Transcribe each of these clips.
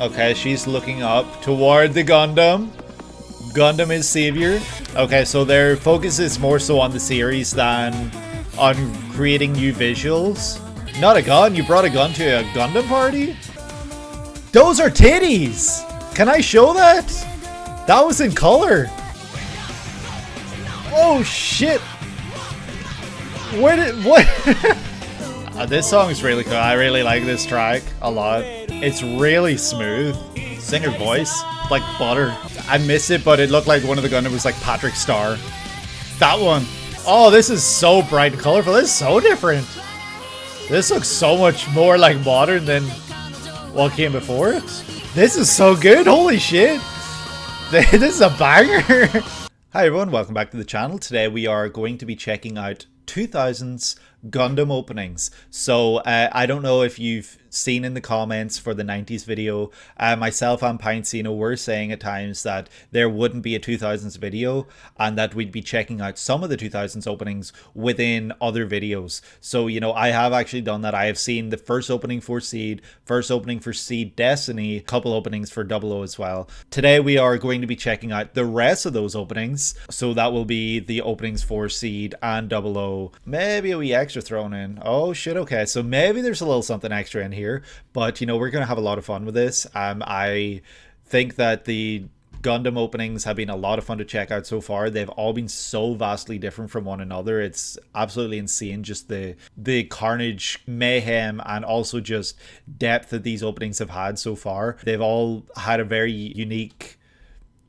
Okay, she's looking up toward the Gundam. Gundam is savior. Okay, so their focus is more so on the series than on creating new visuals. Not a gun? You brought a gun to a Gundam party? Those are titties! Can I show that? That was in color. Oh shit! Where did what? This song is really cool. I really like this track a lot. It's really smooth. Singer voice, like butter. I miss it, but it looked like one of the Gundam was like Patrick Star. That one. Oh, this is so bright and colorful. This is so different. This looks so much more like modern than what came before it. This is so good. Holy shit. This is a banger. Hi everyone, welcome back to the channel. Today we are going to be checking out 2000s Gundam openings. So I don't know if you've seen in the comments for the 90s video, myself and Pinecino were saying at times that there wouldn't be a 2000s video and that we'd be checking out some of the 2000s openings within other videos. So, you know, I have actually done that. I have seen the first opening for Seed, first opening for Seed Destiny, a couple openings for 00 as well. Today we are going to be checking out the rest of those openings. So that will be the openings for Seed and 00. Maybe a wee extra thrown in. Oh shit, okay. So maybe there's a little something extra in here, but you know, we're gonna have a lot of fun with this. I think that the Gundam openings have been a lot of fun to check out so far. They've all been so vastly different from one another. It's absolutely insane, just the carnage, mayhem, and also just depth that these openings have had so far. They've all had a very unique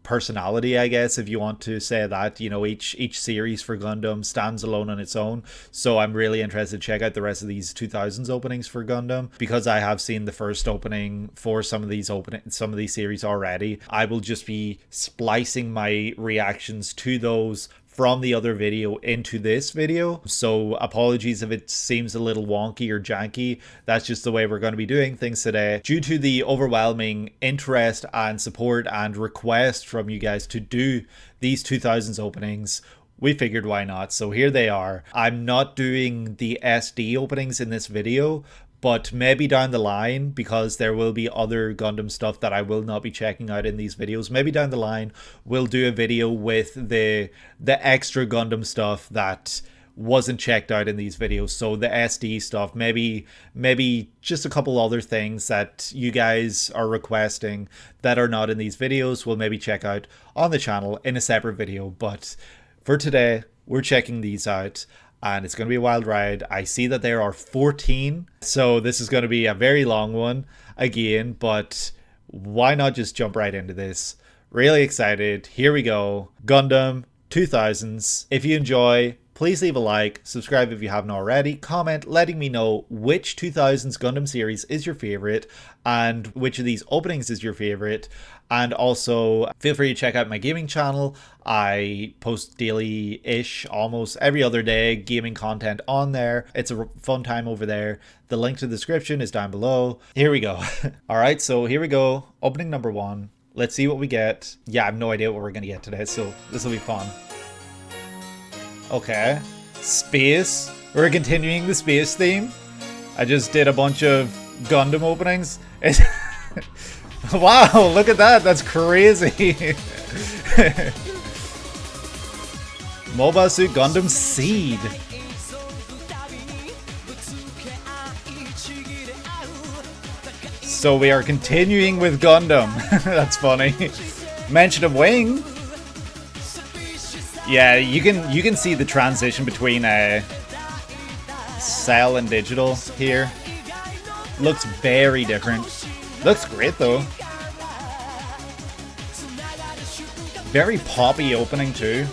personality, I guess, if you want to say that. You know, each series for Gundam stands alone on its own. So I'm really interested to check out the rest of these 2000s openings for Gundam, because I have seen the first opening for some of these series already. I will just be splicing my reactions to those from the other video into this video, so apologies if it seems a little wonky or janky. That's just the way we're going to be doing things today. Due to the overwhelming interest and support and request from you guys to do these 2000s openings, we figured why not. So here they are. I'm not doing the SD openings in this video, but maybe down the line, because there will be other Gundam stuff that I will not be checking out in these videos, maybe down the line we'll do a video with the extra Gundam stuff that wasn't checked out in these videos. So the SD stuff, maybe just a couple other things that you guys are requesting that are not in these videos, we'll maybe check out on the channel in a separate video. But for today, we're checking these out, and it's going to be a wild ride. I see that there are 14, so this is going to be a very long one again, but why not just jump right into this? Really excited. Here we go. Gundam 2000s. If you enjoy, please leave a like, subscribe if you haven't already, comment letting me know which 2000s Gundam series is your favorite and which of these openings is your favorite. And also feel free to check out my gaming channel. I post daily-ish, almost every other day, gaming content on there. It's a fun time over there. The link to the description is down below. Here we go. All right, so here we go. Opening number 1. Let's see what we get. Yeah, I have no idea what we're going to get today, so this will be fun. Okay, space. We're continuing the space theme. I just did a bunch of Gundam openings. Wow, look at that. That's crazy. Mobile Suit Gundam Seed. So we are continuing with Gundam. That's funny. Mention of Wing. Yeah, you can see the transition between cell and digital here. Looks very different. Looks great though. Very poppy opening too.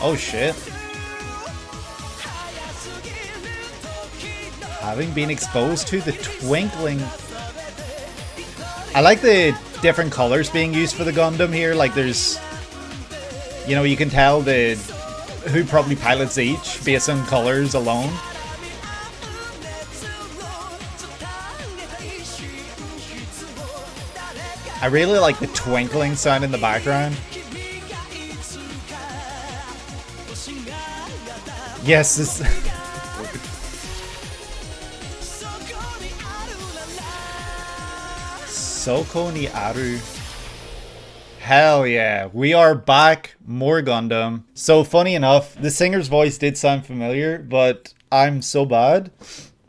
Oh shit. Having been exposed to the twinkling. I like the different colors being used for the Gundam here. Like there's, you know, you can tell who probably pilots each based on colors alone. I really like the twinkling sound in the background. Yes, this. Soko ni Aru. Hell yeah, we are back, more Gundam. So funny enough, the singer's voice did sound familiar, but I'm so bad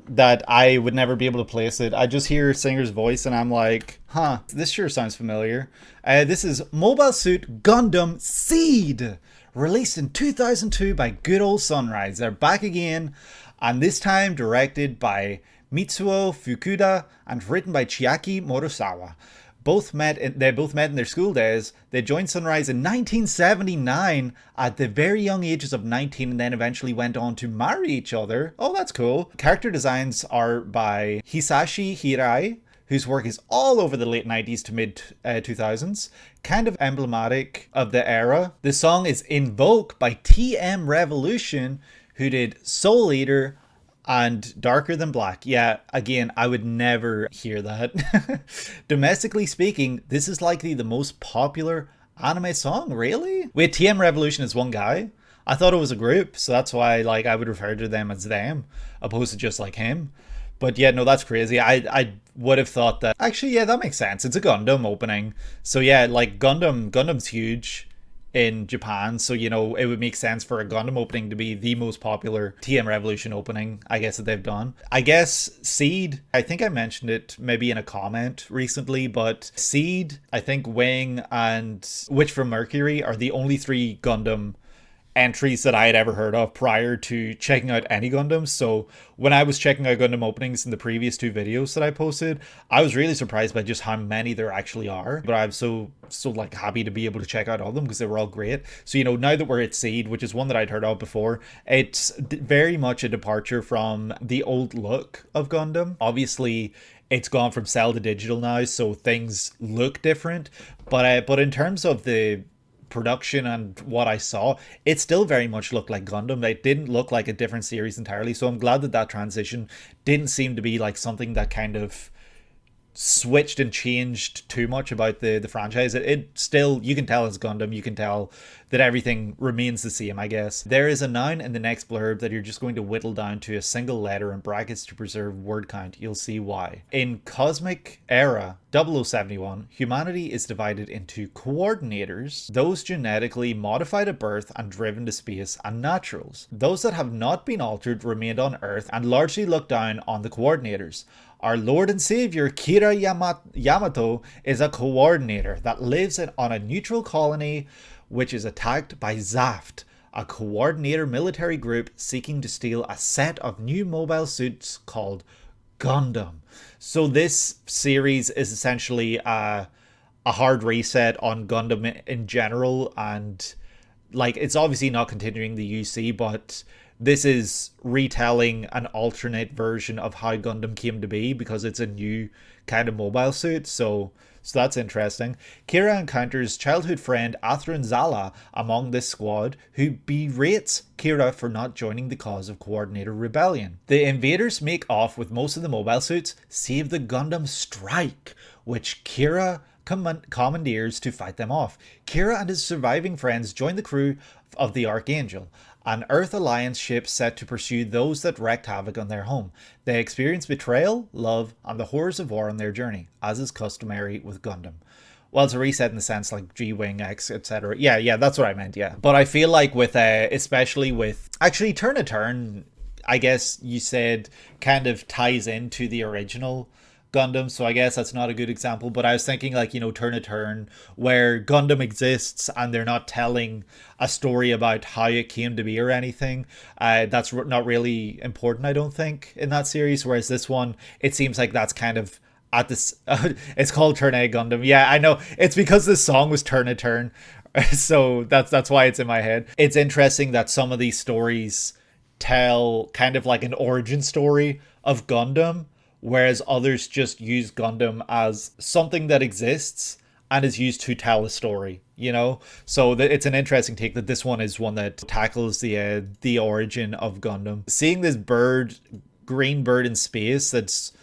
that I would never be able to place it. I just hear singer's voice and I'm like, huh, this sure sounds familiar. This is Mobile Suit Gundam Seed, released in 2002 by good old Sunrise. They're back again, and this time directed by Mitsuo Fukuda and written by Chiaki Morosawa. They both met in their school days. They joined Sunrise in 1979 at the very young ages of 19 and then eventually went on to marry each other. Oh, that's cool. Character designs are by Hisashi Hirai, whose work is all over the late 90s to mid 2000s. Kind of emblematic of the era. The song is INVOKE by TM Revolution, who did Soul Eater and Darker Than Black. Yeah, again, I would never hear that. Domestically speaking, this is likely the most popular anime song, really? Wait, TM Revolution is one guy? I thought it was a group, so that's why like I would refer to them as them, opposed to just like him. But yeah, no, that's crazy. I would have thought that... Actually, yeah, that makes sense. It's a Gundam opening. So yeah, like Gundam's huge in Japan, so you know it would make sense for a Gundam opening to be the most popular TM Revolution opening, I guess, that they've done. I guess Seed, I think I mentioned it maybe in a comment recently, but Seed, I think Wing and Witch from Mercury are the only three Gundam entries that I had ever heard of prior to checking out any Gundam. So when I was checking out Gundam openings in the previous two videos that I posted, I was really surprised by just how many there actually are. But I'm so like happy to be able to check out all of them because they were all great. So, you know, now that we're at Seed, which is one that I'd heard of before, it's very much a departure from the old look of Gundam. Obviously, it's gone from cell to digital now, so things look different. But in terms of the production and what I saw, it still very much looked like Gundam. It didn't look like a different series entirely, so I'm glad that transition didn't seem to be like something that kind of switched and changed too much about the franchise. It still, you can tell it's Gundam, you can tell that everything remains the same, I guess. There is a noun in the next blurb that you're just going to whittle down to a single letter in brackets to preserve word count. You'll see why. In Cosmic Era 0071, humanity is divided into coordinators, those genetically modified at birth and driven to space, and naturals. Those that have not been altered remained on Earth and largely looked down on the coordinators. Our Lord and Savior Kira Yamato is a coordinator that lives on a neutral colony which is attacked by Zaft, a coordinator military group seeking to steal a set of new mobile suits called Gundam. So this series is essentially a hard reset on Gundam in general, and like it's obviously not continuing the UC, but this is retelling an alternate version of how Gundam came to be because it's a new kind of mobile suit. So that's interesting. Kira encounters childhood friend Athrin Zala among this squad, who berates Kira for not joining the cause of Coordinator Rebellion. The invaders make off with most of the mobile suits, save the Gundam Strike, which Kira commandeers to fight them off. Kira and his surviving friends join the crew of the Archangel, an Earth Alliance ship set to pursue those that wreaked havoc on their home. They experience betrayal, love, and the horrors of war on their journey, as is customary with Gundam. Well, it's a reset in the sense like G-Wing, X, etc. Yeah, that's what I meant, yeah. But I feel like with, especially with... Actually, Turn to Turn, I guess you said, kind of ties into the original Gundam, so I guess that's not a good example, but I was thinking like, you know, Turn to Turn, where Gundam exists and they're not telling a story about how it came to be or anything. That's not really important, I don't think, in that series, whereas this one, it seems like that's kind of at this... it's called Turn A Gundam. Yeah, I know, it's because this song was Turn to Turn, so that's why it's in my head. It's interesting that some of these stories tell kind of like an origin story of Gundam, whereas others just use Gundam as something that exists and is used to tell a story, you know? So it's an interesting take that this one is one that tackles the origin of Gundam. Seeing this green bird in space that's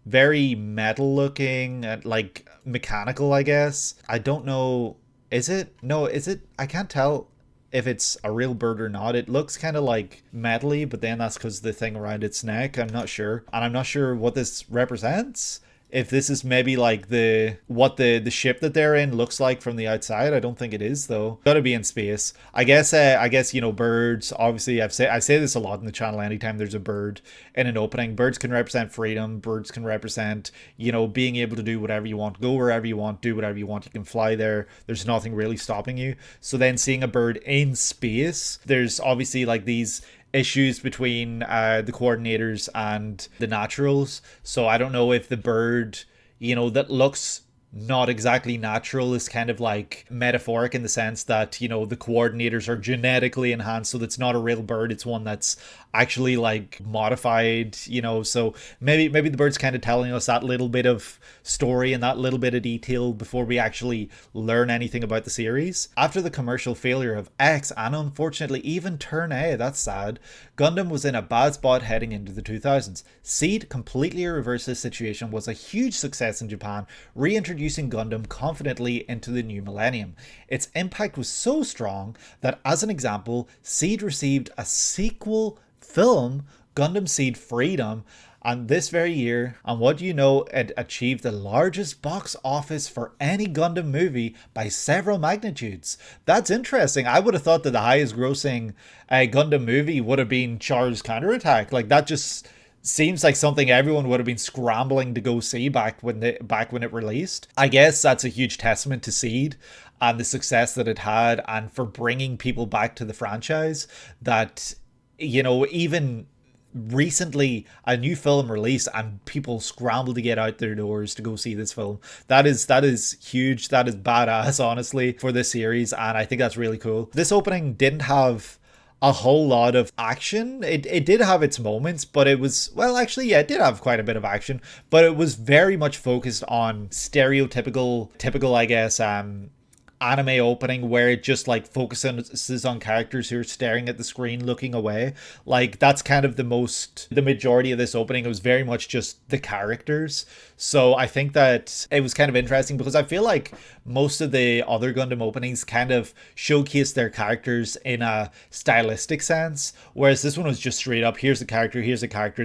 very metal looking and like mechanical, I guess. I don't know, is it? No, is it? I can't tell if it's a real bird or not. It looks kind of like metally, but then that's because the thing around its neck. I'm not sure. And I'm not sure what this represents. if this is maybe like what the ship that they're in looks like from the outside. I don't think it is though. Gotta be in space. I guess you know, birds, obviously I say this a lot in the channel. Anytime there's a bird in an opening, birds can represent freedom, birds can represent, you know, being able to do whatever you want, go wherever you want, do whatever you want. You can fly there, there's nothing really stopping you. So then seeing a bird in space, there's obviously like these issues between the coordinators and the naturals. So I don't know if the bird, you know, that looks not exactly natural is kind of like metaphoric in the sense that, you know, the coordinators are genetically enhanced, so that's not a real bird, it's one that's actually like modified, you know. So maybe the bird's kind of telling us that little bit of story and that little bit of detail before we actually learn anything about the series. After the commercial failure of X, and unfortunately even Turn A, that's sad, Gundam was in a bad spot heading into the 2000s. Seed completely reversed this situation, was a huge success in Japan, reintroducing Gundam confidently into the new millennium. Its impact was so strong that, as an example, Seed received a sequel film, Gundam Seed Freedom, and this very year, and what do you know, it achieved the largest box office for any Gundam movie by several magnitudes. That's interesting. I would have thought that the highest grossing Gundam movie would have been Char's Counterattack. Like, that just seems like something everyone would have been scrambling to go see back when it released. I guess that's a huge testament to Seed and the success that it had, and for bringing people back to the franchise, that, you know, even recently a new film released and people scramble to get out their doors to go see this film. That is huge. That is badass, honestly, for this series, and I think that's really cool. This opening didn't have a whole lot of action. It did have its moments, but it was, well, actually, yeah, it did have quite a bit of action, but it was very much focused on typical, I guess, anime opening, where it just like focuses on characters who are staring at the screen looking away. Like, that's kind of the majority of this opening. It was very much just the characters. So I think that it was kind of interesting, because I feel like most of the other Gundam openings kind of showcase their characters in a stylistic sense, whereas this one was just straight up, here's a character,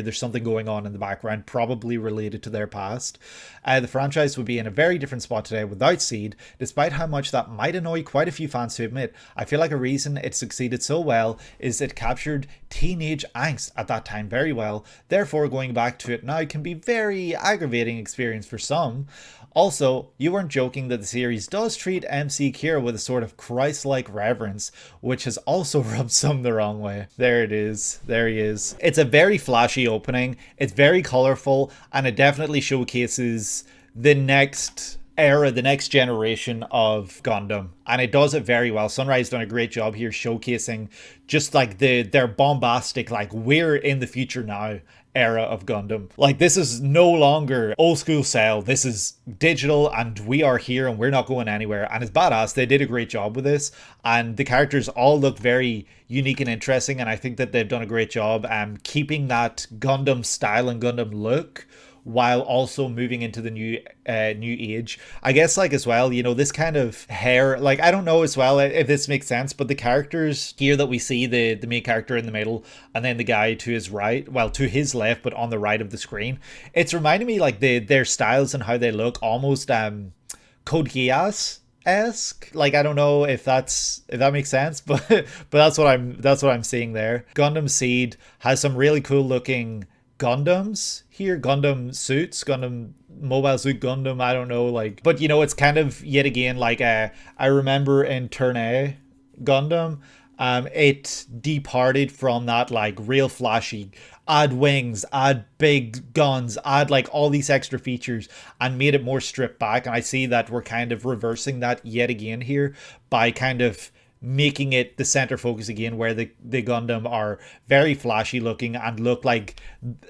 there's something going on in the background probably related to their past. The franchise would be in a very different spot today without Seed, despite how much that might annoy quite a few fans to admit. I feel like a reason it succeeded so well is it captured teenage angst at that time very well. Therefore, going back to it now can be very aggravating experience for some. Also, you weren't joking that the series does treat MC Kira with a sort of Christ-like reverence, which has also rubbed some the wrong way. There it is. There he is. It's a very flashy opening. It's very colorful, and it definitely showcases the next era, the next generation of Gundam, and it does it very well. Sunrise done a great job here showcasing just like their bombastic, like, we're in the future now era of Gundam. Like, this is no longer old school Cell, this is digital, and we are here and we're not going anywhere, and it's badass. They did a great job with this, and the characters all look very unique and interesting, and I think that they've done a great job keeping that Gundam style and Gundam look while also moving into the new age. I guess, like, as well, you know, this kind of hair, like, I don't know as well if this makes sense, but the characters here that we see, the main character in the middle, and then the guy to his right, well, to his left, but on the right of the screen, it's reminding me like their styles and how they look almost Code Geass-esque. Like, I don't know if that makes sense, but that's what I'm seeing there. Gundam Seed has some really cool looking Gundams here, Gundam suits, Gundam Mobile Suit Gundam, I don't know, like, but you know, it's kind of yet again like I remember in Turn A Gundam, it departed from that like real flashy, add wings, add big guns, add like all these extra features, and made it more stripped back. And I see that we're kind of reversing that yet again here by kind of making it the center focus again, where the Gundam are very flashy looking and look like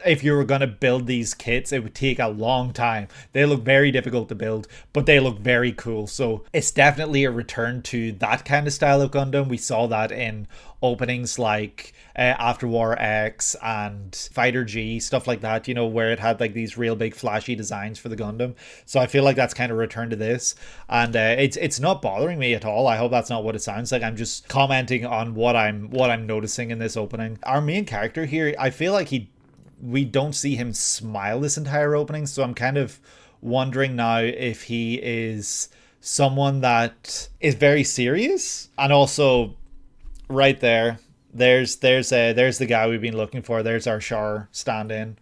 if you were going to build these kits, it would take a long time. They look very difficult to build, but they look very cool. So it's definitely a return to that kind of style of Gundam. We saw that in openings like After War X and Fighter G, stuff like that, you know, where it had like these real big flashy designs for the Gundam. So I feel like that's kind of returned to this, and it's not bothering me at all. I hope that's not what it sounds like. I'm just commenting on what I'm noticing in this opening. Our main character here, I feel like we don't see him smile this entire opening, so I'm kind of wondering now if he is someone that is very serious. And also, right there's the guy we've been looking for. There's our Char stand-in.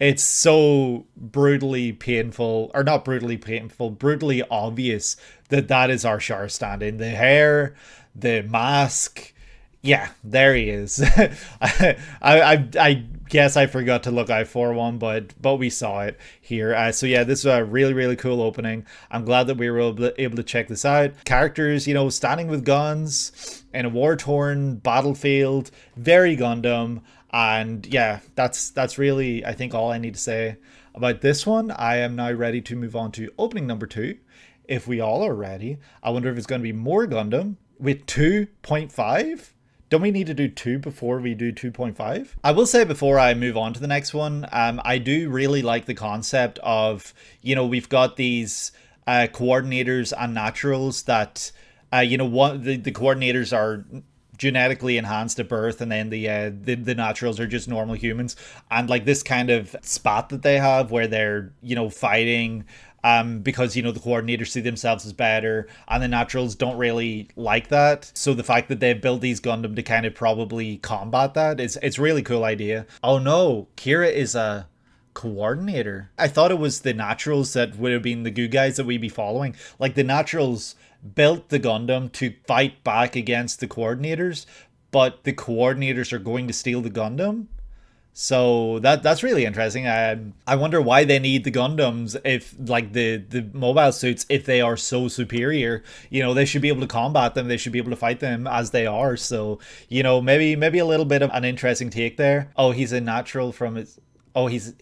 It's so brutally painful, or not brutally painful, brutally obvious that that is our Char stand-in. The hair, the mask. Yeah, there he is. I guess I forgot to look out for one, but we saw it here. So yeah, this is a really, really cool opening. I'm glad that we were able to check this out. Characters, you know, standing with guns in a war-torn battlefield, very Gundam. And yeah, that's really, I think, all I need to say about this one. I am now ready to move on to opening number 2. If we all are ready, I wonder if it's going to be more Gundam with 2.5. Don't we need to do 2 before we do 2.5? I will say before I move on to the next one, I do really like the concept of, you know, we've got these coordinators and naturals that, you know, the coordinators are genetically enhanced at birth, and then the naturals are just normal humans. And like this kind of spat that they have where they're, you know, fighting because, you know, the coordinators see themselves as better and the naturals don't really like that. So the fact that they've built these Gundam to kind of probably combat that, it's really cool idea. Oh no, Kira is a coordinator. I thought it was the naturals that would have been the good guys that we'd be following. Like the naturals built the Gundam to fight back against the coordinators, but the coordinators are going to steal the Gundam. So that's really interesting. I wonder why they need the Gundams if, like, the mobile suits, if they are so superior. You know, they should be able to combat them. They should be able to fight them as they are. So, you know, maybe a little bit of an interesting take there. Oh, he's a natural from his... Oh, he's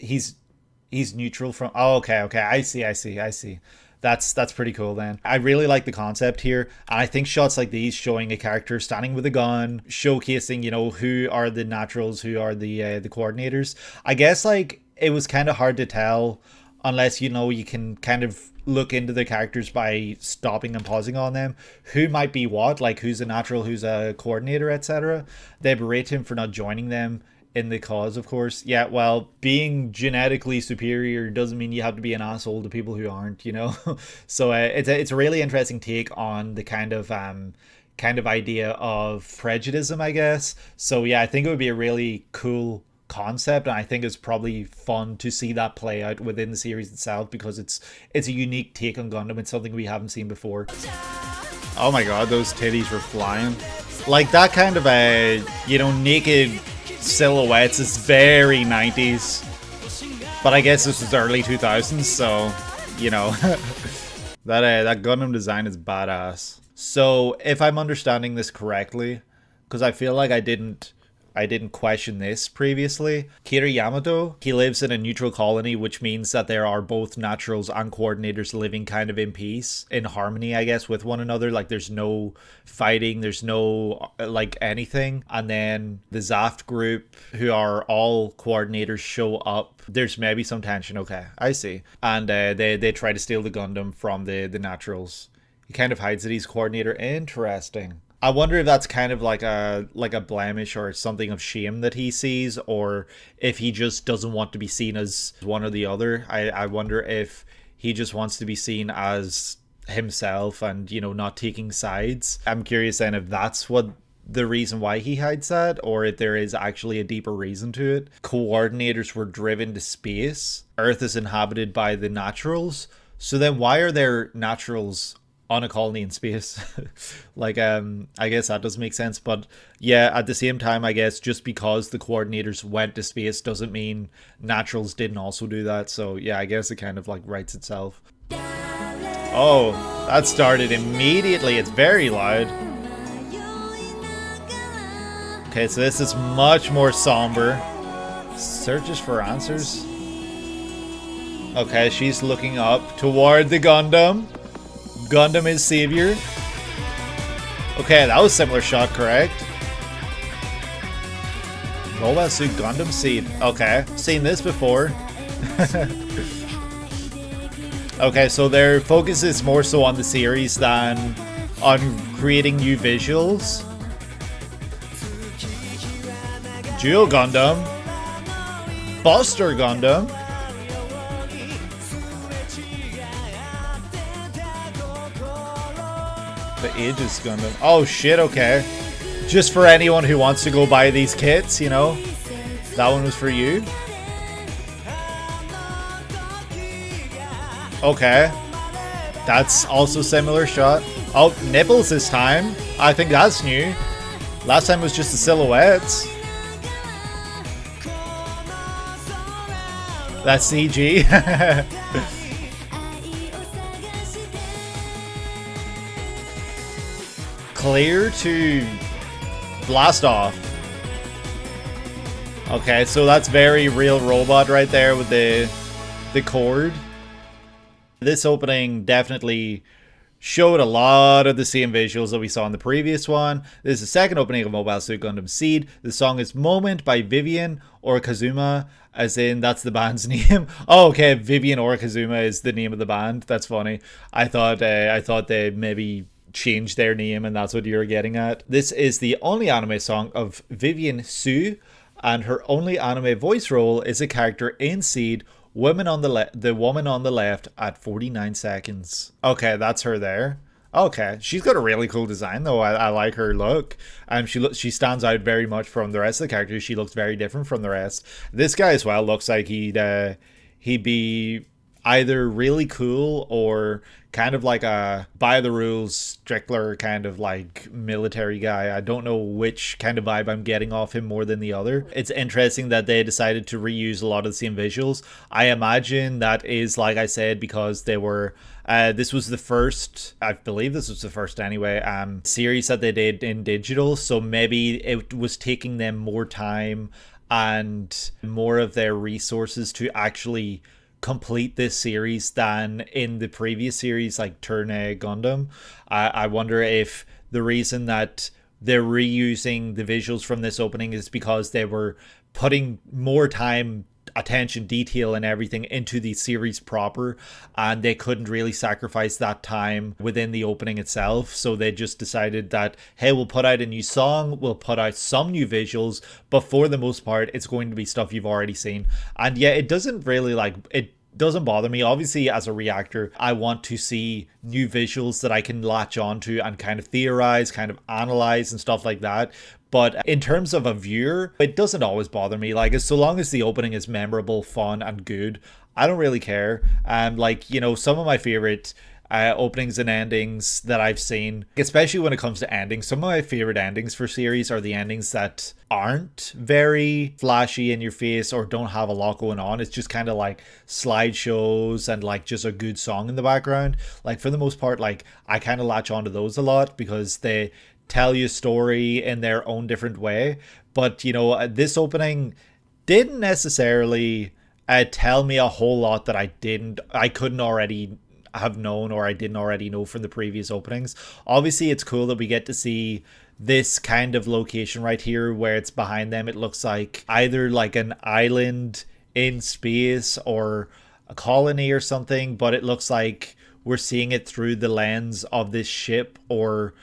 neutral from... Oh, okay. I see. That's pretty cool then. I really like the concept here, and I think shots like these showing a character standing with a gun, showcasing, you know, who are the naturals, who are the coordinators. I guess like it was kind of hard to tell unless, you know, you can kind of look into the characters by stopping and pausing on them, who might be what, like who's a natural, who's a coordinator, etc. They berate him for not joining them in the cause, of course. Yeah, well, being genetically superior doesn't mean you have to be an asshole to people who aren't, you know. So it's a really interesting take on the kind of idea of prejudice, I guess. So yeah, I think it would be a really cool concept, and I think it's probably fun to see that play out within the series itself, because it's a unique take on Gundam. It's something we haven't seen before. Oh my god, those titties were flying. Like that kind of a, you know, naked silhouettes is very 90s, but I guess this was early 2000s, so, you know, that Gundam design is badass. So if I'm understanding this correctly, because I feel like I didn't question this previously, Kira Yamato, he lives in a neutral colony, which means that there are both naturals and coordinators living kind of in peace, in harmony, I guess, with one another. Like there's no fighting, there's no like anything. And then the Zaft group, who are all coordinators, show up. There's maybe some tension. Okay, I see. And they try to steal the Gundam from the naturals. He kind of hides that he's coordinator. Interesting. I wonder if that's kind of like a blemish or something of shame that he sees, or if he just doesn't want to be seen as one or the other. I wonder if he just wants to be seen as himself and, you know, not taking sides. I'm curious then if that's what the reason why he hides that, or if there is actually a deeper reason to it. Coordinators were driven to space. Earth is inhabited by the naturals. So then why are there naturals on a colony in space? Like, I guess that does make sense. But yeah, at the same time, I guess just because the coordinators went to space doesn't mean naturals didn't also do that. So yeah, I guess it kind of like writes itself. Oh, that started immediately. It's very loud. Okay, so this is much more somber. Searches for answers. Okay, she's looking up toward the Gundam. Gundam is savior. Okay, that was a similar shot, correct? Mobile suit Gundam seed. Okay, seen this before. Okay, so their focus is more so on the series than on creating new visuals. Dual Gundam. Buster Gundam. The Aegis Gundam. Oh shit, okay. Just for anyone who wants to go buy these kits, you know? That one was for you? Okay. That's also similar shot. Oh, nipples this time. I think that's new. Last time was just the silhouettes. That's CG. Clear to blast off. Okay, so that's very real robot right there with the cord. This opening definitely showed a lot of the same visuals that we saw in the previous one. This is the second opening of Mobile Suit Gundam Seed. The song is Moment by Vivian or Kazuma, as in that's the band's name. Oh, okay, Vivian or Kazuma is the name of the band. That's funny. I thought they maybe changed their name and that's what you're getting at. This is the only anime song of Vivian Su, and her only anime voice role is a character in Seed, the woman on the left at 49 seconds. Okay, that's her there. Okay, she's got a really cool design though. I like her look. She stands out very much from the rest of the characters. She looks very different from the rest. This guy as well looks like he'd be either really cool or kind of like a by the rules Strickler kind of like military guy. I don't know which kind of vibe I'm getting off him more than the other. It's interesting that they decided to reuse a lot of the same visuals. I imagine that is, like I said, because they were this was the first, I believe this was the first anyway, series that they did in digital, so maybe it was taking them more time and more of their resources to actually complete this series than in the previous series like Turn Gundam. I wonder if the reason that they're reusing the visuals from this opening is because they were putting more time, attention, detail and everything into the series proper, and they couldn't really sacrifice that time within the opening itself, so they just decided that, hey, we'll put out a new song, we'll put out some new visuals, but for the most part it's going to be stuff you've already seen. And yeah, it doesn't really doesn't bother me. Obviously, as a reactor, I want to see new visuals that I can latch onto and kind of theorize, kind of analyze and stuff like that. But in terms of a viewer, it doesn't always bother me. Like, so long as the opening is memorable, fun, and good, I don't really care. Like, you know, some of my favorite openings and endings that I've seen, especially when it comes to endings, some of my favorite endings for series are the endings that aren't very flashy in your face or don't have a lot going on. It's just kind of like slideshows and like just a good song in the background. Like, for the most part, like, I kind of latch onto those a lot because they tell you a story in their own different way. But, you know, this opening didn't necessarily tell me a whole lot that I couldn't already have known, or I didn't already know from the previous openings. Obviously, it's cool that we get to see this kind of location right here where it's behind them. It looks like either like an island in space or a colony or something, but it looks like we're seeing it through the lens of this ship or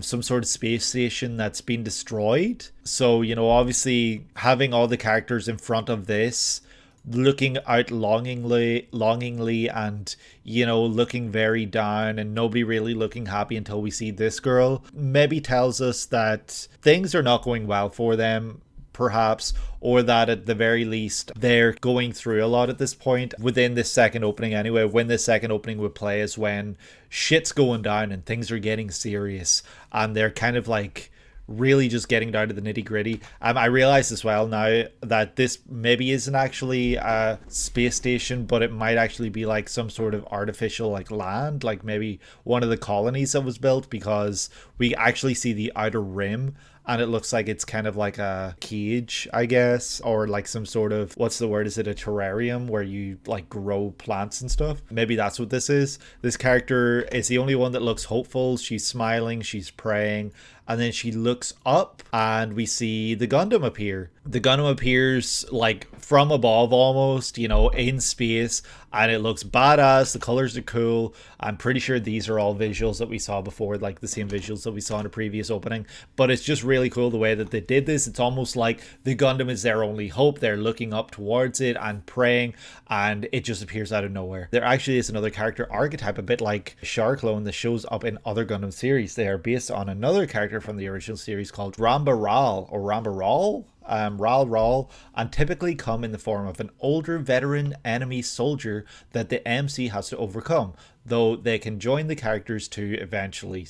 some sort of space station that's been destroyed. So, you know, obviously having all the characters in front of this looking out longingly and, you know, looking very down and nobody really looking happy until we see this girl maybe tells us that things are not going well for them, perhaps, or that at the very least they're going through a lot at this point within this second opening anyway. When this second opening would play is when shit's going down and things are getting serious and they're kind of like really just getting down to the nitty gritty. I realize as well now that this maybe isn't actually a space station, but it might actually be like some sort of artificial like land, like maybe one of the colonies that was built, because we actually see the outer rim and it looks like it's kind of like a cage, I guess, or like some sort of, what's the word, is it a terrarium where you like grow plants and stuff? Maybe that's what this is. This character is the only one that looks hopeful. She's smiling, she's praying, and then she looks up and we see the Gundam appear. The Gundam appears like from above almost, you know, in space, and it looks badass. The colors are cool. I'm pretty sure these are all visuals that we saw before, like the same visuals that we saw in a previous opening, but it's just really cool the way that they did this. It's almost like the Gundam is their only hope. They're looking up towards it and praying, and it just appears out of nowhere. There actually is another character archetype, a bit like Sharklone, that shows up in other Gundam series. They are based on another character from the original series called Ramba Ral, or Ramba Ral? Ral, and typically come in the form of an older veteran enemy soldier that the MC has to overcome, though they can join the characters to eventually,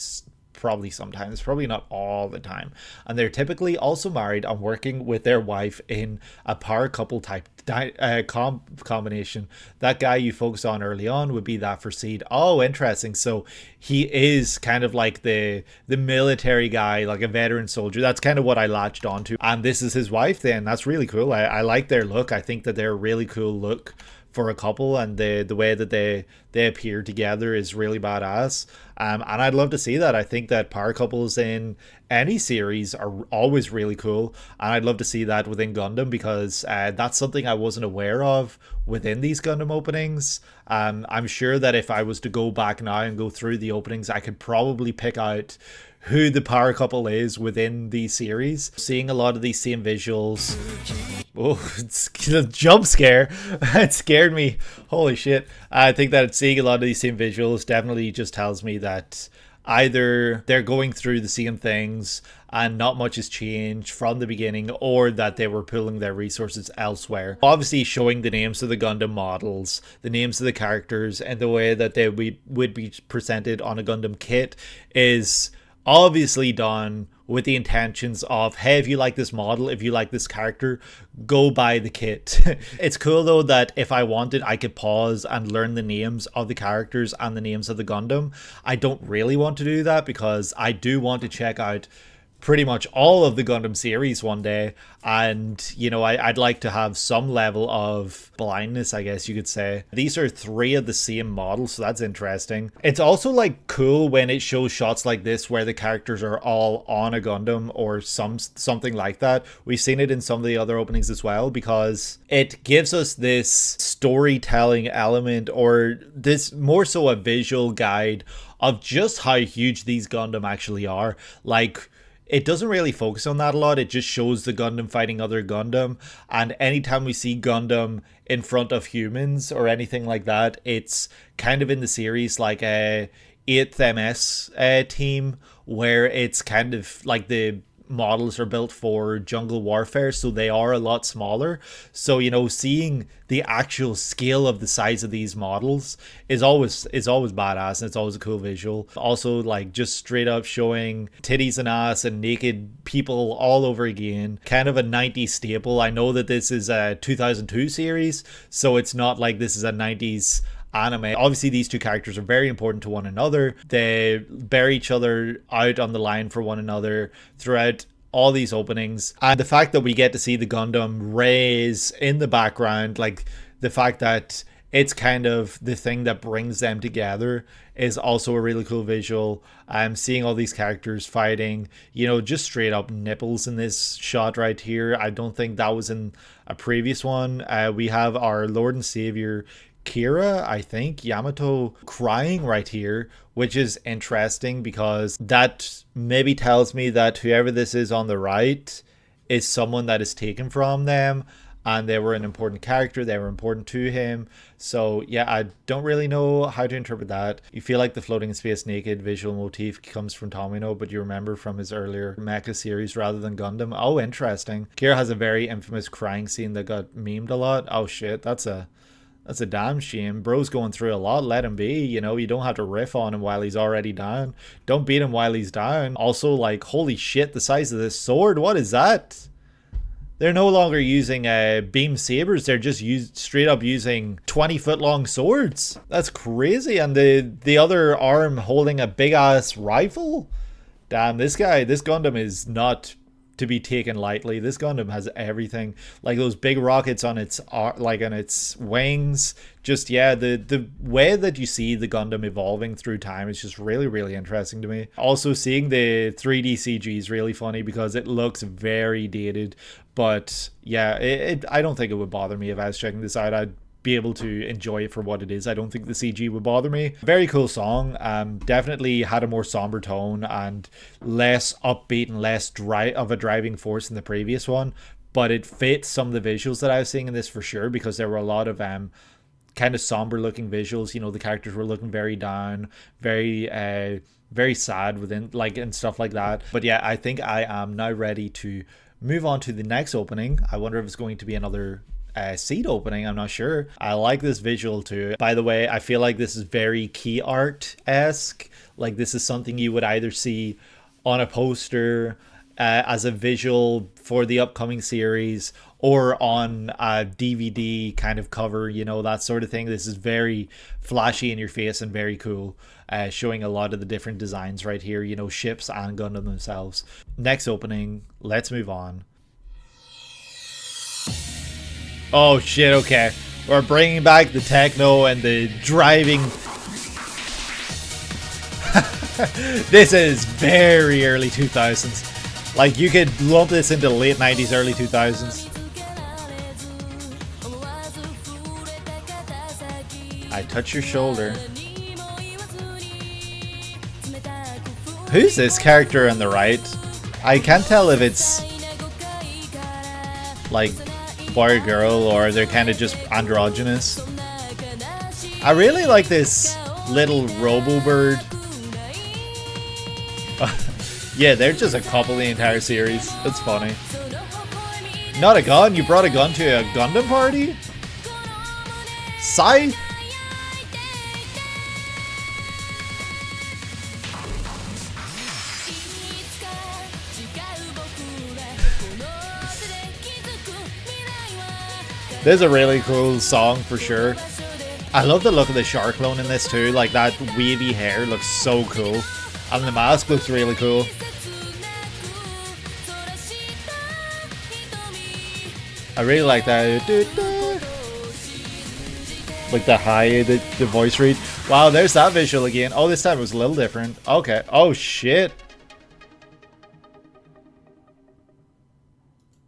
probably sometimes, probably not all the time. And they're typically also married and working with their wife in a power couple type combination. That guy you focused on early on would be that for Seed. Oh, interesting. So he is kind of like the military guy, like a veteran soldier. That's kind of what I latched onto. And this is his wife then. That's really cool. I like their look. I think that they're a really cool look for a couple, and the way that they appear together is really badass. And I'd love to see that. I think that power couples in any series are always really cool, and I'd love to see that within Gundam, because that's something I wasn't aware of within these Gundam openings. I'm sure that if I was to go back now and go through the openings, I could probably pick out who the power couple is within the series. Seeing a lot of these same visuals. Oh, it's a jump scare. It scared me. Holy shit. I think that seeing a lot of these same visuals definitely just tells me that either they're going through the same things and not much has changed from the beginning, or that they were pulling their resources elsewhere. Obviously showing the names of the Gundam models, the names of the characters, and the way that they would be presented on a Gundam kit is obviously done with the intentions of, hey, if you like this model, if you like this character, go buy the kit. It's cool though that if I wanted, I could pause and learn the names of the characters and the names of the Gundam. I don't really want to do that, because I do want to check out pretty much all of the Gundam series one day, and you know, I'd like to have some level of blindness, I guess you could say. These are 3 of the same model, so that's interesting. It's also like cool when it shows shots like this where the characters are all on a Gundam or something like that. We've seen it in some of the other openings as well, because it gives us this storytelling element, or this more so a visual guide of just how huge these Gundam actually are. Like, it doesn't really focus on that a lot. It just shows the Gundam fighting other Gundam. And anytime we see Gundam in front of humans or anything like that, it's kind of in the series like a 8th MS team, where it's kind of like the models are built for jungle warfare, so they are a lot smaller. So, you know, seeing the actual scale of the size of these models is always badass, and it's always a cool visual. Also, like, just straight up showing titties and ass and naked people all over again, kind of a 90s staple. I know that this is a 2002 series, so it's not like this is a 90s anime. Obviously, these 2 characters are very important to one another. They bear each other out on the line for one another throughout all these openings. And the fact that we get to see the Gundam raise in the background, like the fact that it's kind of the thing that brings them together, is also a really cool visual. I'm seeing all these characters fighting, you know, just straight up nipples in this shot right here. I don't think that was in a previous one. We have our Lord and Savior Kira, I think, Yamato, crying right here, which is interesting, because that maybe tells me that whoever this is on the right is someone that is taken from them, and they were an important character, they were important to him. So yeah, I don't really know how to interpret that. You feel like the floating in space naked visual motif comes from Tomino, but you remember from his earlier Mecha series rather than Gundam. Oh, interesting. Kira has a very infamous crying scene that got memed a lot. Oh shit, that's a damn shame. Bro's going through a lot. Let him be. You know, you don't have to riff on him while he's already down. Don't beat him while he's down. Also, like, holy shit, the size of this sword. What is that? They're no longer using beam sabers. They're just straight up using 20-foot long swords. That's crazy. And the other arm holding a big ass rifle. Damn, this Gundam is not to be taken lightly. This Gundam has everything, like those big rockets on its wings. Just, yeah, the way that you see the Gundam evolving through time is just really, really interesting to me. Also, seeing the 3D CG is really funny, because it looks very dated, but yeah, I don't think it would bother me if I was checking this out. I'd be able to enjoy it for what it is. I don't think the CG would bother me. Very cool song. Definitely had a more somber tone and less upbeat and less of a driving force than the previous one. But it fits some of the visuals that I was seeing in this for sure, because there were a lot of kind of somber looking visuals. You know, the characters were looking very down, very sad within, like, and stuff like that. But yeah, I think I am now ready to move on to the next opening. I wonder if it's going to be another seed opening. I'm not sure. I like this visual too. By the way, I feel like this is very key art-esque. Like, this is something you would either see on a poster as a visual for the upcoming series, or on a DVD kind of cover, you know, that sort of thing. This is very flashy in your face and very cool, showing a lot of the different designs right here, you know, ships and Gundam themselves. Next opening, let's move on. Oh shit, okay. We're bringing back the techno and the driving. This is very early 2000s. Like, you could lump this into late 90s, early 2000s. I touch your shoulder. Who's this character on the right? I can't tell if it's like boy or girl, or they're kind of just androgynous. I really like this little robo-bird. Yeah, they're just a couple the entire series. It's funny. Not a gun? You brought a gun to a Gundam party? Scythe? This is a really cool song for sure. I love the look of the shark clone in this too. Like, that wavy hair looks so cool. And the mask looks really cool. I really like that. Like the voice read. Wow, there's that visual again. Oh, this time it was a little different. Okay. Oh, shit.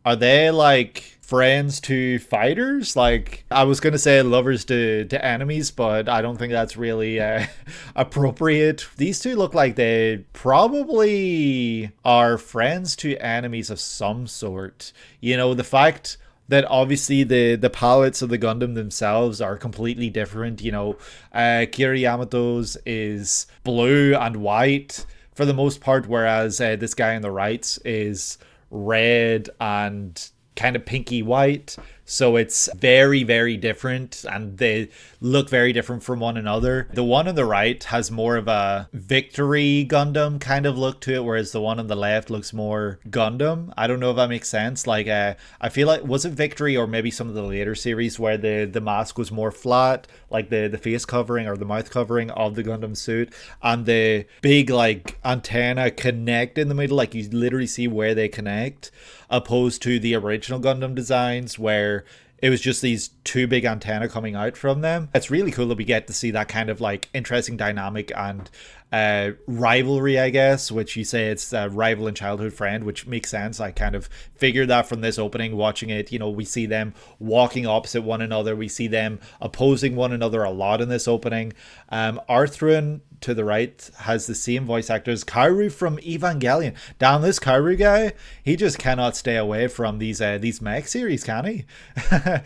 Are they like friends to fighters? Like, I was gonna say lovers to enemies, but I don't think that's really appropriate. These two look like they probably are friends to enemies of some sort. You know, the fact that obviously the palettes of the Gundam themselves are completely different. You know, Kira Yamato's is blue and white for the most part, whereas this guy on the right is red and kind of pinky white. So it's very, very different, and they look very different from one another. The one on the right has more of a Victory Gundam kind of look to it, whereas the one on the left looks more Gundam. I don't know if that makes sense. Like, I feel like, was it Victory or maybe some of the later series where the mask was more flat, like the face covering or the mouth covering of the Gundam suit, and the big like antenna connect in the middle, like you literally see where they connect, opposed to the original Gundam designs where it was just these two big antenna coming out from them. It's really cool that we get to see that kind of like interesting dynamic and rivalry, I guess, which you say it's a rival and childhood friend, which makes sense. I kind of figured that from this opening, watching it. You know, we see them walking opposite one another. We see them opposing one another a lot in this opening. Arthurun to the right has the same voice actor as Kaoru from Evangelion. Damn, this Kaoru guy, he just cannot stay away from these mech series, can he?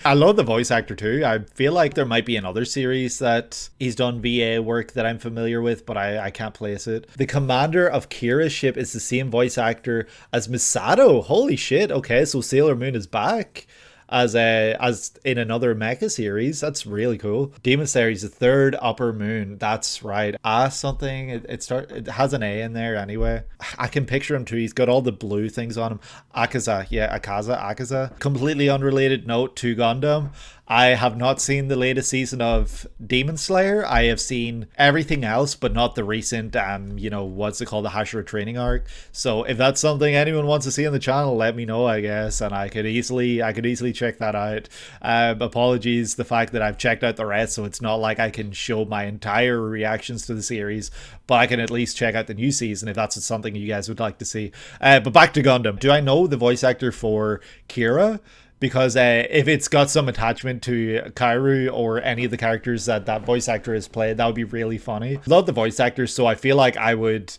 I love the voice actor too. I feel like there might be another series that he's done VA work that I'm familiar with, but I can't place it. The commander of Kira's ship is the same voice actor as Misato. Holy shit. Okay, so Sailor Moon is back as in another mecha series. That's really cool. Demon Slayer is the third upper moon. That's right. Something. It has an A in there anyway. I can picture him too. He's got all the blue things on him. Akaza. Yeah, Akaza. Completely unrelated note to Gundam. I have not seen the latest season of Demon Slayer. I have seen everything else, but not the recent, what's it called, the Hashira training arc. So if that's something anyone wants to see on the channel, let me know, I guess, and I could easily check that out. Apologies, the fact that I've checked out the rest, so it's not like I can show my entire reactions to the series, but I can at least check out the new season if that's something you guys would like to see. But back to Gundam. Do I know the voice actor for Kira? because if it's got some attachment to Kaoru or any of the characters that that voice actor has played, that would be really funny. Love the voice actors, so I feel like I would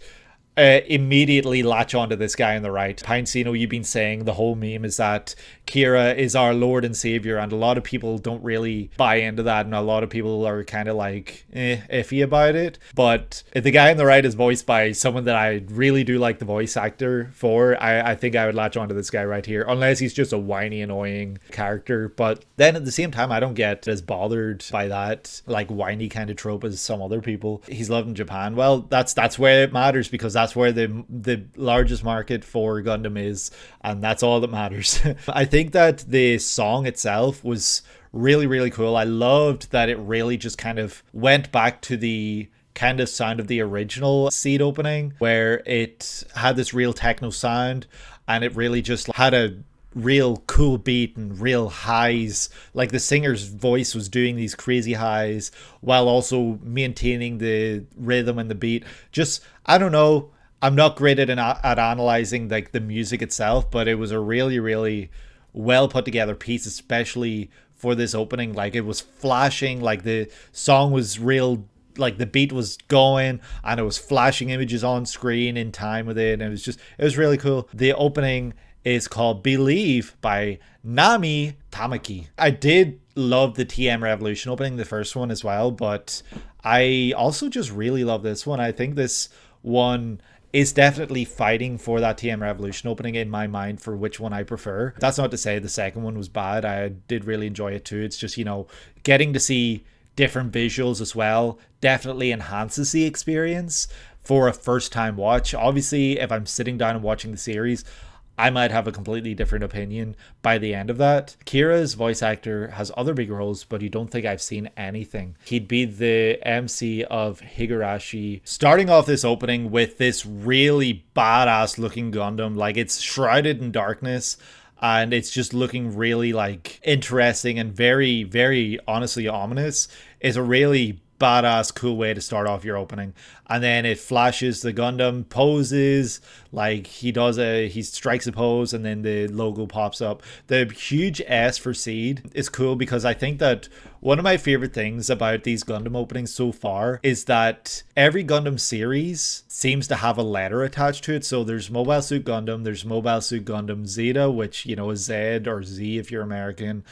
immediately latch onto this guy on the right. Pinecino, you've been saying the whole meme is that Kira is our Lord and Savior, and a lot of people don't really buy into that, and a lot of people are kind of like iffy about it. But if the guy on the right is voiced by someone that I really do like the voice actor for, I think I would latch onto this guy right here, unless he's just a whiny, annoying character. But then at the same time, I don't get as bothered by that like whiny kind of trope as some other people. He's loved in Japan. Well, that's where it matters, because that's where the largest market for Gundam is, and that's all that matters. I think that the song itself was really, really cool. I loved that it really just kind of went back to the kind of sound of the original Seed opening, where it had this real techno sound, and it really just had a real cool beat and real highs. Like the singer's voice was doing these crazy highs while also maintaining the rhythm and the beat. Just, I don't know, I'm not great at analyzing like the music itself, but it was a really, really well put together piece, especially for this opening. Like it was flashing, like the song was real, like the beat was going and it was flashing images on screen in time with it, and it was really cool. The opening is called Believe by Nami Tamaki. I did love the TM Revolution opening, the first one as well, but I also just really love this one. I think this one is definitely fighting for that TM Revolution opening in my mind for which one I prefer. That's not to say the second one was bad. I did really enjoy it too. It's just, you know, getting to see different visuals as well definitely enhances the experience for a first time watch. Obviously, if I'm sitting down and watching the series, I might have a completely different opinion by the end of that. Kira's voice actor has other big roles, but you don't think I've seen anything. He'd be the MC of Higurashi. Starting off this opening with this really badass looking Gundam, like it's shrouded in darkness, and it's just looking really like interesting and very, very honestly ominous. It's a really badass cool way to start off your opening. And then it flashes the Gundam poses, like he strikes a pose and then the logo pops up. The huge S for Seed is cool because I think that one of my favorite things about these Gundam openings so far is that every Gundam series seems to have a letter attached to it. So there's Mobile Suit Gundam, there's Mobile Suit Gundam Zeta, which, you know, is Z or Z if you're American,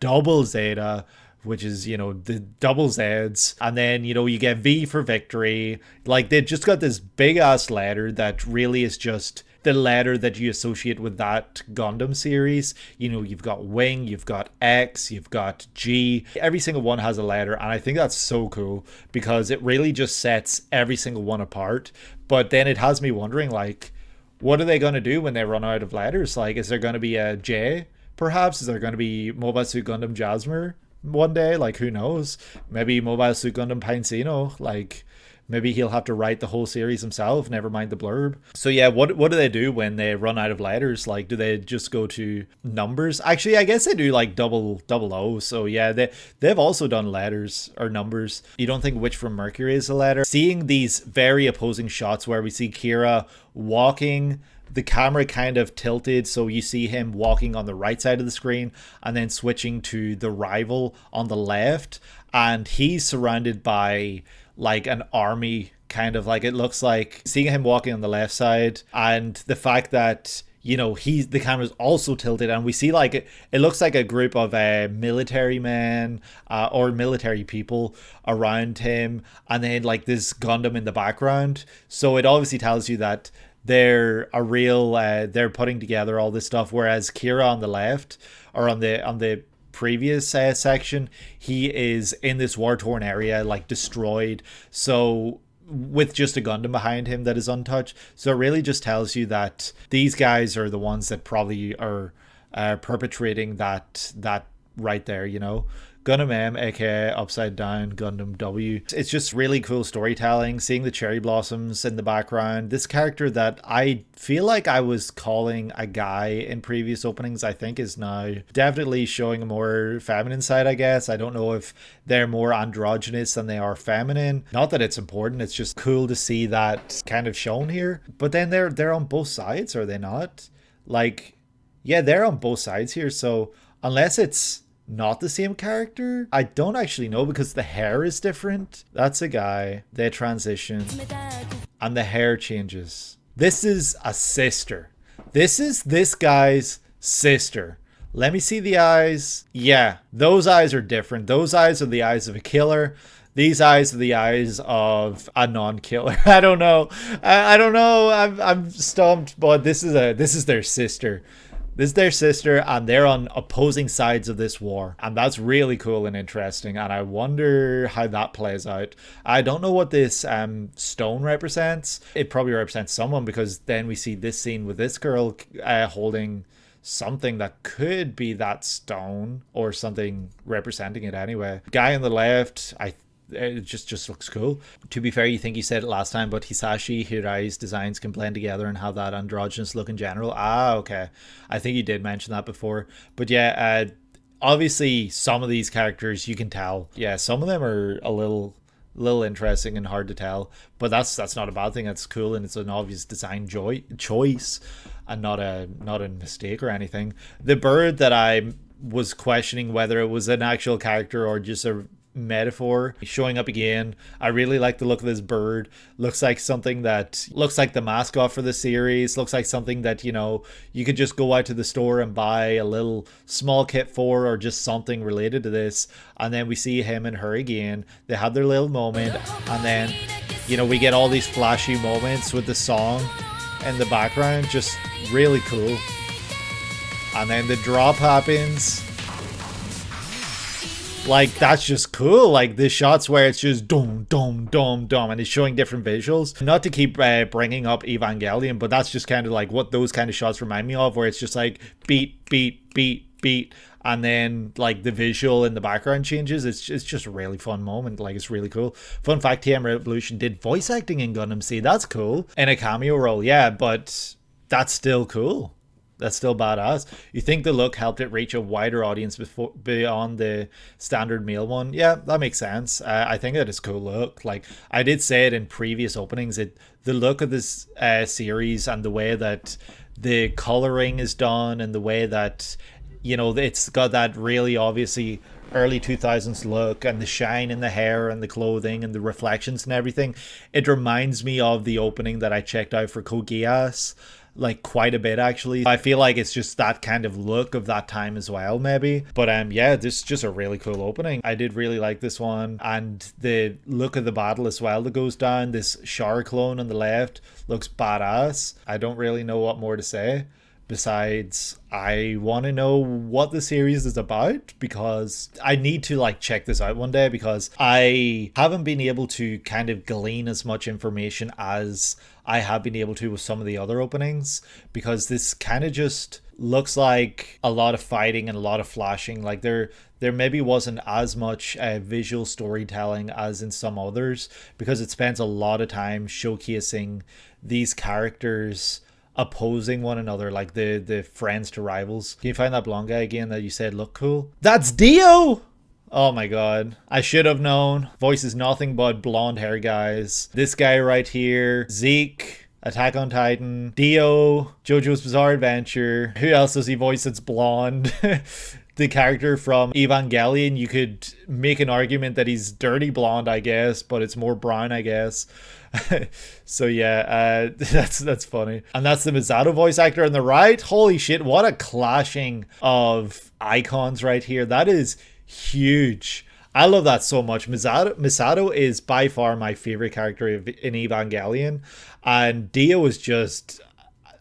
Double Zeta, which is, you know, the double Zs, and then, you know, you get V for Victory. Like, they just got this big ass letter that really is just the letter that you associate with that Gundam series. You know, you've got Wing, you've got X, you've got G. Every single one has a letter, and I think that's so cool because it really just sets every single one apart. But then it has me wondering, like, what are they going to do when they run out of letters? Like, is there going to be a J, perhaps? Is there going to be Mobile Suit Gundam Jasmer one day? Like, who knows? Maybe Mobile Suit Gundam Pinecino, like maybe he'll have to write the whole series himself, never mind the blurb. So yeah, what do they do when they run out of letters? Like, do they just go to numbers? Actually, I guess they do like double O. So yeah, they've also done letters or numbers. You don't think Witch from Mercury is a letter? Seeing these very opposing shots where we see Kira walking, the camera kind of tilted, so you see him walking on the right side of the screen and then switching to the rival on the left, and he's surrounded by like an army, kind of like, it looks like, seeing him walking on the left side, and the fact that, you know, the camera's also tilted and we see like it looks like a group of military men or military people around him, and then like this Gundam in the background. So it obviously tells you that they're they're putting together all this stuff, whereas Kira on the left, or on the previous section, he is in this war-torn area, like destroyed, so with just a Gundam behind him that is untouched. So it really just tells you that these guys are the ones that probably are perpetrating that right there, you know. Gundam M, aka Upside Down Gundam W. It's just really cool storytelling, seeing the cherry blossoms in the background. This character that I feel like I was calling a guy in previous openings, I think is now definitely showing a more feminine side, I guess. I don't know if they're more androgynous than they are feminine. Not that it's important, it's just cool to see that kind of shown here. But then they're on both sides, are they not? Like, Yeah, they're on both sides here, so unless it's not the same character, I don't actually know because the hair is different. That's a guy. They transition and the hair changes. This is a sister. This is this guy's sister. Let me see the eyes. Yeah, those eyes are different. Those eyes are the eyes of a killer. These eyes are the eyes of a non-killer. I don't know. I don't know. I'm stumped. But this is their sister. This is their sister, and they're on opposing sides of this war. And that's really cool and interesting. And I wonder how that plays out. I don't know what this stone represents. It probably represents someone, because then we see this scene with this girl holding something that could be that stone or something representing it anyway. Guy on the left, it just looks cool. To be fair, you think you said it last time, but Hisashi Hirai's designs can blend together and have that androgynous look in general. Ah, okay. I think you did mention that before. But yeah, obviously some of these characters you can tell. Yeah, some of them are a little interesting and hard to tell, but that's not a bad thing. That's cool, and it's an obvious design choice and not a mistake or anything. The bird that I was questioning whether it was an actual character or just a metaphor showing up again. I really like the look of this bird. Looks like something that looks like the mascot for the series. Looks like something that, you know, you could just go out to the store and buy a little small kit for, or just something related to this. And then we see him and her again. They have their little moment, and then, you know, we get all these flashy moments with the song in the background. Just really cool. And then the drop happens. Like, that's just cool. Like, the shots where it's just dum, dum, dum, dum, and it's showing different visuals. Not to keep bringing up Evangelion, but that's just kind of like what those kind of shots remind me of, where it's just like beat, beat, beat, beat, and then like the visual in the background changes. It's just a really fun moment. Like, it's really cool. Fun fact, TM Revolution did voice acting in Gundam. See, that's cool. In a cameo role, yeah, but that's still cool. That's still badass. You think the look helped it reach a wider audience beyond the standard male one? Yeah, that makes sense. I think that is a cool look. Like, I did say it in previous openings, the look of this series and the way that the coloring is done and the way that, you know, it's got that really obviously early 2000s look, and the shine in the hair and the clothing and the reflections and everything. It reminds me of the opening that I checked out for Code Geass, like, quite a bit actually. I feel like it's just that kind of look of that time as well, maybe. But yeah, this is just a really cool opening. I did really like this one, and the look of the battle as well that goes down. This shower clone on the left looks badass. I don't really know what more to say, besides I want to know what the series is about, because I need to like check this out one day, because I haven't been able to kind of glean as much information as I have been able to with some of the other openings, because this kind of just looks like a lot of fighting and a lot of flashing. Like, there maybe wasn't as much visual storytelling as in some others, because it spends a lot of time showcasing these characters opposing one another, like the friends to rivals. Can you find that blonde guy again that you said looked cool? That's Dio! Oh my god. I should have known. Voice is nothing but blonde hair, guys. This guy right here, Zeke, Attack on Titan, Dio, JoJo's Bizarre Adventure. Who else does he voice that's blonde? The character from Evangelion, you could make an argument that he's dirty blonde, I guess, but it's more brown, I guess. So yeah, that's funny. And that's the Misato voice actor on the right. Holy shit, what a clashing of icons right here. That is huge. I love that so much. Misato is by far my favorite character in Evangelion, and Dio is just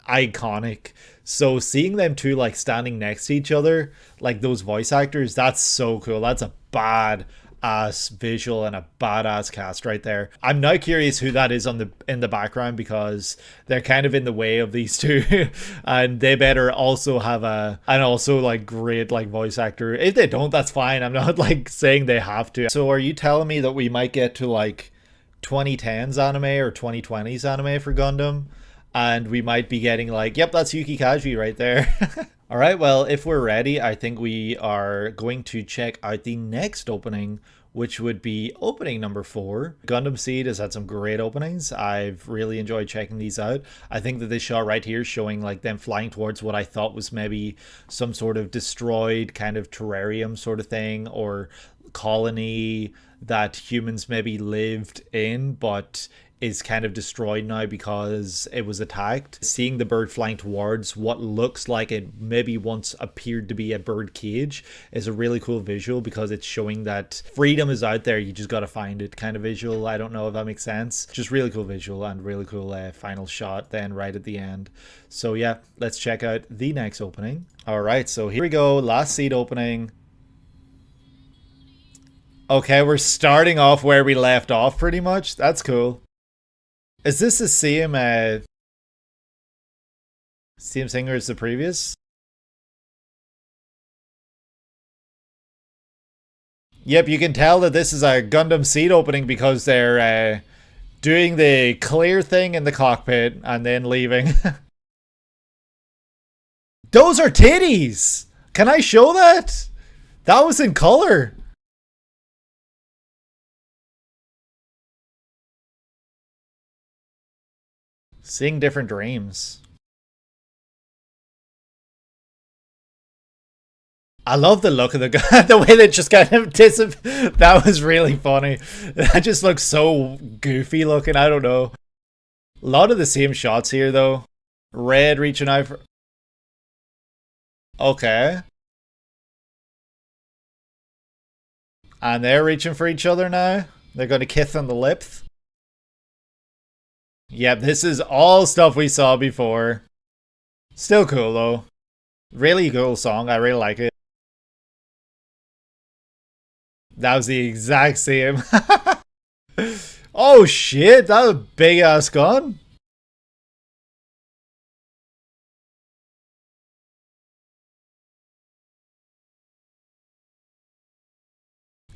iconic. So seeing them two like standing next to each other, like those voice actors, that's so cool. That's a badass visual and a badass cast right there. I'm now curious who that is in the background, because they're kind of in the way of these two, and they better also have an also like great like voice actor. If they don't, that's fine. I'm not like saying they have to. So are you telling me that we might get to like 2010s anime or 2020s anime for Gundam, and we might be getting like, yep, that's Yuki Kaji right there. All right, well, if we're ready, I think we are going to check out the next opening, which would be opening number 4. Gundam Seed has had some great openings. I've really enjoyed checking these out. I think that this shot right here showing like them flying towards what I thought was maybe some sort of destroyed kind of terrarium sort of thing, or colony that humans maybe lived in, but is kind of destroyed now because it was attacked. Seeing the bird flying towards what looks like it maybe once appeared to be a bird cage is a really cool visual, because it's showing that freedom is out there, you just gotta find it kind of visual. I don't know if that makes sense. Just really cool visual and really cool final shot then right at the end. So yeah, let's check out the next opening. Alright, so here we go, last seed opening. Okay, we're starting off where we left off pretty much. That's cool. Is this the same singer as the previous? Yep, you can tell that this is a Gundam Seed opening because they're doing the clear thing in the cockpit and then leaving. Those are titties! Can I show that? That was in color. Seeing different dreams. I love the look of the guy, the way they just kind of disappeared. That was really funny. That just looks so goofy looking, I don't know. A lot of the same shots here though. Red reaching out for... Okay. And they're reaching for each other now. They're going to kiss on the lips. Yep, this is all stuff we saw before. Still cool though. Really cool song, I really like it. That was the exact same. Oh shit, that was a big ass gun.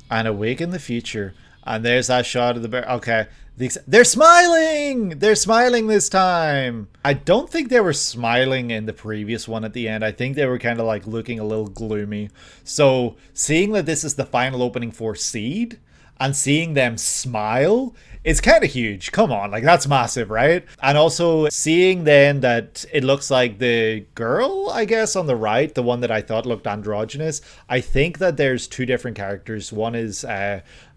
And awake in the future. And there's that shot of the bear. Okay. They're smiling! They're smiling this time! I don't think they were smiling in the previous one at the end. I think they were kind of like looking a little gloomy. So seeing that this is the final opening for Seed and seeing them smile is kind of huge. Come on, like that's massive, right? And also seeing then that it looks like the girl, I guess, on the right, the one that I thought looked androgynous. I think that there's two different characters. One is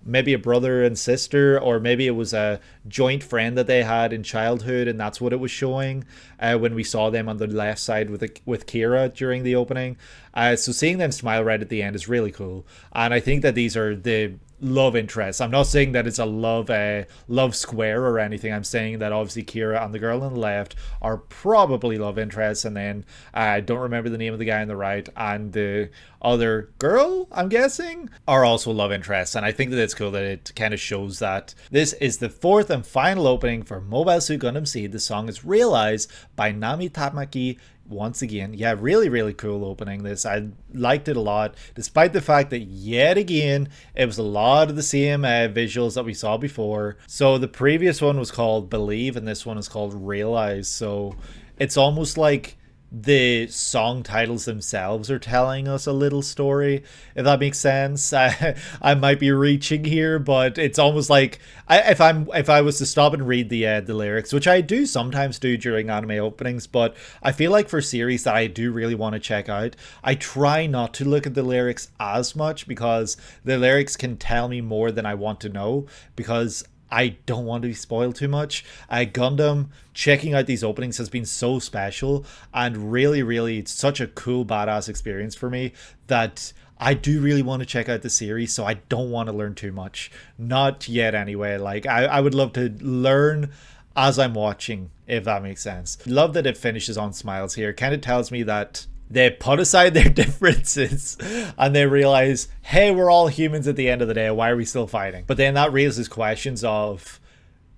maybe a brother and sister, or maybe it was a joint friend that they had in childhood, and that's what it was showing when we saw them on the left side with Kira during the opening. So seeing them smile right at the end is really cool, and I think that these are the love interests. I'm not saying that it's a love square or anything. I'm saying that obviously Kira and the girl on the left are probably love interests, and then I don't remember the name of the guy on the right, and the other girl, I'm guessing, are also love interests. And I think that it's cool that it kind of shows that. This is the fourth and final opening for Mobile Suit Gundam Seed. The song is Realize by Nami Tamaki. Once again, yeah, really cool opening. This, I liked it a lot, despite the fact that yet again it was a lot of the same visuals that we saw before. So the previous one was called Believe and this one is called Realize, so it's almost like the song titles themselves are telling us a little story, if that makes sense. I might be reaching here, but it's almost like if I was to stop and read the lyrics, which I do sometimes do during anime openings, but I feel like for series that I do really want to check out, I try not to look at the lyrics as much, because the lyrics can tell me more than I want to know, because I don't want to be spoiled too much. Gundam, checking out these openings has been so special, and really it's such a cool badass experience for me that I do really want to check out the series, so I don't want to learn too much. Not yet anyway. Like I would love to learn as I'm watching, if that makes sense. Love that it finishes on smiles here. Kind of tells me that they put aside their differences and they realize, hey, we're all humans at the end of the day. Why are we still fighting? But then that raises questions of,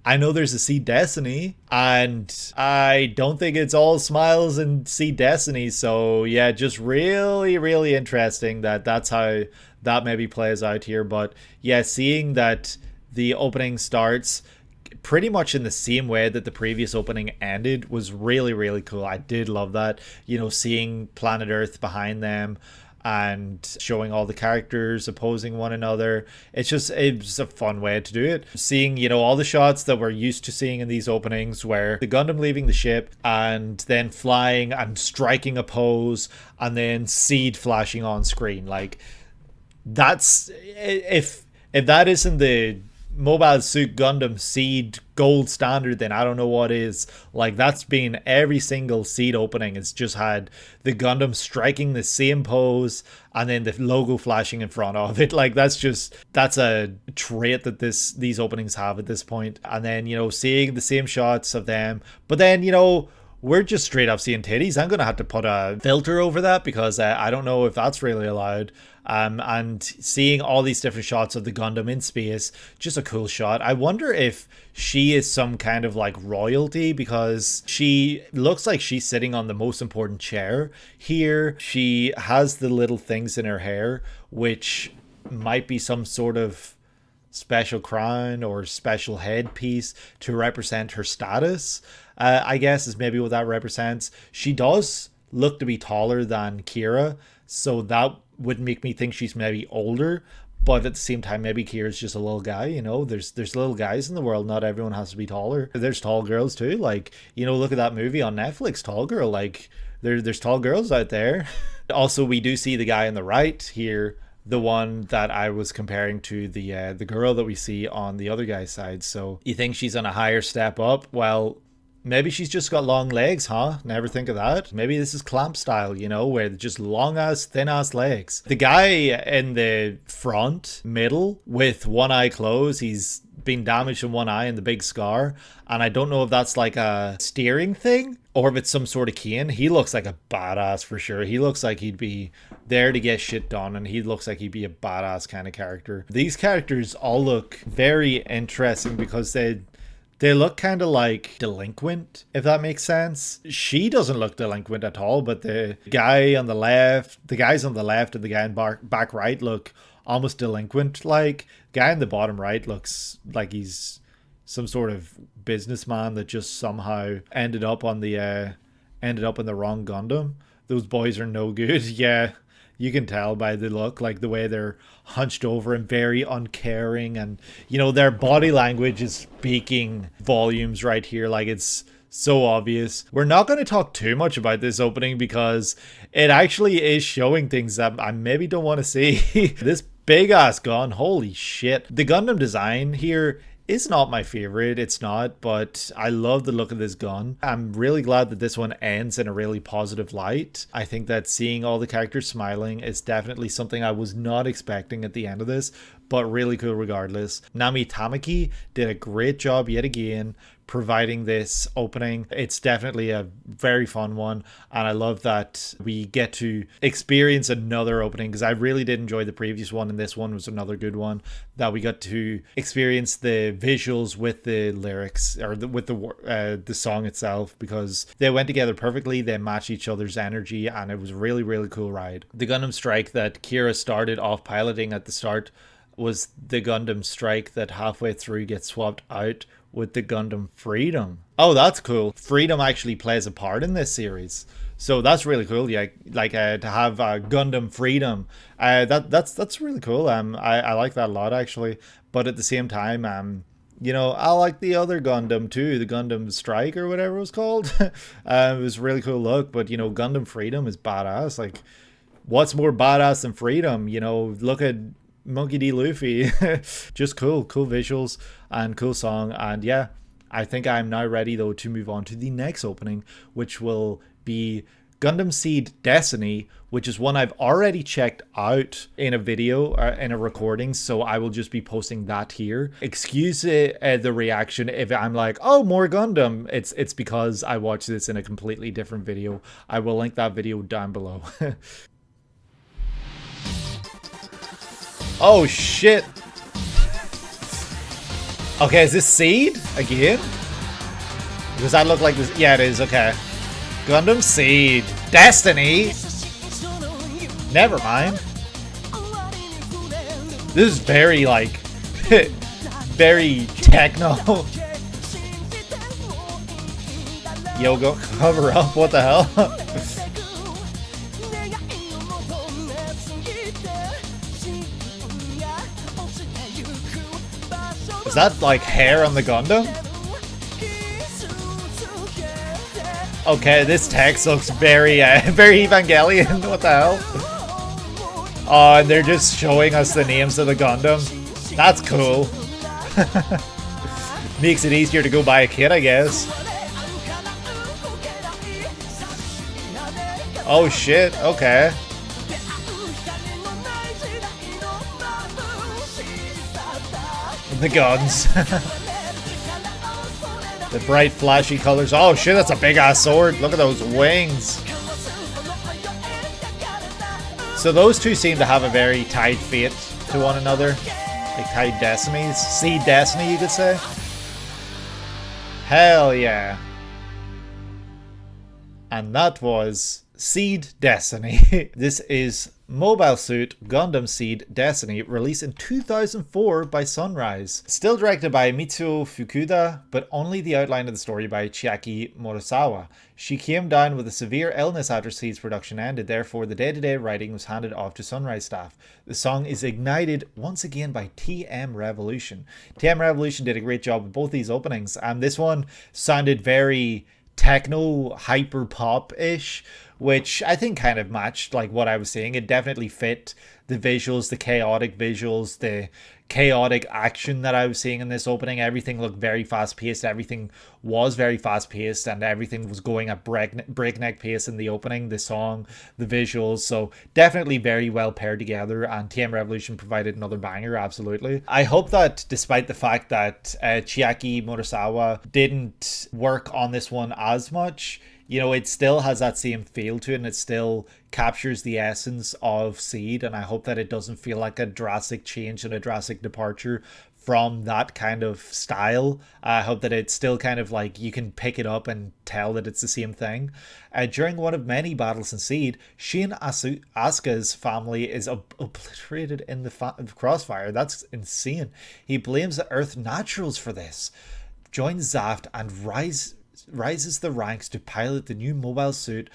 I know there's a Seed Destiny, and I don't think it's all smiles and Seed Destiny. So yeah, just really interesting that that's how that maybe plays out here. But yeah, seeing that the opening starts pretty much in the same way that the previous opening ended was really cool. I did love that, you know, seeing planet Earth behind them, and showing all the characters opposing one another. It's a fun way to do it. Seeing, you know, all the shots that we're used to seeing in these openings where the Gundam leaving the ship and then flying and striking a pose and then Seed flashing on screen. Like, that's, if that isn't the Mobile Suit Gundam Seed gold standard, then I don't know what is. Like, that's been every single Seed opening. It's just had the Gundam striking the same pose and then the logo flashing in front of it. Like, that's a trait that these openings have at this point. And then, you know, seeing the same shots of them, but then, you know, we're just straight up seeing titties. I'm gonna have to put a filter over that because I don't know if that's really allowed. And seeing all these different shots of the Gundam in space, just a cool shot. I wonder if she is some kind of like royalty, because she looks like she's sitting on the most important chair here. She has the little things in her hair, which might be some sort of special crown or special headpiece to represent her status. I guess is maybe what that represents. She does look to be taller than Kira, so that would make me think she's maybe older, but at the same time, maybe Kira's just a little guy. You know, there's little guys in the world. Not everyone has to be taller. There's tall girls too. Like, you know, look at that movie on Netflix, Tall Girl. Like, there's tall girls out there. Also, we do see the guy on the right here, the one that I was comparing to the girl that we see on the other guy's side. So you think she's on a higher step up? Well, maybe she's just got long legs, huh? Never think of that. Maybe this is clamp style, you know, where just long ass, thin ass legs. The guy in the front middle with one eye closed, he's been damaged in one eye and the big scar. And I don't know if that's like a steering thing or if it's some sort of cane. He looks like a badass for sure. He looks like he'd be there to get shit done, and he looks like he'd be a badass kind of character. These characters all look very interesting because they look kind of like delinquent, if that makes sense. She doesn't look delinquent at all, but the guy on the left, the guys on the left and the guy in back right look almost delinquent. Like, guy in the bottom right looks like he's some sort of businessman that just somehow ended up in the wrong Gundam. Those boys are no good. Yeah, you can tell by the look, like the way they're hunched over and very uncaring, and you know, their body language is speaking volumes right here. Like, it's so obvious. We're not going to talk too much about this opening because it actually is showing things that I maybe don't want to see. This big ass gun, holy shit. The Gundam design here is not my favorite, it's not, but I love the look of this gun. I'm really glad that this one ends in a really positive light. I think that seeing all the characters smiling is definitely something I was not expecting at the end of this, but really cool regardless. Nami Tamaki did a great job yet again providing this opening. It's definitely a very fun one, and I love that we get to experience another opening, because I really did enjoy the previous one, and this one was another good one that we got to experience the visuals with the lyrics, or with the song itself, because they went together perfectly. They matched each other's energy, and it was a really, really cool ride. The Gundam strike that Kira started off piloting at the start was the Gundam strike that halfway through gets swapped out with the Gundam Freedom. Oh, that's cool. Freedom actually plays a part in this series, so that's really cool. Yeah, like to have Gundam Freedom, that's really cool. I like that a lot actually. But at the same time, you know, I like the other Gundam too, the Gundam Strike or whatever it was called. It was a really cool look, but you know, Gundam Freedom is badass. Like, what's more badass than Freedom? You know, look at Monkey D. Luffy. Just cool visuals and cool song. And yeah, I think I'm now ready though to move on to the next opening, which will be Gundam Seed Destiny, which is one I've already checked out in a video or in a recording, so I will just be posting that here. Excuse the reaction if I'm like, oh, more Gundam. It's because I watched this in a completely different video. I will link that video down below. Oh shit. Okay, is this Seed again? Does that look like this? Yeah, it is. Okay. Gundam Seed Destiny. Never mind. This is very like very techno. Yo, go cover up. What the hell? Is that like hair on the Gundam? Okay, this text looks very, very Evangelion. What the hell? Oh, and they're just showing us the names of the Gundam. That's cool. Makes it easier to go buy a kit, I guess. Oh shit, okay. The guns. The bright flashy colors. Oh shit, that's a big ass sword. Look at those wings. So those two seem to have a very tight fate to one another. Like tight destinies. Seed destiny, you could say. Hell yeah. And that was Seed Destiny. This is Mobile Suit Gundam Seed Destiny, released in 2004 by Sunrise. Still directed by Mitsuo Fukuda, but only the outline of the story by Chiaki Murasawa. She came down with a severe illness after Seed's production ended, therefore the day-to-day writing was handed off to Sunrise staff. The song is ignited once again by TM Revolution. TM Revolution did a great job with both these openings, and this one sounded very techno hyper pop-ish, which I think kind of matched like what I was saying. It definitely fit the visuals, the chaotic visuals, the chaotic action that I was seeing in this opening. Everything looked very fast paced. Everything was very fast paced, and everything was going at breakneck pace in the opening, the song, the visuals. So definitely very well paired together, and TM Revolution provided another banger. Absolutely. I hope that despite the fact that Chiaki Murasawa didn't work on this one as much, you know, it still has that same feel to it, and it still captures the essence of Seed, and I hope that it doesn't feel like a drastic change and a drastic departure from that kind of style. I hope that it's still kind of like you can pick it up and tell that it's the same thing. During one of many battles in Seed, Shin Asuka's family is obliterated in the crossfire. That's insane. He blames the Earth Naturals for this, joins Zaft, and rises the ranks to pilot the new mobile suit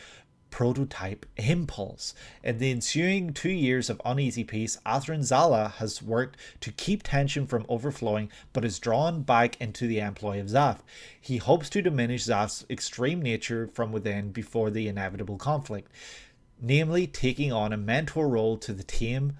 prototype Impulse. In the ensuing 2 years of uneasy peace, Atherin Zala has worked to keep tension from overflowing, but is drawn back into the employ of Zaft. He hopes to diminish Zaft's extreme nature from within before the inevitable conflict, namely taking on a mentor role to tame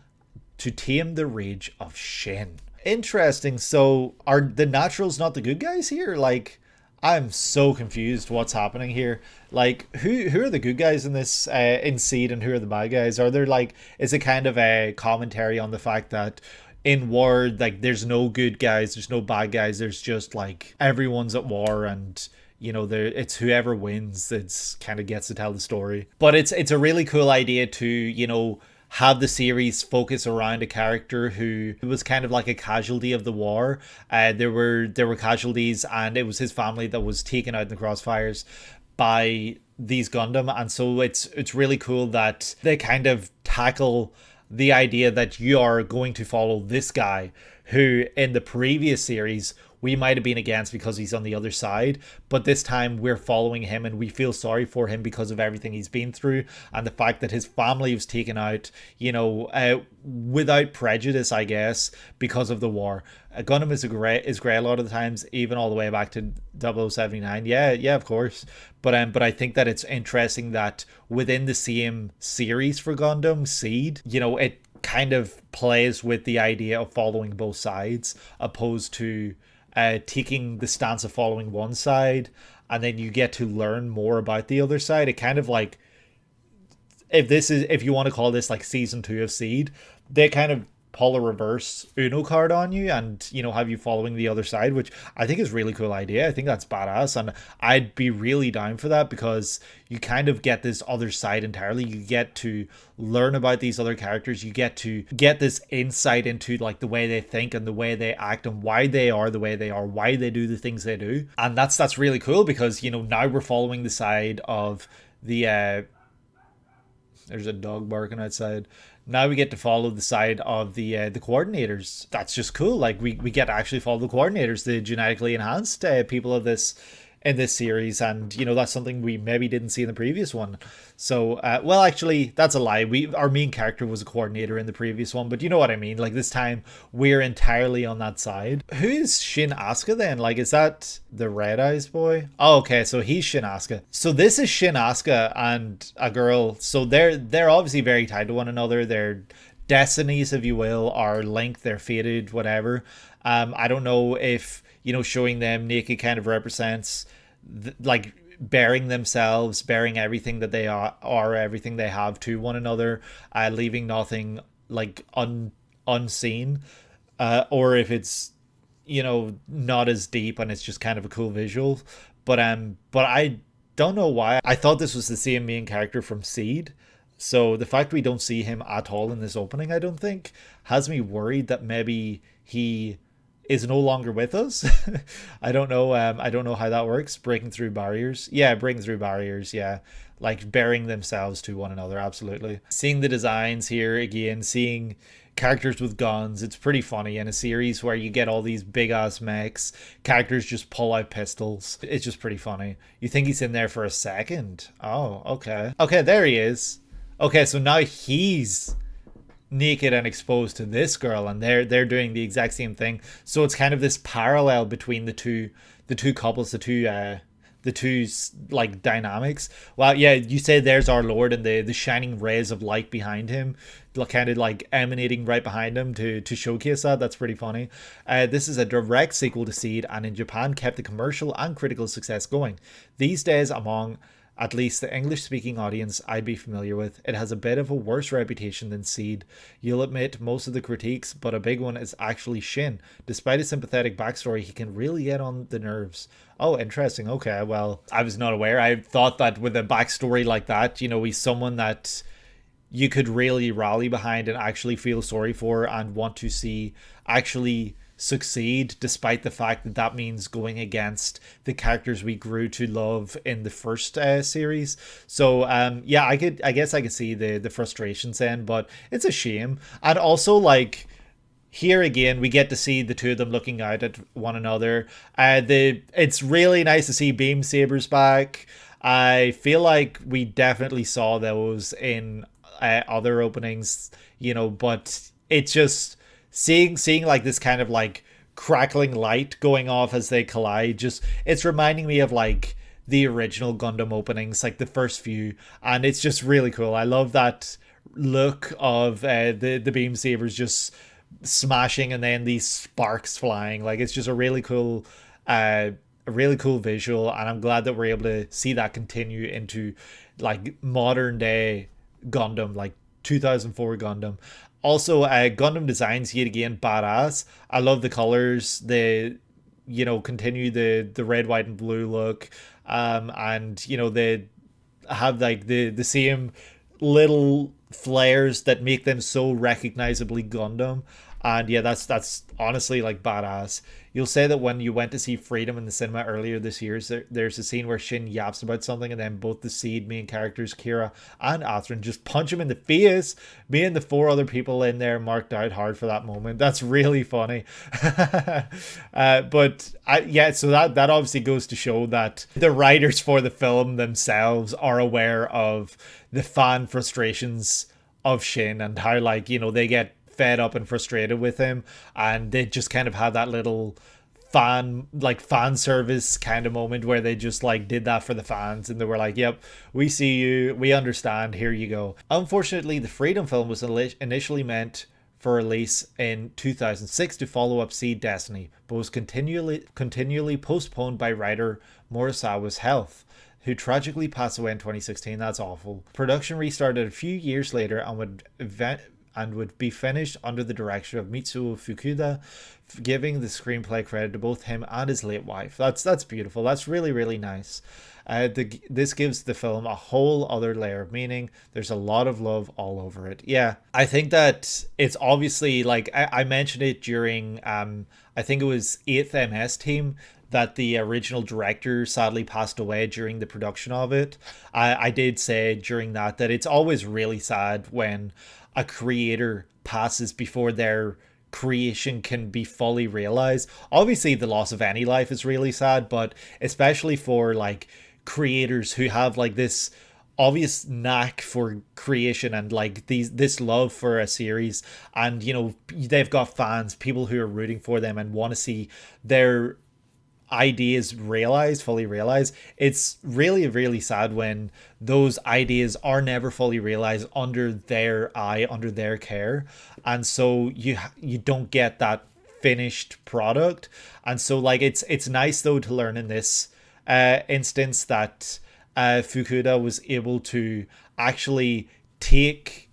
the rage of Shin. Interesting. So are the Naturals not the good guys here? Like, I'm so confused what's happening here. Like, who are the good guys in this in Seed, and who are the bad guys? Are there like, is it kind of a commentary on the fact that in war, like, there's no good guys, there's no bad guys, there's just like everyone's at war, and you know, it's whoever wins that's kind of gets to tell the story. But it's a really cool idea to, you know, have the series focus around a character who was kind of like a casualty of the war. There were casualties, and it was his family that was taken out in the crossfires by these Gundam. And so it's really cool that they kind of tackle the idea that you are going to follow this guy who in the previous series we might have been against because he's on the other side, but this time we're following him and we feel sorry for him because of everything he's been through, and the fact that his family was taken out, you know, without prejudice, I guess, because of the war. Gundam is great a lot of the times, even all the way back to 0079. Yeah, of course. But I think that it's interesting that within the same series for Gundam, Seed, you know, it kind of plays with the idea of following both sides, opposed to taking the stance of following one side, and then you get to learn more about the other side. It kind of like, if you want to call this like season 2 of Seed, they kind of pull a reverse Uno card on you and, you know, have you following the other side, which I think is a really cool idea. I think that's badass, and I'd be really down for that, because you kind of get this other side entirely. You get to learn about these other characters. You get to get this insight into like the way they think and the way they act and why they are the way they are, why they do the things they do. And that's really cool, because, you know, now we're following the side of the there's a dog barking outside. Now we get to follow the side of the coordinators. That's just cool. Like, we get to actually follow the coordinators, the genetically enhanced people of this in this series, and you know that's something we maybe didn't see in the previous one. So well, actually that's a lie. Our main character was a coordinator in the previous one, but you know what I mean. Like this time we're entirely on that side. Who is Shin Asuka then? Like, is that the Red Eyes boy? Oh, okay, so he's Shin Asuka. So this is Shin Asuka and a girl. So they're obviously very tied to one another. They're destinies, if you will, are linked. They're fated, whatever. I don't know if, you know, showing them naked kind of represents like bearing themselves, bearing everything that they are everything they have to one another, leaving nothing like unseen, or if it's, you know, not as deep and it's just kind of a cool visual. But I don't know why I thought this was the same main character from Seed. So the fact we don't see him at all in this opening, I don't think, has me worried that maybe he is no longer with us. I don't know. I don't know how that works. Breaking through barriers. Yeah, breaking through barriers. Yeah, like bearing themselves to one another. Absolutely. Seeing the designs here again, seeing characters with guns. It's pretty funny in a series where you get all these big ass mechs. Characters just pull out pistols. It's just pretty funny. You think he's in there for a second. Oh, okay. Okay, there he is. Okay, so now he's naked and exposed to this girl, and they're doing the exact same thing. So it's kind of this parallel between the two couples, the two like dynamics. Well, yeah, you say there's our Lord and the shining rays of light behind him, kind of like emanating right behind him to showcase that. That's pretty funny. This is a direct sequel to Seed, and in Japan kept the commercial and critical success going. These days, among at least the English-speaking audience I'd be familiar with, it has a bit of a worse reputation than Seed. You'll admit most of the critiques, but a big one is actually Shin. Despite a sympathetic backstory, he can really get on the nerves. Oh, interesting. Okay, well, I was not aware. I thought that with a backstory like that, you know, he's someone that you could really rally behind and actually feel sorry for and want to see actually succeed, despite the fact that that means going against the characters we grew to love in the first series. So yeah, I guess I could see the frustrations then, but it's a shame. And also, like, here again we get to see the two of them looking out at one another. It's really nice to see beam sabers back. I feel like we definitely saw those in other openings, you know, but it's just seeing like this kind of like crackling light going off as they collide, just it's reminding me of like the original Gundam openings, like the first few, and it's just really cool. I love that look of the beam sabers just smashing and then these sparks flying. Like, it's just a really cool visual, and I'm glad that we're able to see that continue into like modern day Gundam, like 2004 Gundam. Also, Gundam designs yet again badass. I love the colors. They, you know, continue the red, white, and blue look, and you know they have like the same little flares that make them so recognizably Gundam. And yeah, that's honestly like badass. You'll say that when you went to see Freedom in the cinema earlier this year, there's a scene where Shin yaps about something, and then both the Seed main characters, Kira and Athrun, just punch him in the face. Me and the four other people in there marked out hard for that moment. That's really funny. Yeah, so that obviously goes to show that the writers for the film themselves are aware of the fan frustrations of Shin and how, like, you know, they get fed up and frustrated with him, and they just kind of had that little fan service kind of moment where they just like did that for the fans, and they were like, yep, we see you, we understand, here you go. Unfortunately, the Freedom film was initially meant for release in 2006 to follow up Seed Destiny, but was continually postponed by writer Morisawa's health, who tragically passed away in 2016. That's awful. Production restarted a few years later and would be finished under the direction of Mitsuo Fukuda, giving the screenplay credit to both him and his late wife. That's beautiful. That's really, really nice. This gives the film a whole other layer of meaning. There's a lot of love all over it. Yeah, I think that it's obviously, like, I mentioned it during, I think it was 8th MS Team, that the original director sadly passed away during the production of it. I did say during that it's always really sad when a creator passes before their creation can be fully realized. Obviously the loss of any life is really sad, but especially for like creators who have like this obvious knack for creation and like this love for a series, and you know they've got fans, people who are rooting for them and want to see their ideas realized, fully realized. It's really, really sad when those ideas are never fully realized under their eye, under their care, and so you don't get that finished product. And so like it's nice though to learn in this instance that Fukuda was able to actually take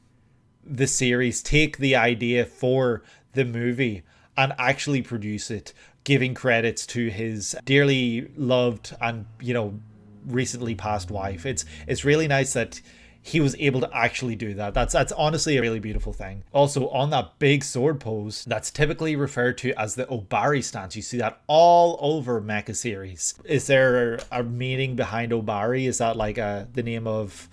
the series, take the idea for the movie and actually produce it, giving credits to his dearly loved and, you know, recently passed wife. It's really nice that he was able to actually do that. That's honestly a really beautiful thing. Also, on that big sword pose, that's typically referred to as the Obari stance. You see that all over Mecha series. Is there a meaning behind Obari? Is that like the name of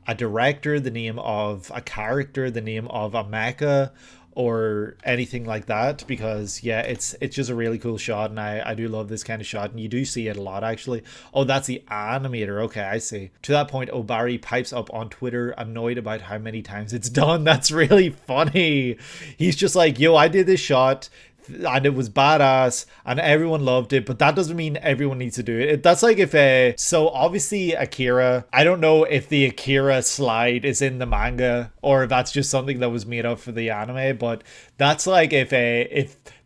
a director, the name of a character, the name of a mecha, or anything like that? Because yeah, it's just a really cool shot, and I do love this kind of shot, and you do see it a lot actually. Oh, that's the animator. Okay, I see. To that point, Obari pipes up on Twitter annoyed about how many times it's done. That's really funny. He's just like, yo, I did this shot and it was badass and everyone loved it, but that doesn't mean everyone needs to do it. That's like if so obviously Akira, I don't know if the Akira slide is in the manga or if that's just something that was made up for the anime, but that's like if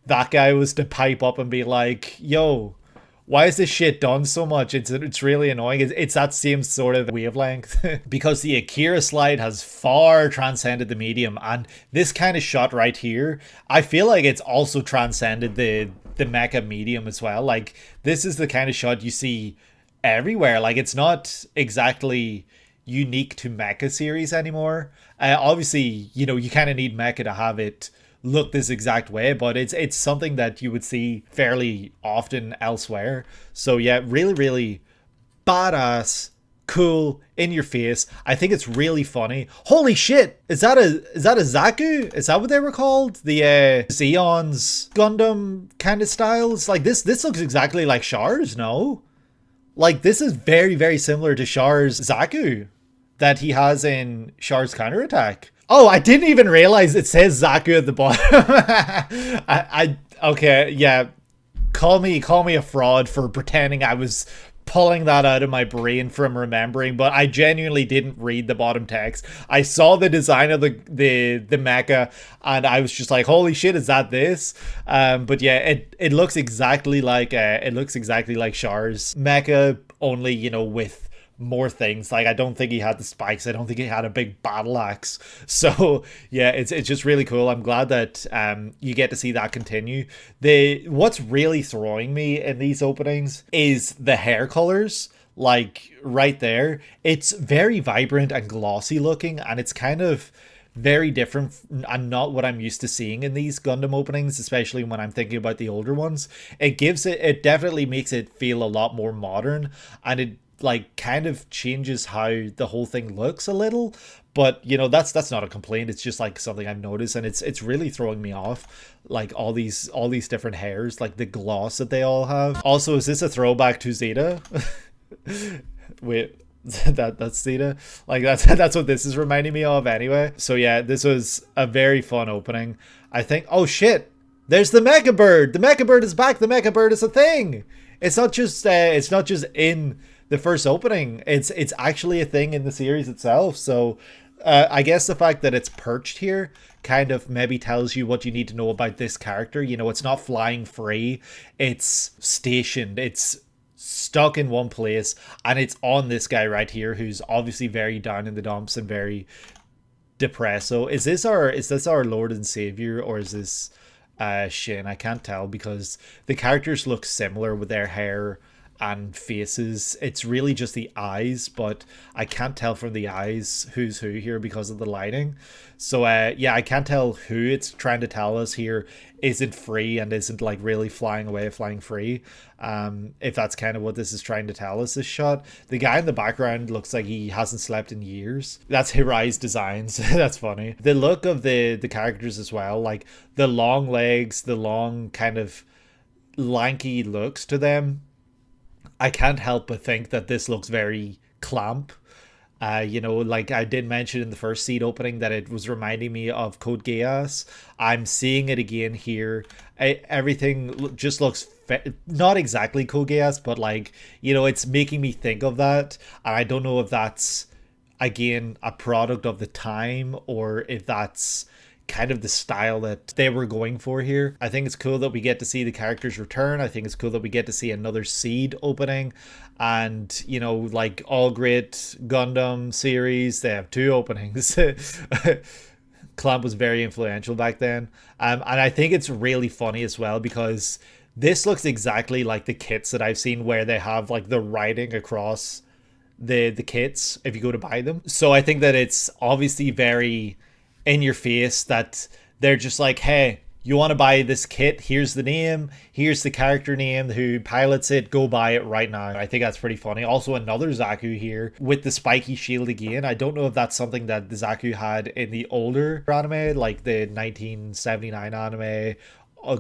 that guy was to pipe up and be like, yo, why is this shit done so much? It's really annoying. It's that same sort of wavelength. Because the Akira slide has far transcended the medium, and this kind of shot right here, I feel like it's also transcended the mecha medium as well. Like, this is the kind of shot you see everywhere. Like, it's not exactly unique to mecha series anymore. Obviously, you know, you kind of need mecha to have it look this exact way, but it's something that you would see fairly often elsewhere. So yeah, really, really badass, cool, in your face. I think it's really funny. Holy shit! Is that a Zaku? Is that what they were called? The Zeon's Gundam kind of styles? Like this looks exactly like Char's, no? Like this is very, very similar to Char's Zaku that he has in Char's counterattack. Oh, I didn't even realize it says Zaku at the bottom. Okay, yeah. Call me a fraud for pretending I was pulling that out of my brain from remembering, but I genuinely didn't read the bottom text. I saw the design of the mecha and I was just like, holy shit, is that this? But yeah, it looks exactly like Char's mecha, only, you know, with more things. Like, I don't think he had the spikes. I don't think he had a big battle axe. So yeah, it's just really cool. I'm glad that you get to see that continue. What's really throwing me in these openings is the hair colors. Like right there, it's very vibrant and glossy looking, and it's kind of very different and not what I'm used to seeing in these Gundam openings, especially when I'm thinking about the older ones. It definitely makes it feel a lot more modern, and it like kind of changes how the whole thing looks a little. But you know, that's not a complaint. It's just like something I've noticed, and it's really throwing me off. Like all these different hairs, like the gloss that they all have. Also, is this a throwback to Zeta? Wait, that's Zeta. Like that's what this is reminding me of anyway. So yeah, this was a very fun opening. I think. Oh shit! There's the Mecha Bird. The Mecha Bird is back. The Mecha Bird is a thing. It's not just in the first opening. It's actually a thing in the series itself. So I guess the fact that it's perched here kind of maybe tells you what you need to know about this character. You know, it's not flying free. It's stationed. It's stuck in one place, and it's on this guy right here who's obviously very down in the dumps and very depressed. So is this our Lord and Savior, or is this Shin? I can't tell because the characters look similar with their hair and faces. It's really just the eyes, but I can't tell from the eyes who's who here because of the lighting. So yeah, I can't tell who it's trying to tell us here isn't free and isn't like really flying away, flying free. If that's kind of what this is trying to tell us, this shot. The guy in the background looks like he hasn't slept in years. That's Hirai's designs. That's funny. The look of the characters as well, like the long legs, the long kind of lanky looks to them. I can't help but think that this looks very clamp. You know, like I did mention in the first seed opening that it was reminding me of Code Geass. I'm seeing it again here. Everything just looks not exactly Code Geass, but like, you know, it's making me think of that. And I don't know if that's, again, a product of the time or if that's kind of the style that they were going for here. I think it's cool that we get to see the characters return. I think it's cool that we get to see another seed opening. And, you know, like all great Gundam series, they have 2 openings. Clamp was very influential back then. And I think it's really funny as well because this looks exactly like the kits that I've seen where they have like the writing across the kits if you go to buy them. So I think that it's obviously very in your face that they're just like, hey, you want to buy this kit, here's the name, here's the character name who pilots it, go buy it right now. I think that's pretty funny. Also another Zaku here with the spiky shield again. I don't know if that's something that the Zaku had in the older anime, like the 1979 anime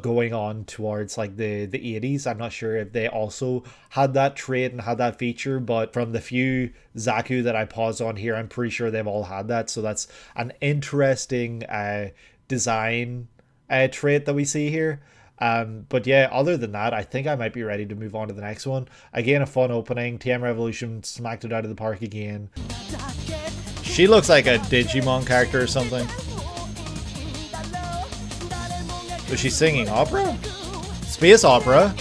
going on towards like the 80s. I'm not sure if they also had that trait and had that feature, but from the few Zaku that I paused on here, I'm pretty sure they've all had that. So that's an interesting design trait that we see here. But yeah, other than that, I think I might be ready to move on to the next one. Again, a fun opening. TM Revolution smacked it out of the park again. She looks like a Digimon character or something. Was she singing opera? Space opera?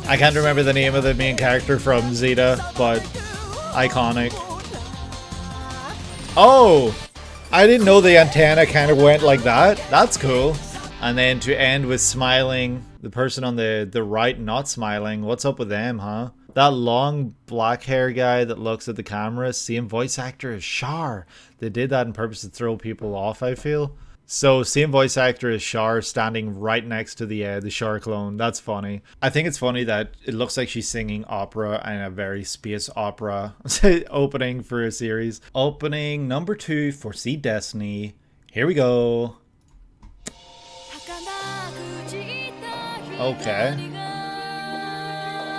I can't remember the name of the main character from Zeta, but iconic. Oh! I didn't know the antenna kind of went like that. That's cool. And then to end with smiling, the person on the right not smiling. What's up with them, huh? That long black hair guy that looks at the camera, same voice actor as Char. They did that on purpose to throw people off, I feel. So same voice actor as Char standing right next to the Char clone. That's funny. I think it's funny that it looks like she's singing opera and a very space opera opening for a series. Opening number 2 for Seed Destiny. Here we go. Okay.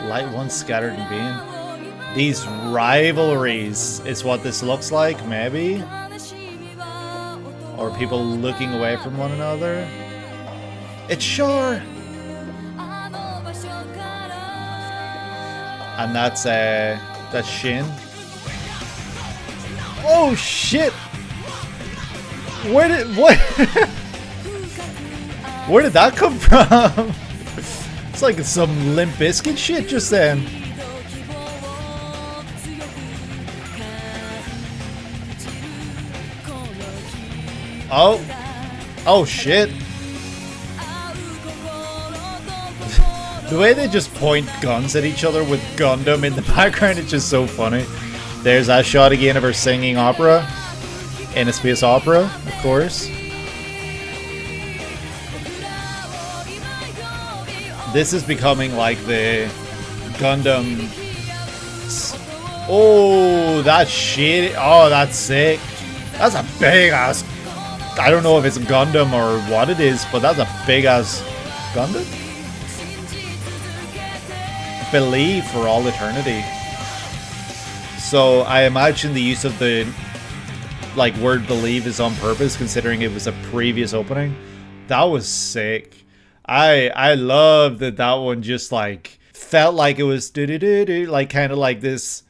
Light one scattered in beam. These rivalries is what this looks like, maybe? Or people looking away from one another? It's Char! And that's Shin. Oh shit! Where did that come from? It's like some Limp Bizkit shit just then. Oh. Oh shit. The way they just point guns at each other with Gundam in the background is just so funny. There's that shot again of her singing opera. In a space opera, of course. This is becoming like the Gundam. Oh, that's shit. Oh, that's sick. That's a big ass. I don't know if it's Gundam or what it is, but that's a big ass Gundam. Believe for all eternity. So I imagine the use of the like word believe is on purpose, considering it was a previous opening. That was sick. I love that one just like felt like it was like kind of like this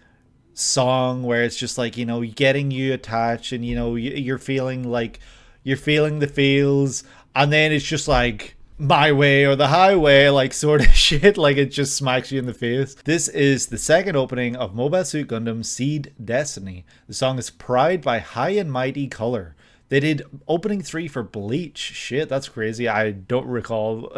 song where it's just like, you know, getting you attached and, you know, you're feeling like you're feeling the feels, and then it's just like my way or the highway, like sort of shit, like it just smacks you in the face. This is the second opening of Mobile Suit Gundam Seed Destiny. The song is Pride by High and Mighty Color. They did opening 3 for Bleach. Shit, that's crazy. I don't recall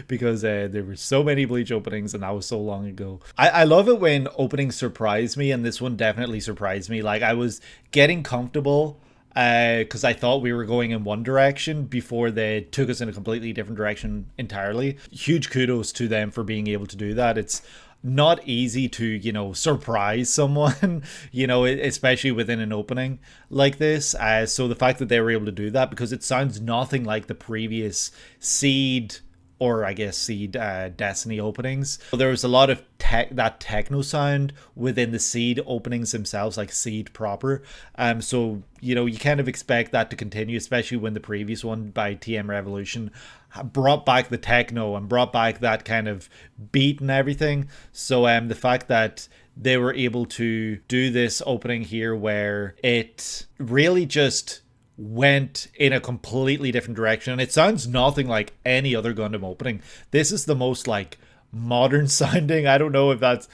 because there were so many Bleach openings and that was so long ago. I love it when openings surprise me, and this one definitely surprised me. Like, I was getting comfortable because I thought we were going in one direction before they took us in a completely different direction entirely. Huge kudos to them for being able to do that. It's not easy to, you know, surprise someone, you know, especially within an opening like this. So the fact that they were able to do that, because it sounds nothing like the previous Seed, or I guess Seed Destiny openings. There was a lot of that techno sound within the Seed openings themselves, like Seed proper. So, you know, you kind of expect that to continue, especially when the previous one by TM Revolution brought back the techno and brought back that kind of beat and everything. So the fact that they were able to do this opening here where it really just went in a completely different direction, and it sounds nothing like any other Gundam opening. This is the most like modern sounding. I don't know if that's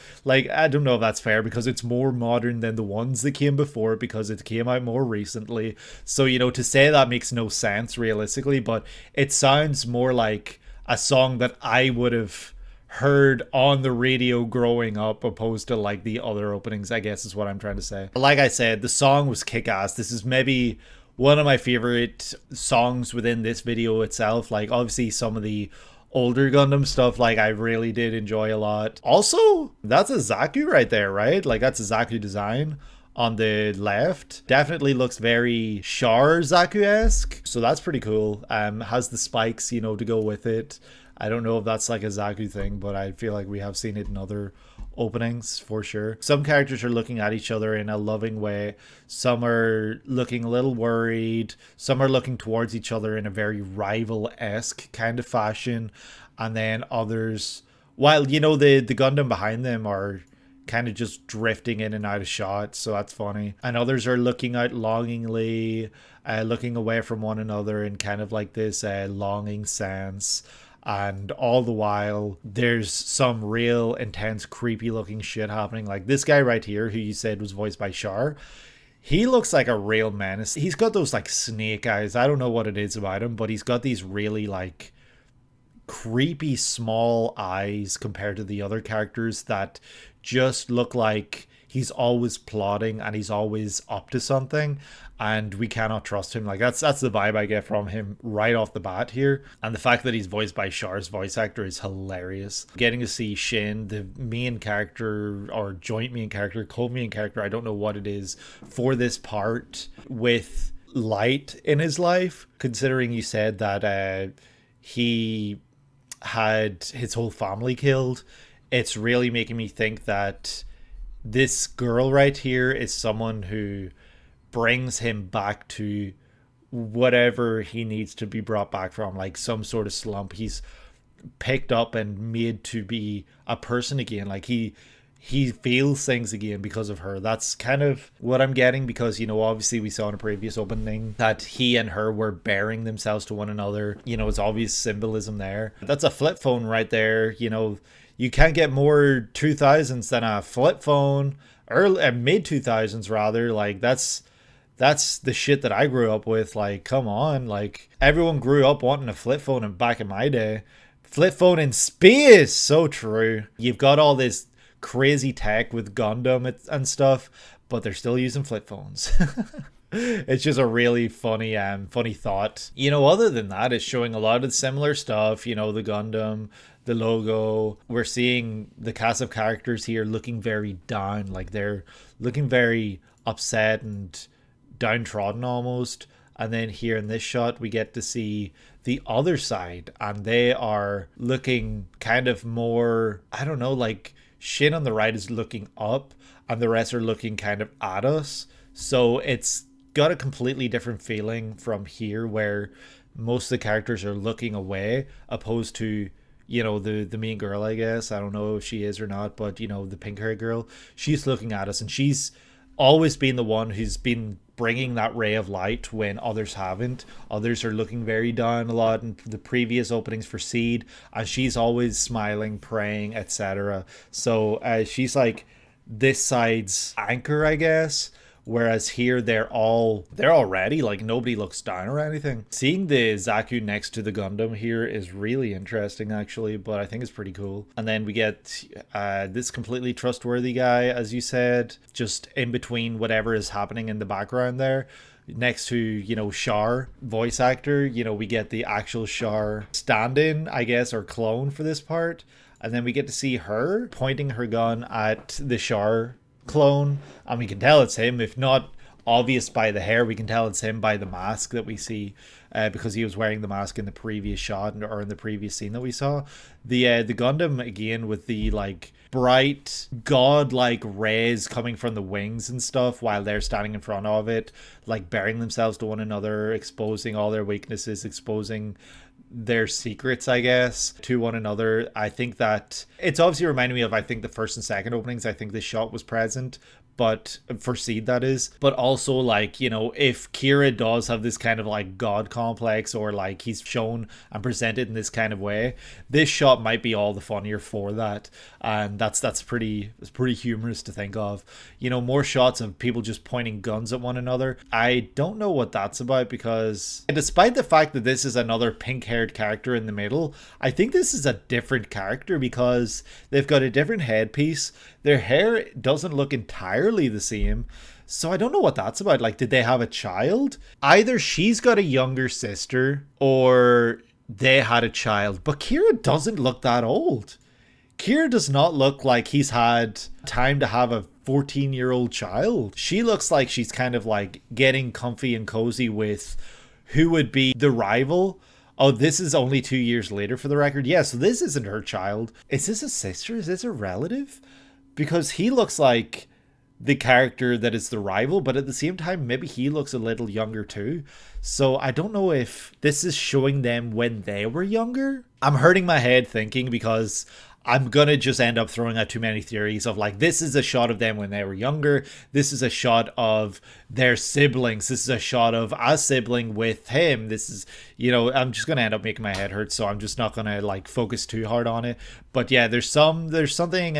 fair, because it's more modern than the ones that came before, because it came out more recently. So, you know, to say that makes no sense realistically, but it sounds more like a song that I would have heard on the radio growing up, opposed to like the other openings, I guess is what I'm trying to say. Like I said, the song was kick-ass. This is maybe one of my favorite songs within this video itself. Like, obviously some of the older Gundam stuff, like, I really did enjoy a lot. Also, that's a Zaku right there, right? Like, that's a Zaku design on the left. Definitely looks very Char Zaku-esque, so that's pretty cool. Has the spikes, you know, to go with it. I don't know if that's like a Zaku thing, but I feel like we have seen it in other openings for sure. Some characters are looking at each other in a loving way. Some are looking a little worried. Some are looking towards each other in a very rival-esque kind of fashion. And then others, while, you know, the Gundam behind them are kind of just drifting in and out of shot, so that's funny. And others are looking out longingly, looking away from one another in kind of like this longing sense. And all the while, there's some real intense, creepy looking shit happening. Like this guy right here, who you said was voiced by Char, he looks like a real menace. He's got those like snake eyes. I don't know what it is about him, but he's got these really like creepy small eyes compared to the other characters that just look like he's always plotting and he's always up to something, and we cannot trust him. Like that's the vibe I get from him right off the bat here. And the fact that he's voiced by Char's voice actor is hilarious. Getting to see Shin, the main character or joint main character, co-main character, I don't know what it is, for this part with light in his life, considering you said that he had his whole family killed. It's really making me think that this girl right here is someone who brings him back to whatever he needs to be brought back from, like some sort of slump. He's picked up and made to be a person again. Like he feels things again because of her. That's kind of what I'm getting, because, you know, obviously we saw in a previous opening that he and her were bearing themselves to one another. You know, it's obvious symbolism there. That's a flip phone right there. You know, you can't get more 2000s than a flip phone, early mid 2000s rather. Like that's the shit that I grew up with. Like, come on, like everyone grew up wanting a flip phone, and back in my day, flip phone in space. So true. You've got all this crazy tech with Gundam and stuff, but they're still using flip phones. It's just a really funny thought. You know, other than that, it's showing a lot of similar stuff. You know, the Gundam, the logo. We're seeing the cast of characters here looking very down, like they're looking very upset and downtrodden almost. And then here in this shot, we get to see the other side, and they are looking kind of more, I don't know, like Shin on the right is looking up and the rest are looking kind of at us. So it's got a completely different feeling from here, where most of the characters are looking away, opposed to, you know, the main girl, I guess. I don't know if she is or not, but, you know, the pink hair girl, she's looking at us, and she's always been the one who's been bringing that ray of light when others haven't. Others are looking very down a lot in the previous openings for Seed, and she's always smiling, praying, etc. So she's like this side's anchor, I guess, whereas here they're already like, nobody looks down or anything. Seeing the Zaku next to the Gundam here is really interesting actually, but I think it's pretty cool. And then we get this completely trustworthy guy, as you said, just in between whatever is happening in the background there, next to, you know, Char, voice actor. You know, we get the actual Char stand-in, I guess, or clone for this part. And then we get to see her pointing her gun at the Char clone. And we can tell it's him. If not obvious by the hair, we can tell it's him by the mask that we see, because he was wearing the mask in the previous shot, or in the previous scene that we saw. The Gundam, again, with the like bright godlike rays coming from the wings and stuff while they're standing in front of it, like bearing themselves to one another, exposing all their weaknesses, exposing their secrets, I guess, to one another. I think that it's obviously reminding me of, I think, the first and second openings. I think this shot was present, but for Seed, that is. But also, like, you know, if Kira does have this kind of like god complex, or like he's shown and presented in this kind of way, this shot might be all the funnier for that. And it's pretty humorous to think of. You know, more shots of people just pointing guns at one another. I don't know what that's about, because despite the fact that this is another pink-haired character in the middle, I think this is a different character, because they've got a different headpiece. Their hair doesn't look entirely the same. So I don't know what that's about. Like, did they have a child? Either she's got a younger sister, or they had a child. But Kira doesn't look that old. Kira does not look like he's had time to have a 14-year-old child. She looks like she's kind of like getting comfy and cozy with who would be the rival. Oh, this is only 2 years later, for the record. Yeah, so this isn't her child. Is this a sister? Is this a relative? Because he looks like the character that is the rival, but at the same time, maybe he looks a little younger too. So I don't know if this is showing them when they were younger. I'm hurting my head thinking, because I'm gonna just end up throwing out too many theories of like, this is a shot of them when they were younger, this is a shot of their siblings, this is a shot of a sibling with him, this is, you know, I'm just gonna end up making my head hurt, so I'm just not gonna like focus too hard on it. But yeah, there's something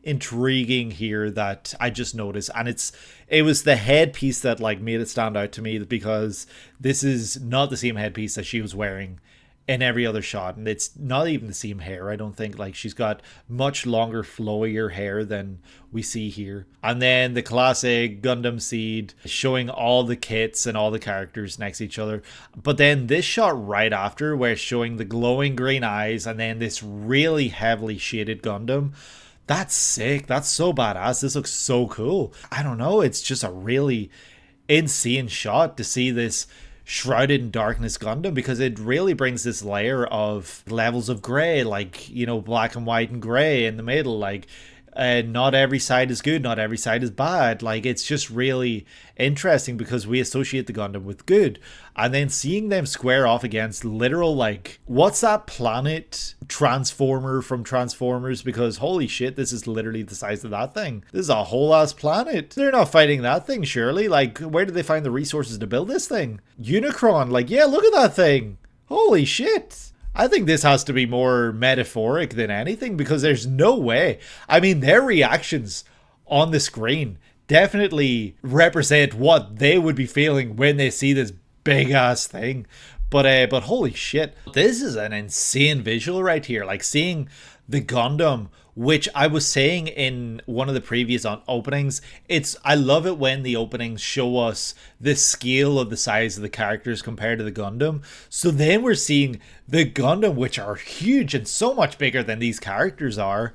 intriguing here that I just noticed, and it was the headpiece that like made it stand out to me, because this is not the same headpiece that she was wearing in every other shot, and it's not even the same hair. I don't think, like, she's got much longer, flowier hair than we see here. And then the classic Gundam Seed showing all the kits and all the characters next to each other, but then this shot right after, where it's showing the glowing green eyes and then this really heavily shaded Gundam. That's sick. That's so badass. This looks so cool. I don't know, it's just a really insane shot to see this shrouded in darkness Gundam, because it really brings this layer of levels of gray, like, you know, black and white and gray in the middle, like not every side is good, not every side is bad. Like, it's just really interesting, because we associate the Gundam with good, and then seeing them square off against literal, like, what's that planet Transformer from Transformers? Because holy shit, this is literally the size of that thing. This is a whole ass planet. They're not fighting that thing, surely. Like, where did they find the resources to build this thing? Unicron, like, yeah, look at that thing. Holy shit. I think this has to be more metaphoric than anything, because there's no way. I mean, their reactions on the screen definitely represent what they would be feeling when they see this big ass thing. But holy shit, this is an insane visual right here. Like, seeing the Gundam, which I was saying in one of the previous openings, I love it when the openings show us the scale of the size of the characters compared to the Gundam. So then we're seeing the Gundam, which are huge and so much bigger than these characters are,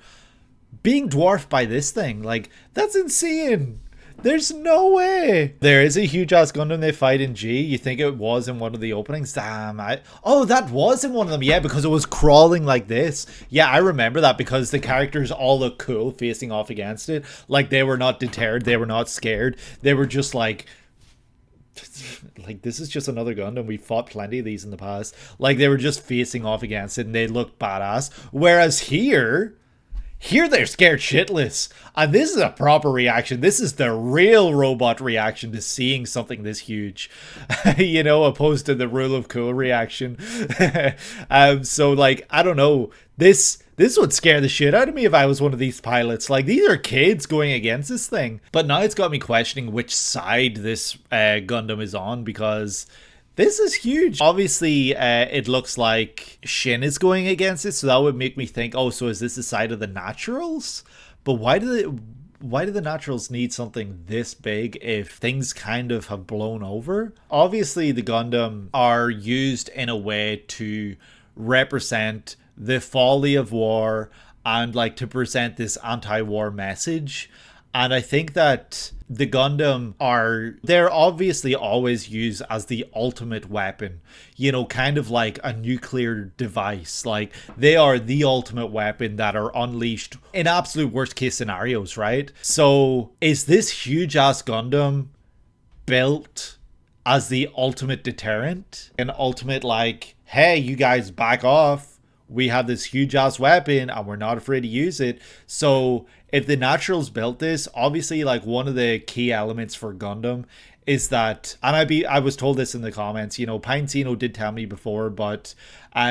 being dwarfed by this thing. Like, that's insane. There's no way. There is a huge ass Gundam they fight in G. You think it was in one of the openings? Damn. Oh, that was in one of them. Yeah, because it was crawling like this. Yeah, I remember that, because the characters all look cool facing off against it. Like, they were not deterred. They were not scared. They were just like, this is just another Gundam. We fought plenty of these in the past. Like, they were just facing off against it, and they looked badass. Whereas here, Here they're scared shitless. And this is a proper reaction. This is the real robot reaction to seeing something this huge. You know, opposed to the rule of cool reaction. So like, I don't know. This would scare the shit out of me if I was one of these pilots. Like, these are kids going against this thing. But now it's got me questioning which side this Gundam is on, because this is huge. Obviously, it looks like Shin is going against it, so that would make me think, oh, so is this the side of the Naturals? But why do the Naturals need something this big if things kind of have blown over? Obviously, the Gundam are used in a way to represent the folly of war and like to present this anti-war message. And I think that the Gundam they're obviously always used as the ultimate weapon, you know, kind of like a nuclear device. Like, they are the ultimate weapon that are unleashed in absolute worst case scenarios, right? So is this huge ass Gundam built as the ultimate deterrent? An ultimate like, hey, you guys back off. We have this huge ass weapon and we're not afraid to use it. So if the Naturals built this, obviously like one of the key elements for Gundam is that, and I was told this in the comments, you know, Pinecino did tell me before, but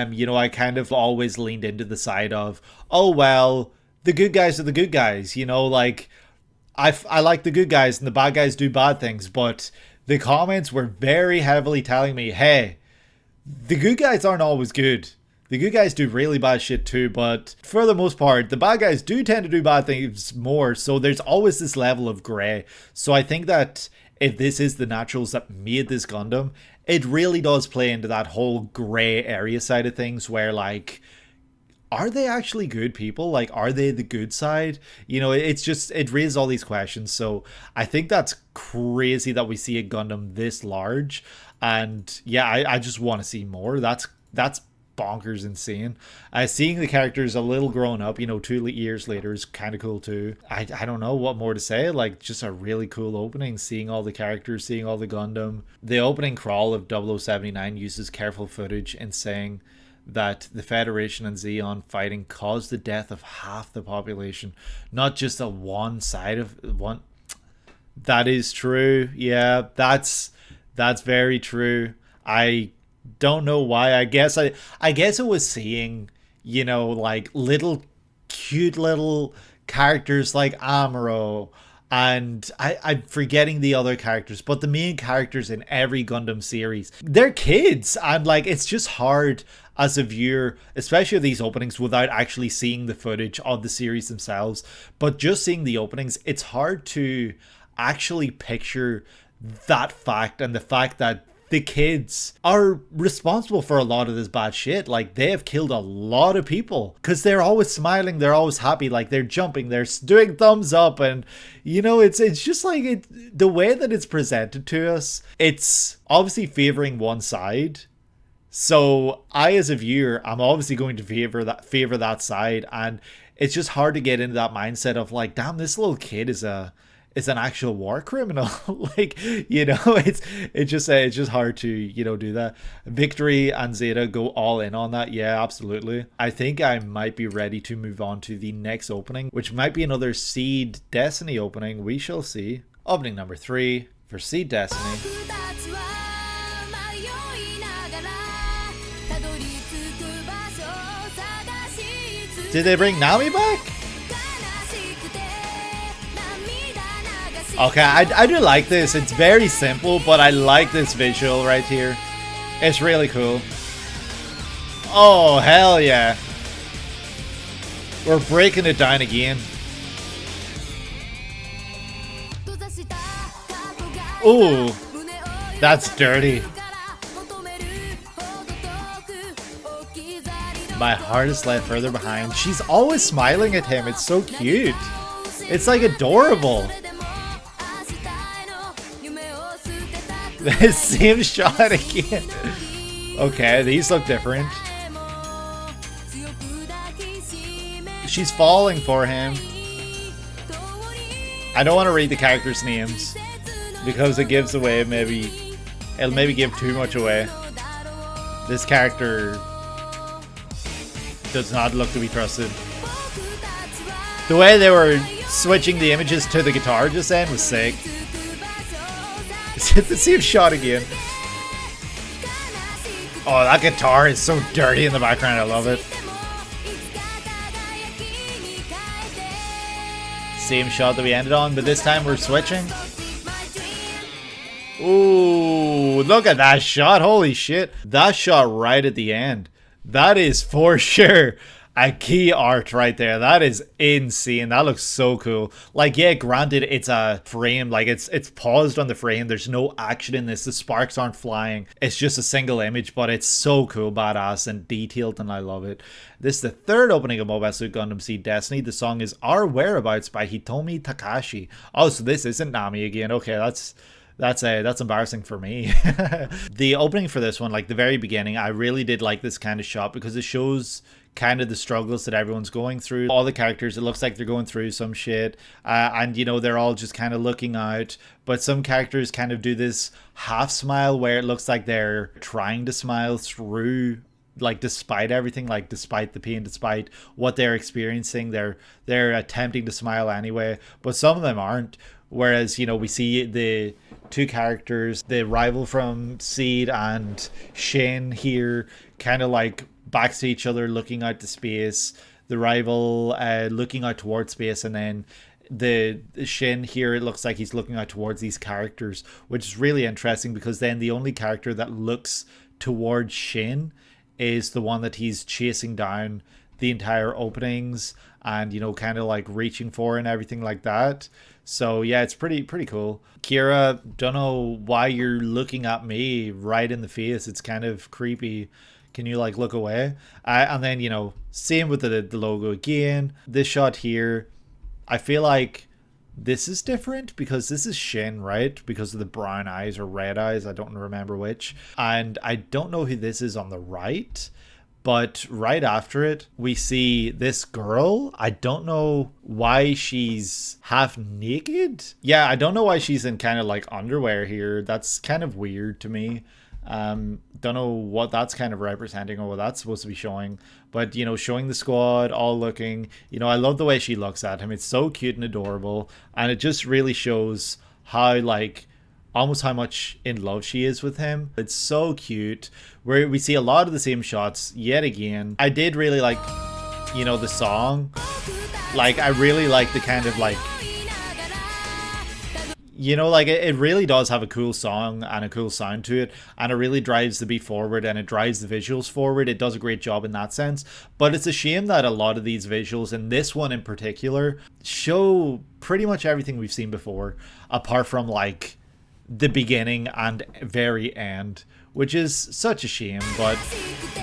you know, I kind of always leaned into the side of, oh well, the good guys are the good guys, you know, like I like the good guys and the bad guys do bad things. But the comments were very heavily telling me, hey, the good guys aren't always good. The good guys do really bad shit too, but for the most part, the bad guys do tend to do bad things more, so there's always this level of grey. So I think that if this is the Naturals that made this Gundam, it really does play into that whole grey area side of things where, like, are they actually good people? Like, are they the good side? You know, it's just, it raises all these questions. So I think that's crazy that we see a Gundam this large. And yeah, I just want to see more. That's bonkers insane. Seeing the characters a little grown up, you know, 2 years later is kind of cool too. I don't know what more to say. Like, just a really cool opening, seeing all the characters, seeing all the Gundam. The opening crawl of 0079 uses careful footage in saying that the Federation and Zeon fighting caused the death of half the population, not just a one side of one. That is true. Yeah, that's very true. I don't know why. I guess it was seeing, you know, like little cute little characters like Amuro, and I'm forgetting the other characters, but the main characters in every Gundam series, they're kids, and like it's just hard as a viewer, especially of these openings, without actually seeing the footage of the series themselves. But just seeing the openings, it's hard to actually picture that fact, and the fact that the kids are responsible for a lot of this bad shit. Like, they have killed a lot of people because they're always smiling, they're always happy, like they're jumping, they're doing thumbs up, and you know, it's just like the way that it's presented to us, it's obviously favoring one side. So I, as a viewer, I'm obviously going to favor that side, and it's just hard to get into that mindset of like, damn, this little kid is an actual war criminal. Like, you know, it's just hard to, you know, do that. Victory and Zeta go all in on that. Yeah, absolutely. I think I might be ready to move on to the next opening, which might be another Seed Destiny opening. We shall see. Opening number 3 for Seed Destiny. Did they bring Nami back? Okay, I do like this. It's very simple, but I like this visual right here. It's really cool. Oh, hell yeah. We're breaking it down again. Ooh, that's dirty. My heart is left further behind. She's always smiling at him. It's so cute. It's like adorable. The same shot again. Okay, these look different. She's falling for him. I don't want to read the characters' names because it gives away, it'll maybe give too much away. This character does not look to be trusted. The way they were switching the images to the guitar just then was sick. Is it the same shot again? Oh, that guitar is so dirty in the background. I love it. Same shot that we ended on, but this time we're switching. Ooh, look at that shot. Holy shit. That shot right at the end. That is for sure a key art right there. That is insane. That looks so cool. Like, yeah, granted, it's a frame. Like, it's paused on the frame. There's no action in this. The sparks aren't flying. It's just a single image, but it's so cool, badass, and detailed, and I love it. This is the third opening of Mobile Suit Gundam Seed Destiny. The song is Our Whereabouts by Hitomi Takahashi. Oh, so this isn't Nami again. Okay, that's embarrassing for me. The opening for this one, like the very beginning, I really did like this kind of shot because it shows kind of the struggles that everyone's going through. All the characters, it looks like they're going through some shit, and you know, they're all just kind of looking out, but some characters kind of do this half smile where it looks like they're trying to smile through, like, despite everything, like despite the pain, despite what they're experiencing, they're attempting to smile anyway, but some of them aren't. Whereas, you know, we see the two characters, the rival from Seed and Shin here, kind of like backs to each other, looking out to space. The rival looking out towards space, and then the Shin here, it looks like he's looking out towards these characters, which is really interesting because then the only character that looks towards Shin is the one that he's chasing down the entire openings and, you know, kind of like reaching for and everything like that. So yeah, it's pretty cool. Kira, don't know why you're looking at me right in the face. It's kind of creepy. Can you like look away? And then, you know, same with the logo again. This shot here, I feel like this is different because this is Shin, right? Because of the brown eyes or red eyes. I don't remember which. And I don't know who this is on the right. But right after it, we see this girl. I don't know why she's half naked. Yeah, I don't know why she's in kind of like underwear here. That's kind of weird to me. Don't know what that's kind of representing or what that's supposed to be showing. But, you know, showing the squad all looking. You know, I love the way she looks at him. It's so cute and adorable. And it just really shows how, like, almost how much in love she is with him. It's so cute. Where we see a lot of the same shots yet again. I did really like, you know, the song. Like, I really like the kind of like, you know, like it really does have a cool song and a cool sound to it, and it really drives the beat forward and it drives the visuals forward. It does a great job in that sense. But it's a shame that a lot of these visuals, and this one in particular, show pretty much everything we've seen before, apart from like the beginning and very end, which is such a shame. But,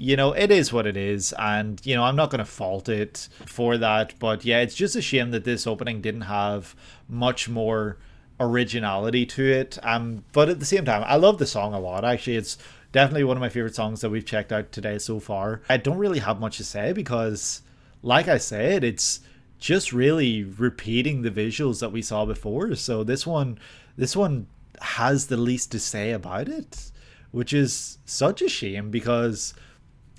you know, it is what it is, and, you know, I'm not going to fault it for that. But yeah, it's just a shame that this opening didn't have much more originality to it. But at the same time, I love the song a lot. Actually, it's definitely one of my favorite songs that we've checked out today so far. I don't really have much to say because, like I said, it's just really repeating the visuals that we saw before. So this one has the least to say about it, which is such a shame because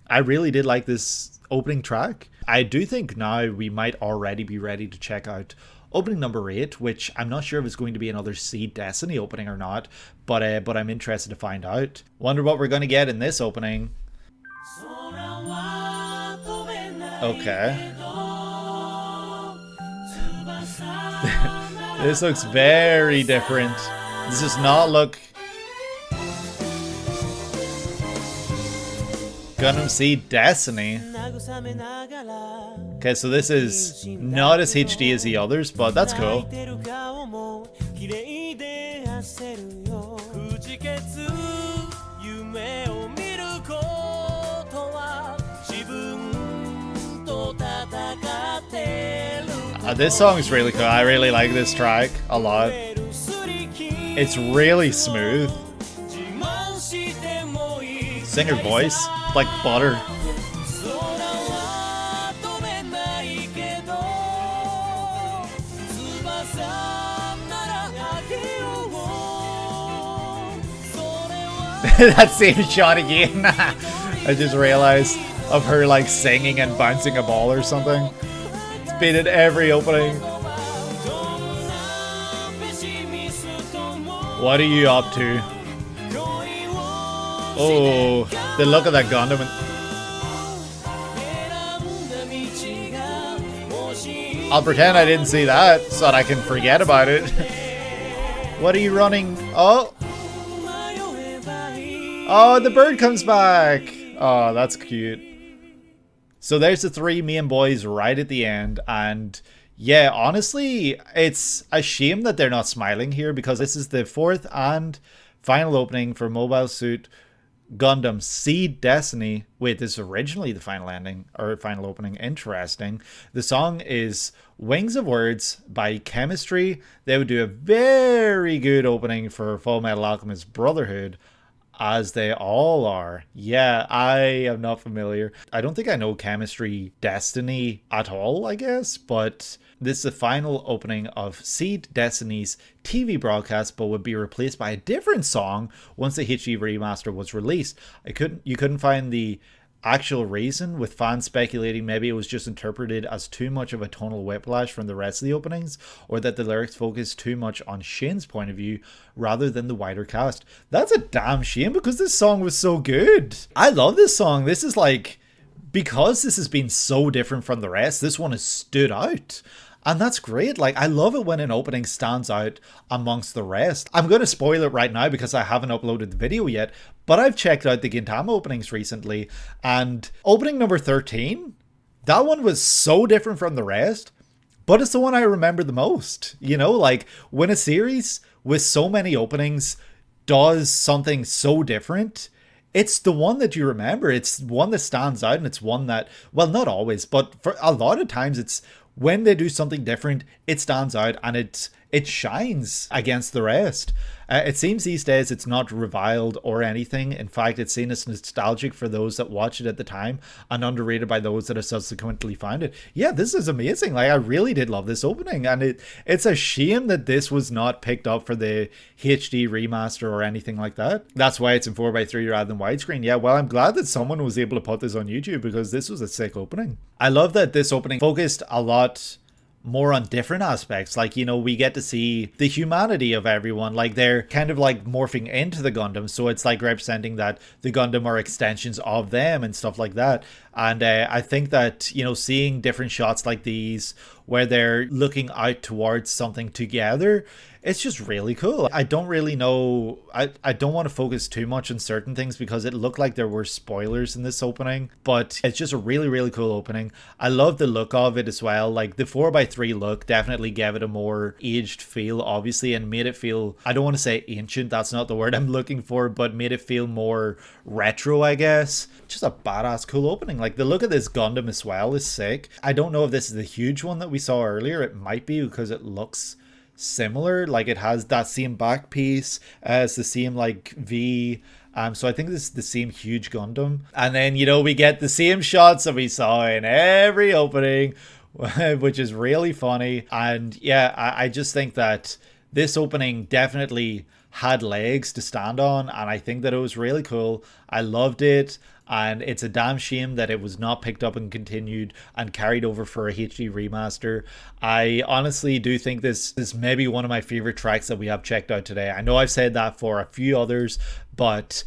I really did like this opening track. I do think now we might already be ready to check out opening number 8, which I'm not sure if it's going to be another Seed Destiny opening or not, but I'm interested to find out. Wonder what we're going to get in this opening. Okay. This looks very different. This does not look Gundam Seed Destiny. Okay, so this is not as HD as the others, but that's cool. This song is really cool. I really like this track a lot. It's really smooth. Singer voice, like butter. That same shot again. I just realized of her like singing and bouncing a ball or something. been in every opening. What are you up to? Oh, the look of that Gundam. I'll pretend I didn't see that so that I can forget about it. What are you running? Oh. Oh, the bird comes back. Oh, that's cute. So there's the three main boys right at the end, and yeah, honestly, it's a shame that they're not smiling here because this is the fourth and final opening for Mobile Suit Gundam Seed Destiny. Wait, this is originally the final ending or final opening. Interesting. The song is Wings of Words by Chemistry. They would do a very good opening for Full Metal Alchemist Brotherhood, as they all are. Yeah, I am not familiar. I don't think I know Chemistry Destiny at all, I guess, but this is the final opening of Seed Destiny's TV broadcast, but would be replaced by a different song once the HD remaster was released. You couldn't find the actual reason, with fans speculating maybe it was just interpreted as too much of a tonal whiplash from the rest of the openings, or that the lyrics focused too much on Shin's point of view rather than the wider cast. That's a damn shame because this song was so good. I love this song. This is like, because this has been so different from the rest, this one has stood out. And that's great. Like, I love it when an opening stands out amongst the rest. I'm going to spoil it right now because I haven't uploaded the video yet, but I've checked out the Gintama openings recently, and opening number 13, that one was so different from the rest, but it's the one I remember the most. You know, like, when a series with so many openings does something so different, it's the one that you remember. It's one that stands out, and it's one that, well, not always, but for a lot of times it's when they do something different, it stands out and it shines against the rest. It seems these days it's not reviled or anything. In fact, it's seen as nostalgic for those that watched it at the time and underrated by those that have subsequently found it. Yeah, this is amazing. Like, I really did love this opening, and it's a shame that this was not picked up for the HD remaster or anything like that. That's why it's in 4:3 rather than widescreen. Yeah, well, I'm glad that someone was able to put this on YouTube because this was a sick opening. I love that this opening focused a lot more on different aspects. Like, you know, we get to see the humanity of everyone. Like, they're kind of like morphing into the Gundam, so it's like representing that the Gundam are extensions of them and stuff like that. And I think that, you know, seeing different shots like these where they're looking out towards something together, it's just really cool. I don't really know, I don't want to focus too much on certain things because it looked like there were spoilers in this opening, but it's just a really, really cool opening. I love the look of it as well. Like, the 4:3 look definitely gave it a more aged feel, obviously, and made it feel, I don't want to say ancient, that's not the word I'm looking for, but made it feel more retro, I guess. Just a badass cool opening. Like, the look of this Gundam as well is sick. I don't know if this is the huge one that we saw earlier. It might be because it looks similar. Like, it has that same back piece, it's the same like V. So I think this is the same huge Gundam. And then, you know, we get the same shots that we saw in every opening, which is really funny. And yeah, I just think that this opening definitely had legs to stand on, and I think that it was really cool. I loved it, and it's a damn shame that it was not picked up and continued and carried over for a HD remaster. I honestly do think this is maybe one of my favorite tracks that we have checked out today. I know I've said that for a few others, but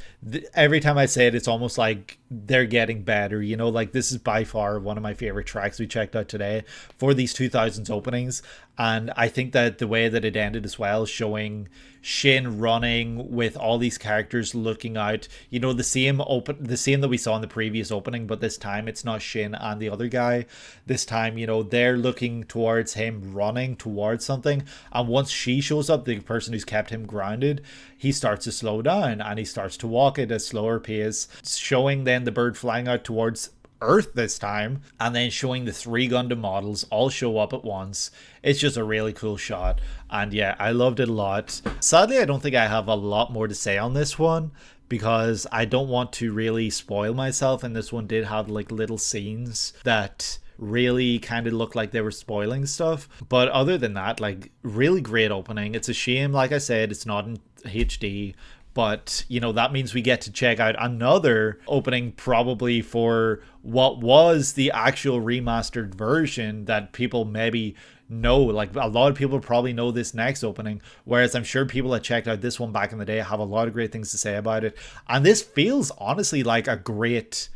every time I say it, it's almost like they're getting better. You know, like, this is by far one of my favorite tracks we checked out today for these 2000s openings. And I think that the way that it ended as well, showing Shin running with all these characters looking out, you know, the same that we saw in the previous opening, but this time it's not Shin and the other guy. This time, you know, they're looking towards him running towards something, and once she shows up, the person who's kept him grounded, he starts to slow down and he starts to walk at a slower pace, showing then the bird flying out towards Earth this time, and then showing the 3 Gundam models all show up at once. It's just a really cool shot, and yeah, I loved it a lot. Sadly, I don't think I have a lot more to say on this one because I don't want to really spoil myself, and this one did have like little scenes that really kind of looked like they were spoiling stuff. But other than that, like, really great opening. It's a shame, like I said, it's not in HD, but you know, that means we get to check out another opening probably for what was the actual remastered version that people maybe know. Like, a lot of people probably know this next opening, whereas I'm sure people that checked out this one back in the day have a lot of great things to say about it. And this feels honestly like a great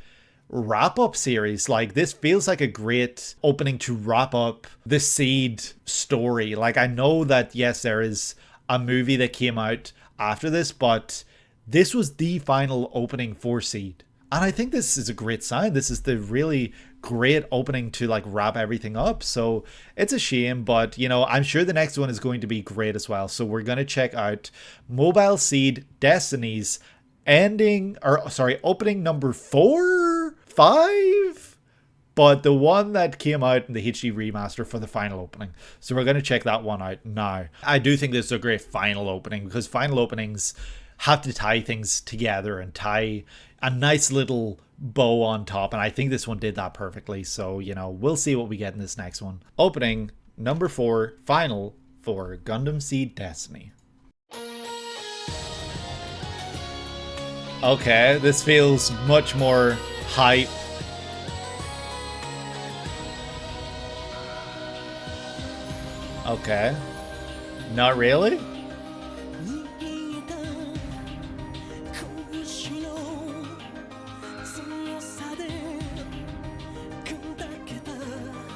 wrap-up series. Like, this feels like a great opening to wrap up the Seed story. Like, I know that yes, there is a movie that came out after this, but this was the final opening for Seed, and I think this is a great sign. This is the really great opening to like wrap everything up. So it's a shame, but you know, I'm sure the next one is going to be great as well. So we're going to check out Mobile Seed Destiny's opening number 5, but the one that came out in the HD remaster for the final opening. So we're going to check that one out now. I do think this is a great final opening, because final openings have to tie things together and tie a nice little bow on top, and I think this one did that perfectly. So, you know, we'll see what we get in this next one. Opening number 4, final for Gundam Seed Destiny. Okay, this feels much more hype. Okay. Not really?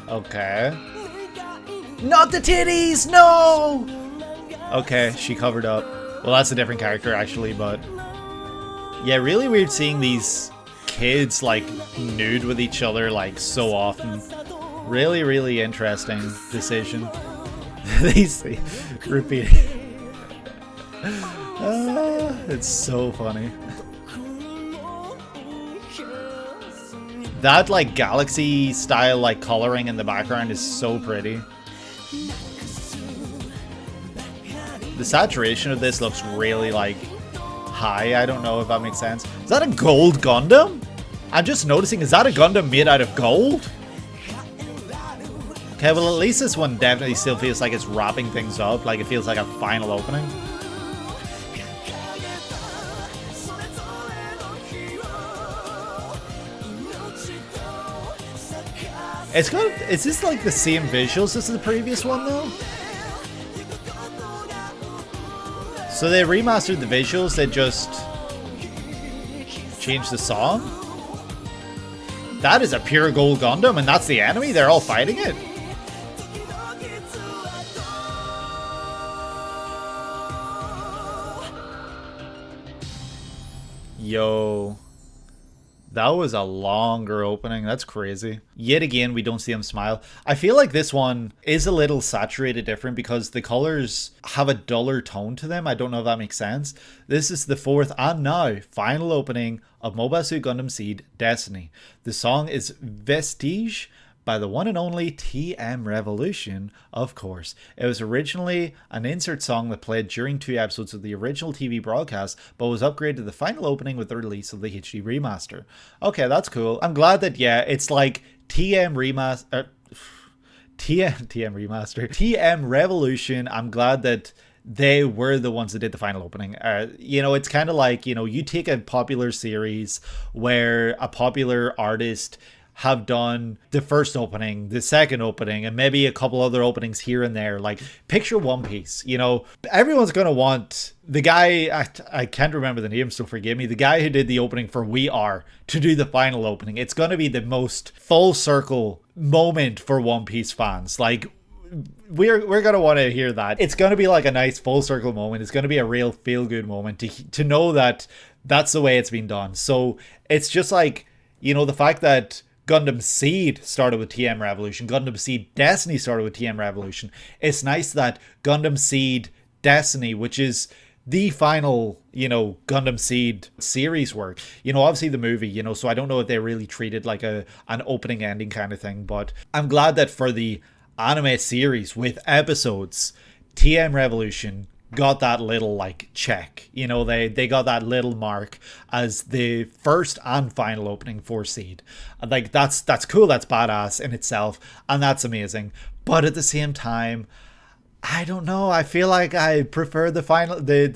Okay. Not the titties! No! Okay, she covered up. Well, that's a different character actually, but yeah, really weird seeing these kids like nude with each other like so often. Really, really interesting decision. These repeating. It's so funny. That like galaxy style like coloring in the background is so pretty. The saturation of this looks really like high. I don't know if that makes sense. Is that a gold Gundam? I'm just noticing, is that a Gundam made out of gold? Okay, well at least this one definitely still feels like it's wrapping things up. Like it feels like a final opening. It's got, is this like the same visuals as the previous one though? So they remastered the visuals, they just changed the song? That is a pure gold Gundam and that's the enemy? They're all fighting it? Yo. That was a longer opening. That's crazy. Yet again, we don't see him smile. I feel like this one is a little saturated different because the colors have a duller tone to them. I don't know if that makes sense. This is the 4th and now final opening of Mobile Suit Gundam Seed Destiny. The song is Vestige by the one and only TM Revolution, of course. It was originally an insert song that played during 2 episodes of the original TV broadcast, but was upgraded to the final opening with the release of the HD remaster. Okay, that's cool. I'm glad that, yeah, it's like TM Revolution. I'm glad that they were the ones that did the final opening. You know, it's kind of like, you know, you take a popular series where a popular artist have done the first opening, the second opening, and maybe a couple other openings here and there. Like, picture One Piece, you know, everyone's going to want the guy, I can't remember the name, so forgive me, the guy who did the opening for We Are to do the final opening. It's going to be the most full circle moment for One Piece fans. Like, we're going to want to hear that. It's going to be like a nice full circle moment. It's going to be a real feel good moment to know that that's the way it's been done. So it's just like, you know, the fact that Gundam Seed started with TM Revolution, Gundam Seed Destiny started with TM Revolution. It's nice that Gundam Seed Destiny, which is the final, you know, Gundam Seed series work, you know, obviously the movie, you know, so I don't know if they really treated like an opening ending kind of thing, but I'm glad that for the anime series with episodes, TM Revolution got that little like check, you know, they got that little mark as the first and final opening for Seed. Like that's cool, that's badass in itself, and that's amazing. But at the same time, I don't know. I feel like I prefer the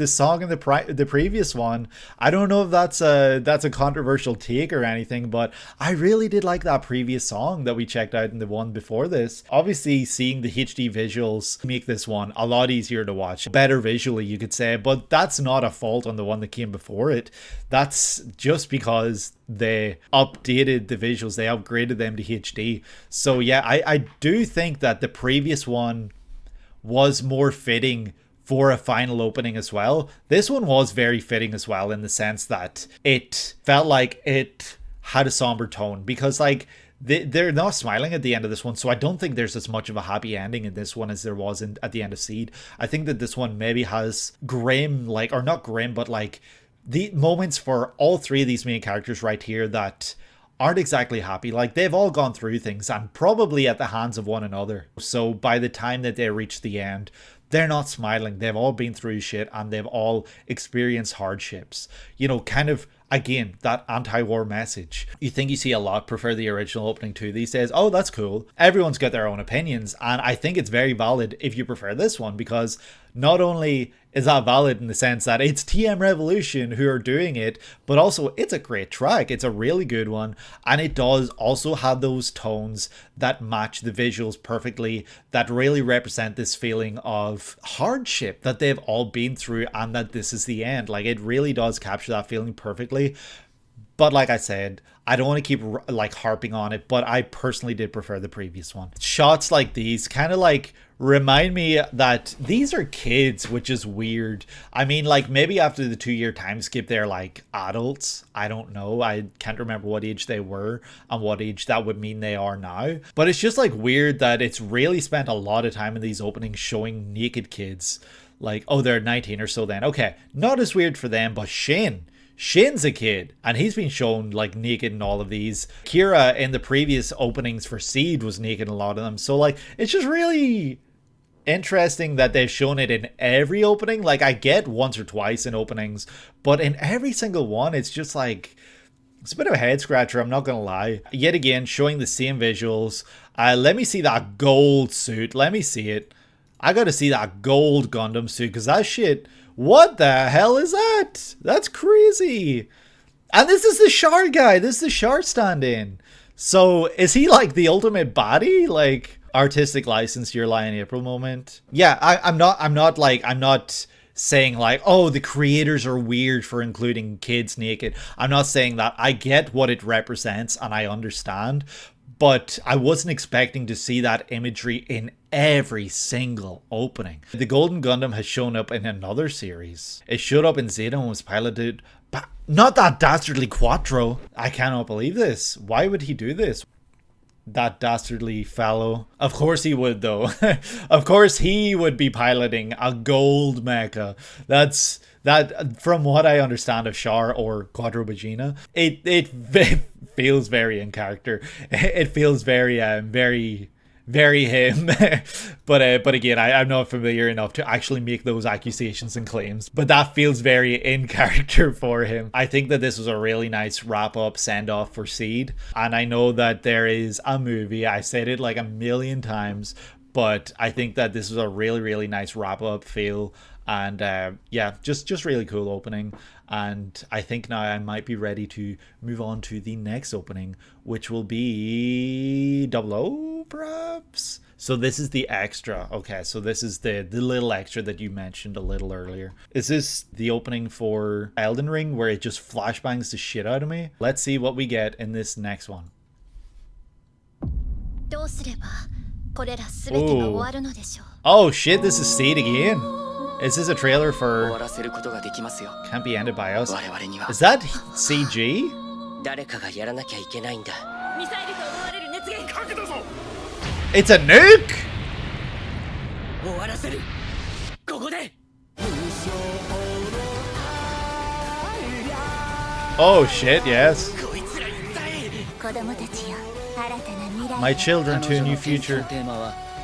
song in the previous one. I don't know if that's a controversial take or anything, but I really did like that previous song that we checked out in the one before this. Obviously, seeing the HD visuals make this one a lot easier to watch, better visually, you could say, but that's not a fault on the one that came before it. That's just because they updated the visuals, they upgraded them to HD. So yeah, I do think that the previous one was more fitting for a final opening as well. This one was very fitting as well, in the sense that it felt like it had a somber tone, because like they're not smiling at the end of this one, so I don't think there's as much of a happy ending in this one as there was at the end of Seed. I think that this one maybe has grim, like, or not grim, but like the moments for all three of these main characters right here that aren't exactly happy. Like, they've all gone through things, and probably at the hands of one another. So by the time that they reach the end, they're not smiling. They've all been through shit, and they've all experienced hardships. You know, kind of, again, that anti-war message. You think you see a lot prefer the original opening too these days. Oh, that's cool. Everyone's got their own opinions, and I think it's very valid if you prefer this one, because not only is that valid in the sense that it's TM Revolution who are doing it, but also it's a great track. It's a really good one, and it does also have those tones that match the visuals perfectly, that really represent this feeling of hardship that they've all been through, and that this is the end. Like, it really does capture that feeling perfectly. But like I said, I don't want to keep like harping on it, but I personally did prefer the previous one. Shots like these kind of like remind me that these are kids, which is weird. I mean, like, maybe after the 2-year time skip, they're like adults. I don't know. I can't remember what age they were and what age that would mean they are now. But it's just like weird that it's really spent a lot of time in these openings showing naked kids. Like, oh, they're 19 or so then. Okay, not as weird for them, but Shin's a kid, and he's been shown like naked in all of these. Kira in the previous openings for Seed was naked in a lot of them. So like, it's just really interesting that they've shown it in every opening. Like, I get once or twice in openings, but in every single one, it's just like, it's a bit of a head scratcher, I'm not gonna lie. Yet again, showing the same visuals. Let me see that gold suit. Let me see it. I gotta see that gold Gundam suit, because that shit, what the hell is that? That's crazy. And this is the Char guy. This is the Char stand-in. So is he like the ultimate baddie? Like, artistic license, your Lie in April moment? Yeah, I'm not saying like, oh, the creators are weird for including kids naked. I'm not saying that. I get what it represents and I understand, but I wasn't expecting to see that imagery in every single opening. The Golden Gundam has shown up in another series. It showed up in Zeta and was piloted, but not that dastardly Quattro. I cannot believe this. Why would he do this? That dastardly fellow. Of course he would, though. Of course he would be piloting a gold mecha. That, from what I understand of Char or Quattro Vagina, it feels very in character. It feels very him. but again, I'm not familiar enough to actually make those accusations and claims, but that feels very in character for him. I think that this was a really nice wrap up send off for Seed, and I know that there is a movie. I said it like a million times, but I think that this was a really nice wrap up feel. And yeah, just really cool opening. And I think now I might be ready to move on to the next opening, which will be 00, perhaps? So this is the extra. Okay, so this is the little extra that you mentioned a little earlier. Is this the opening for Elden Ring, where it just flashbangs the shit out of me? Let's see what we get in this next one. Oh shit, this is Seed again. Is this a trailer for Can't Be Ended By Us? Is that CG? It's a nuke? Oh shit, yes. My children to a new future.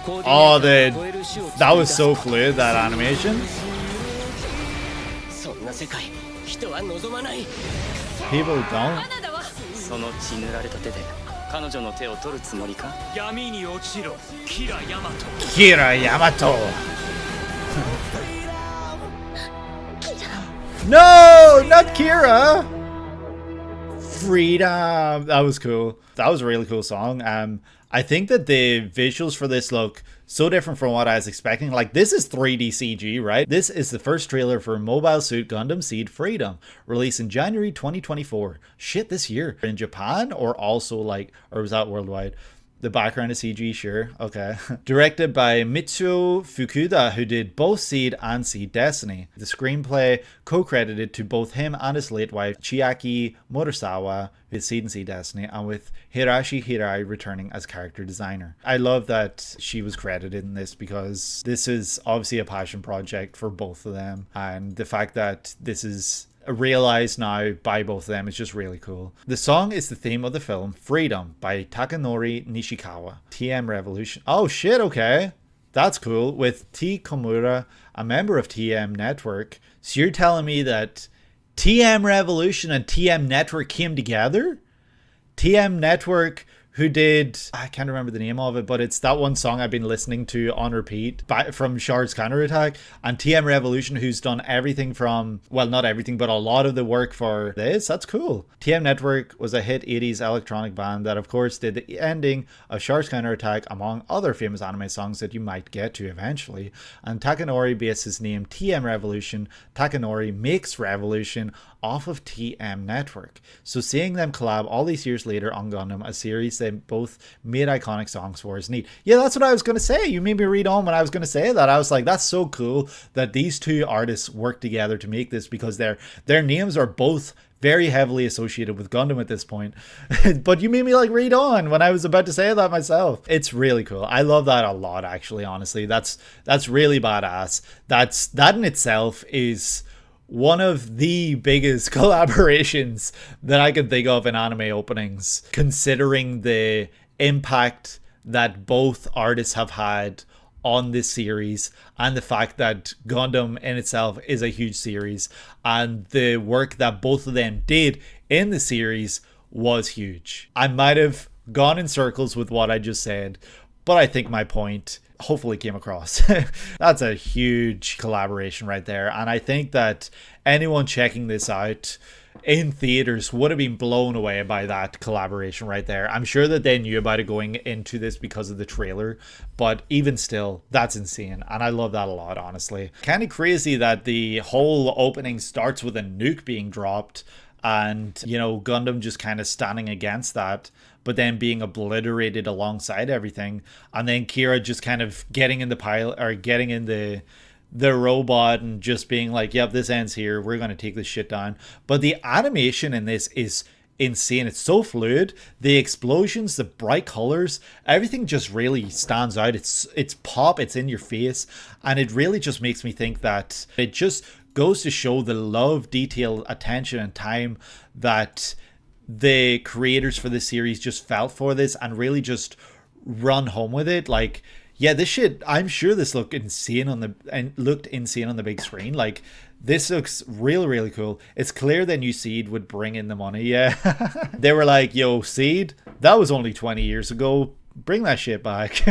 Oh, that was so fluid, that animation. People don't. Kira Yamato. No, not Kira. Freedom. That was cool. That was a really cool song. I think that the visuals for this look so different from what I was expecting. Like, this is 3D CG, right? This is the first trailer for Mobile Suit Gundam Seed Freedom, released in January 2024. Shit, this year. In Japan, or also like, or was that worldwide? The background is CG, sure. Okay. Directed by Mitsuo Fukuda, who did both Seed and Seed Destiny. The screenplay co-credited to both him and his late wife, Chiaki Murasawa, who did Seed and Seed Destiny, and with Hirashi Hirai returning as character designer. I love that she was credited in this because this is obviously a passion project for both of them. And the fact that this is realized now by both of them is just really cool. The song is the theme of the film Freedom by Takanori Nishikawa. TM Revolution. Oh shit, okay. That's cool. With t.komuro, a member of TM Network. So you're telling me that TM Revolution and TM Network came together? TM Network, who did, I can't remember the name of it, but it's that one song I've been listening to on repeat from Shard's Counterattack, and TM Revolution, who's done everything from, well, not everything, but a lot of the work for this. That's cool. TM Network was a hit 80s electronic band that, of course, did the ending of Shard's Counterattack, among other famous anime songs that you might get to eventually. And Takanori based his name TM Revolution. Takanori makes Revolution off of TM Network. So seeing them collab all these years later on Gundam, a series they both made iconic songs for, is neat. Yeah, that's what I was going to say. You made me read on when I was going to say that. I was like, that's so cool that these two artists work together to make this, because their names are both very heavily associated with Gundam at this point. But you made me like read on when I was about to say that myself. It's really cool. I love that a lot, actually, honestly. That's really badass. That in itself is one of the biggest collaborations that I can think of in anime openings, considering the impact that both artists have had on this series, and the fact that Gundam in itself is a huge series, and the work that both of them did in the series was huge. I might have gone in circles with what I just said, but I think my point hopefully came across. That's a huge collaboration right there, and I think that anyone checking this out in theaters would have been blown away by that collaboration right there. I'm sure that they knew about it going into this because of the trailer, but even still, that's insane, and I love that a lot, honestly. Kind of crazy that the whole opening starts with a nuke being dropped, and, you know, Gundam just kind of standing against that, but then being obliterated alongside everything, and then Kira just kind of getting in the pilot, or getting in the robot, and just being like, yep, this ends here, we're going to take this shit down. But the animation in this is insane. It's so fluid. The explosions, the bright colors, everything just really stands out. It's pop, it's in your face, and it really just makes me think that it just goes to show the love, detail, attention, and time that the creators for this series just felt for this, and really just run home with it. Like, yeah, this shit, I'm sure this looked insane on the big screen. Like, this looks really, really cool. It's clear that new Seed would bring in the money. Yeah. They were like, yo, Seed, that was only 20 years ago. Bring that shit back.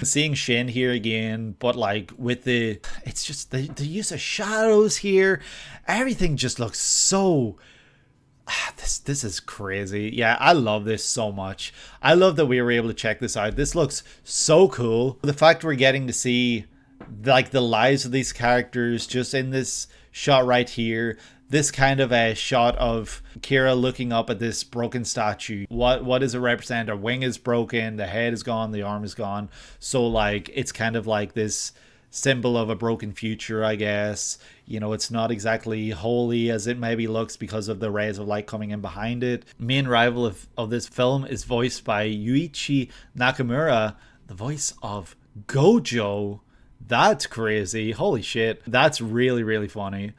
Seeing Shin here again, but like with it's just the use of shadows here. Everything just looks so... This is crazy. Yeah, I love this so much. I love that we were able to check this out. This looks so cool. The fact we're getting to see like the lives of these characters just in this shot right here. This kind of a shot of Kira looking up at this broken statue. What does it represent? Her wing is broken, the head is gone, the arm is gone. So like it's kind of like this symbol of a broken future, I guess. You know, it's not exactly holy as it maybe looks because of the rays of light coming in behind it. Main rival of this film is voiced by Yuichi Nakamura, the voice of Gojo. That's crazy. Holy shit. That's really, really funny.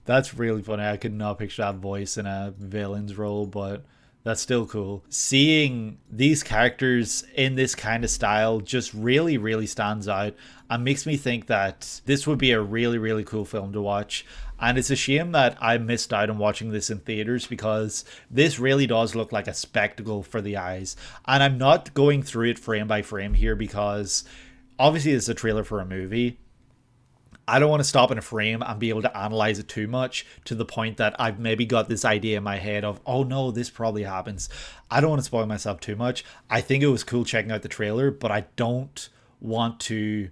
That's really funny. I could not picture that voice in a villain's role, but that's still cool. Seeing these characters in this kind of style just really, really stands out and makes me think that this would be a really, really cool film to watch. And it's a shame that I missed out on watching this in theaters, because this really does look like a spectacle for the eyes. And I'm not going through it frame by frame here, because obviously it's a trailer for a movie. I don't want to stop in a frame and be able to analyze it too much to the point that I've maybe got this idea in my head of, oh no, this probably happens. I don't want to spoil myself too much. I think it was cool checking out the trailer, but I don't want to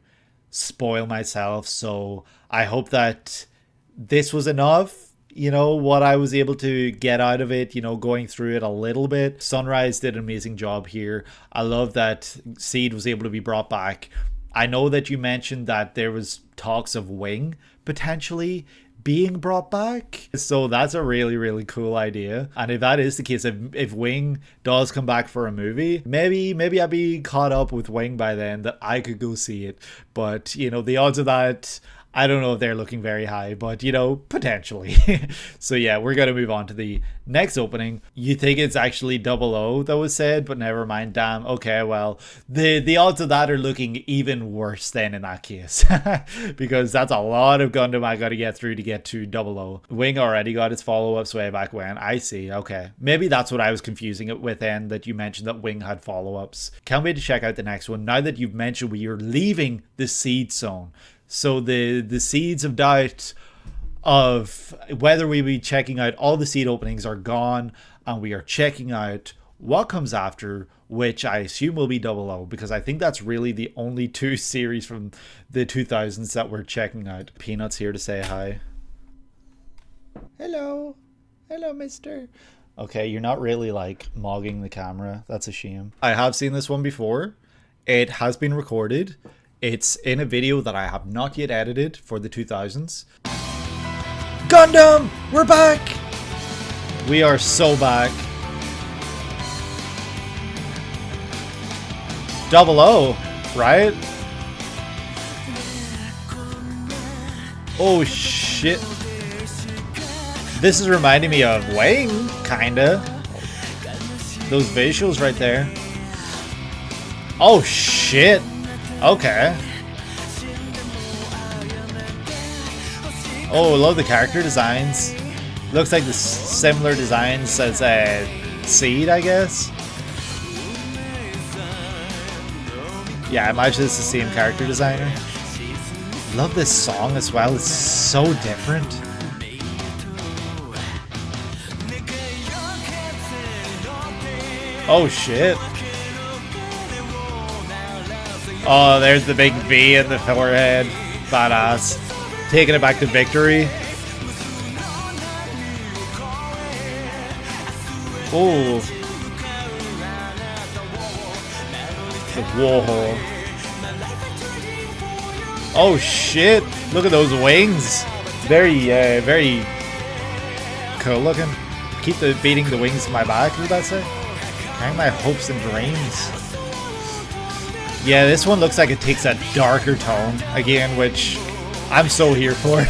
spoil myself. So I hope that this was enough, you know, what I was able to get out of it, you know, going through it a little bit. Sunrise did an amazing job here. I love that Seed was able to be brought back. I know that you mentioned that there was talks of Wing potentially being brought back. So that's a really, really cool idea. And if that is the case, if Wing does come back for a movie, maybe I'd be caught up with Wing by then that I could go see it. But, you know, the odds of that, I don't know if they're looking very high, but, you know, potentially. So yeah, we're going to move on to the next opening. You think it's actually 00 that was said, but never mind. Damn. Okay, well, the odds of that are looking even worse then in that case. Because that's a lot of Gundam I got to get through to get to 00. Wing already got its follow-ups way back when. I see. Okay. Maybe that's what I was confusing it with then, that you mentioned that Wing had follow-ups. Can't wait to check out the next one. Now that you've mentioned we are leaving the Seed Zone. So the seeds of doubt of whether we be checking out all the Seed openings are gone, and we are checking out what comes after, which I assume will be 00, because I think that's really the only two series from the 2000s that we're checking out. Peanut's here to say hi. Hello. Hello, mister. Okay, you're not really like mogging the camera. That's a shame. I have seen this one before. It has been recorded. It's in a video that I have not yet edited for the 2000s. Gundam! We're back! We are so back. 00, right? Oh shit. This is reminding me of Wing, kinda. Those visuals right there. Oh shit. Okay. Oh, love the character designs. Looks like the similar designs as Seed, I guess. Yeah, I imagine it's the same character designer. Love this song as well. It's so different. Oh shit. Oh, there's the big V in the forehead. Badass. Taking it back to victory. Oh. The Warhol. Oh shit. Look at those wings. Very cool looking. Keep beating the wings in my back, did that say? Hang my hopes and dreams. Yeah, this one looks like it takes a darker tone again, which I'm so here for.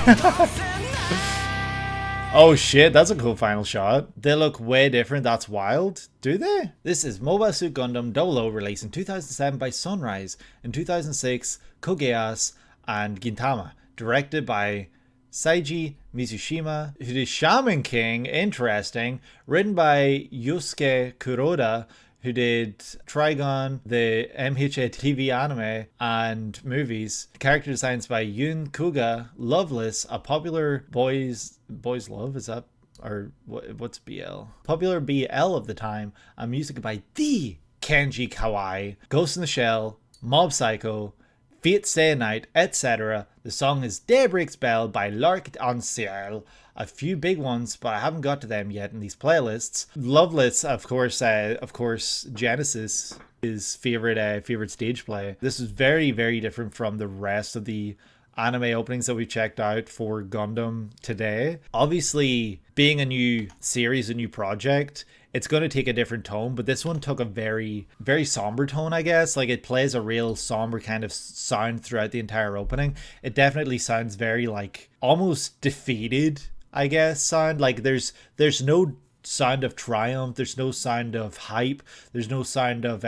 Oh shit, that's a cool final shot. They look way different, that's wild. Do they? This is Mobile Suit Gundam 00, released in 2007 by Sunrise, in 2006 Kogeas and Gintama, directed by Seiji Mizushima, who did Shaman King, interesting, written by Yosuke Kuroda, who did Trigon, the MHA TV anime and movies. Character designs by Yun Kuga, Loveless, a popular boys love, is that, or what's BL? Popular BL of the time, and music by the Kenji Kawai, Ghost in the Shell, Mob Psycho, Fate Stay Night, etc. The song is Daybreak's Bell by L'Arc en Ciel. A few big ones, but I haven't got to them yet in these playlists. Loveless, of course, Genesis, his favorite stage play. This is very, very different from the rest of the anime openings that we checked out for Gundam today. Obviously, being a new series, a new project, it's going to take a different tone, but this one took a very, very somber tone, I guess. Like, it plays a real somber kind of sound throughout the entire opening. It definitely sounds very, like, almost defeated, I guess, sound. Like, there's no sound of triumph, there's no sound of hype, there's no sound of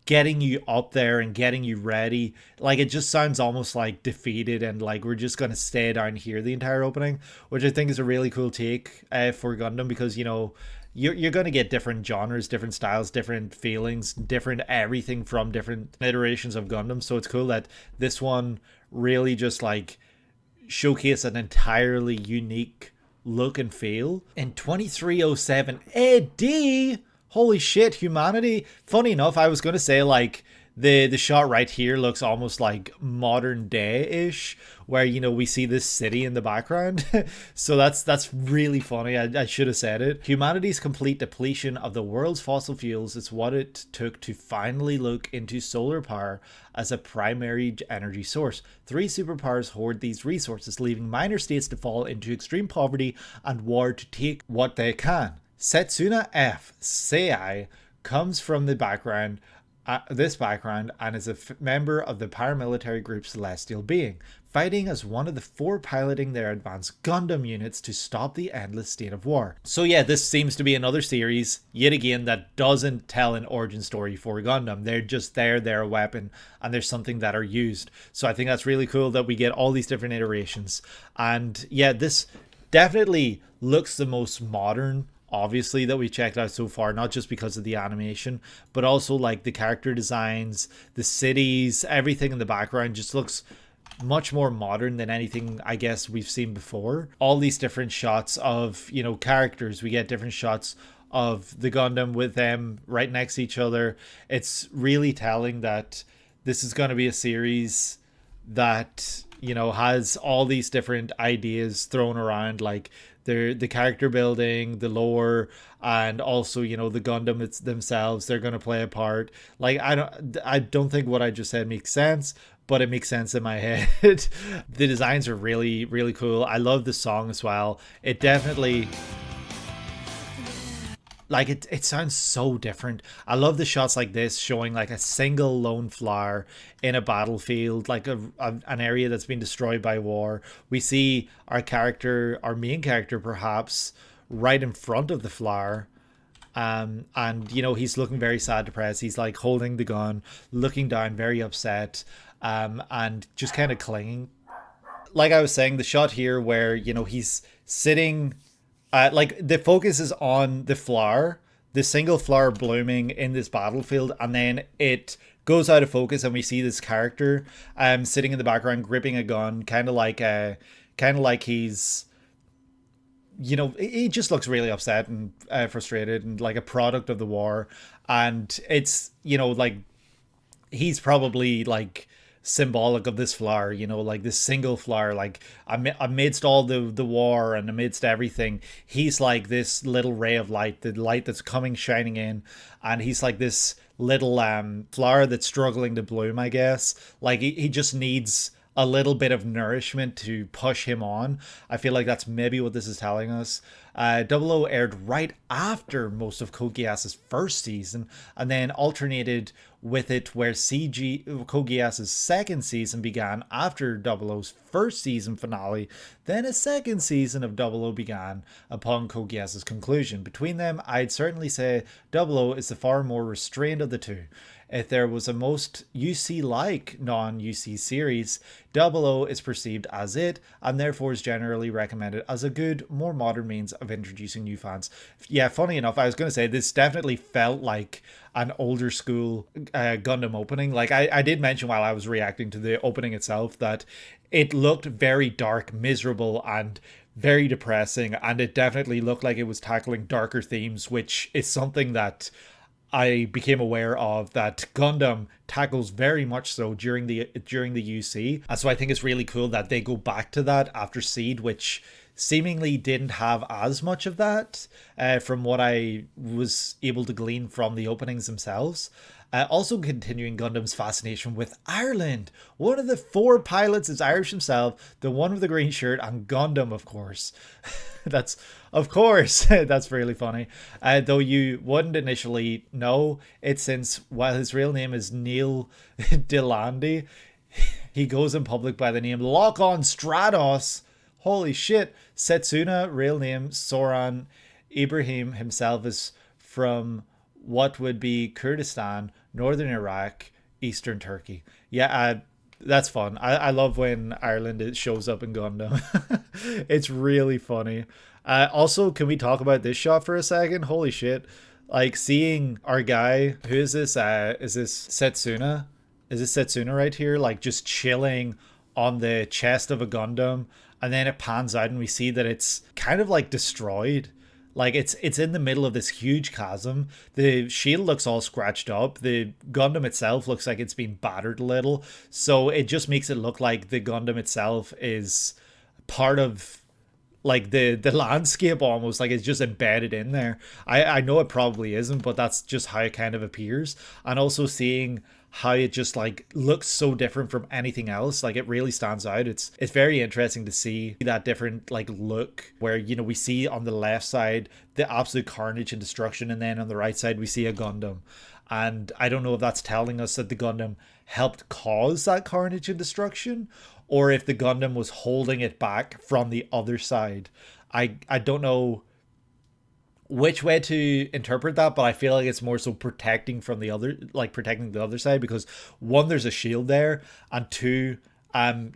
getting you up there and getting you ready. Like, it just sounds almost like defeated and like we're just going to stay down here the entire opening, which I think is a really cool take for Gundam, because, you know, you're going to get different genres, different styles, different feelings, different everything from different iterations of Gundam. So it's cool that this one really just like showcase an entirely unique look and feel. In 2307 AD, holy shit, humanity. Funny enough, I was going to say like the shot right here looks almost like modern day-ish, where, you know, we see this city in the background. So that's really funny. I should have said it. Humanity's complete depletion of the world's fossil fuels is what it took to finally look into solar power as a primary energy source. 3 superpowers hoard these resources, leaving minor states to fall into extreme poverty and war to take what they can. Setsuna F. Sei comes from the background this background and is a member of the paramilitary group Celestial Being, fighting as one of the 4 piloting their advanced Gundam units to stop the endless state of war. So yeah, this seems to be another series, yet again, that doesn't tell an origin story for Gundam. They're just there, they're a weapon, and there's something that are used. So I think that's really cool that we get all these different iterations. And yeah, this definitely looks the most modern, obviously, that we checked out so far, not just because of the animation, but also like the character designs, the cities, everything in the background just looks much more modern than anything I guess we've seen before. All these different shots of, you know, characters, we get different shots of the Gundam with them right next to each other. It's really telling that this is going to be a series that, you know, has all these different ideas thrown around, like the character building, the lore, and also, you know, the Gundam themselves. They're going to play a part. Like, I don't think what I just said makes sense, but it makes sense in my head. The designs are really, really cool. I love the song as well. It definitely, like, it sounds so different. I love the shots like this showing like a single lone flower in a battlefield, like an area that's been destroyed by war. We see our character, our main character perhaps, right in front of the flower. And, you know, he's looking very sad, depressed. He's like holding the gun, looking down, very upset, and just kind of clinging. Like I was saying, the shot here where, you know, he's sitting... like the focus is on the flower, the single flower blooming in this battlefield, and then it goes out of focus and we see this character sitting in the background gripping a gun, kind of like he's, you know, he just looks really upset and frustrated and like a product of the war. And it's, you know, like he's probably like symbolic of this flower, you know, like this single flower, like amidst all the war and amidst everything, he's like this little ray of light, the light that's coming shining in, and he's like this little flower that's struggling to bloom, I guess. Like he just needs a little bit of nourishment to push him on. I feel like that's maybe what this is telling us. 00 aired right after most of Code Geass's first season, and then alternated with it where Code Geass's second season began after 00's first season finale. Then a second season of 00 began upon Code Geass's conclusion. Between them, I'd certainly say 00 is the far more restrained of the two. If there was a most UC-like non-UC series, 00 is perceived as it, and therefore is generally recommended as a good, more modern means of introducing new fans. Yeah, funny enough, I was going to say, this definitely felt like an older school Gundam opening. Like, I did mention while I was reacting to the opening itself that it looked very dark, miserable, and very depressing, and it definitely looked like it was tackling darker themes, which is something that I became aware of that Gundam tackles very much so during the UC. And so I think it's really cool that they go back to that after Seed, which seemingly didn't have as much of that from what I was able to glean from the openings themselves. Also continuing Gundam's fascination with Ireland. One of the 4 pilots is Irish himself, the one with the green shirt, and Gundam, of course. That's really funny. Though you wouldn't initially know it, since while his real name is Neil Delandy, he goes in public by the name Lock-on Stratos. Holy shit. Setsuna, real name Soran Ibrahim, himself is from what would be Kurdistan, northern Iraq, eastern Turkey. Yeah, That's fun. I love when Ireland it shows up in Gundam. It's really funny. Also, can we talk about this shot for a second? Holy shit. Like seeing our guy, who is this Setsuna? Is this Setsuna right here? Like just chilling on the chest of a Gundam, and then it pans out and we see that it's kind of like destroyed. Like it's in the middle of this huge chasm. The shield looks all scratched up. The Gundam itself looks like it's been battered a little. So it just makes it look like the Gundam itself is part of like the landscape, almost like it's just embedded in there. I know it probably isn't, but that's just how it kind of appears. And also seeing how it just like looks so different from anything else, like it really stands out. It's very interesting to see that different like look, where you know we see on the left side the absolute carnage and destruction, and then on the right side we see a Gundam. And I don't know if that's telling us that the Gundam helped cause that carnage and destruction, or if the Gundam was holding it back from the other side. I don't know which way to interpret that, but I feel like it's more so protecting from the other, like protecting the other side, because one, there's a shield there, and two,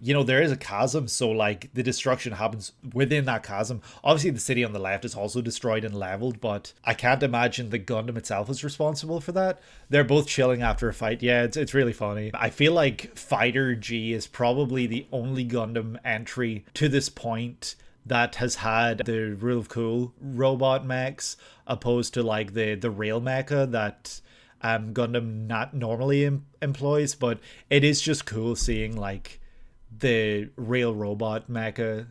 you know, there is a chasm, so like the destruction happens within that chasm. Obviously the city on the left is also destroyed and leveled, but I can't imagine the Gundam itself is responsible for that. They're both chilling after a fight. Yeah, it's really funny. I feel like Fighter G is probably the only Gundam entry to this point that has had the Rule of Cool robot mechs, opposed to like the rail mecha that Gundam not normally employs. But it is just cool seeing like the real robot mecha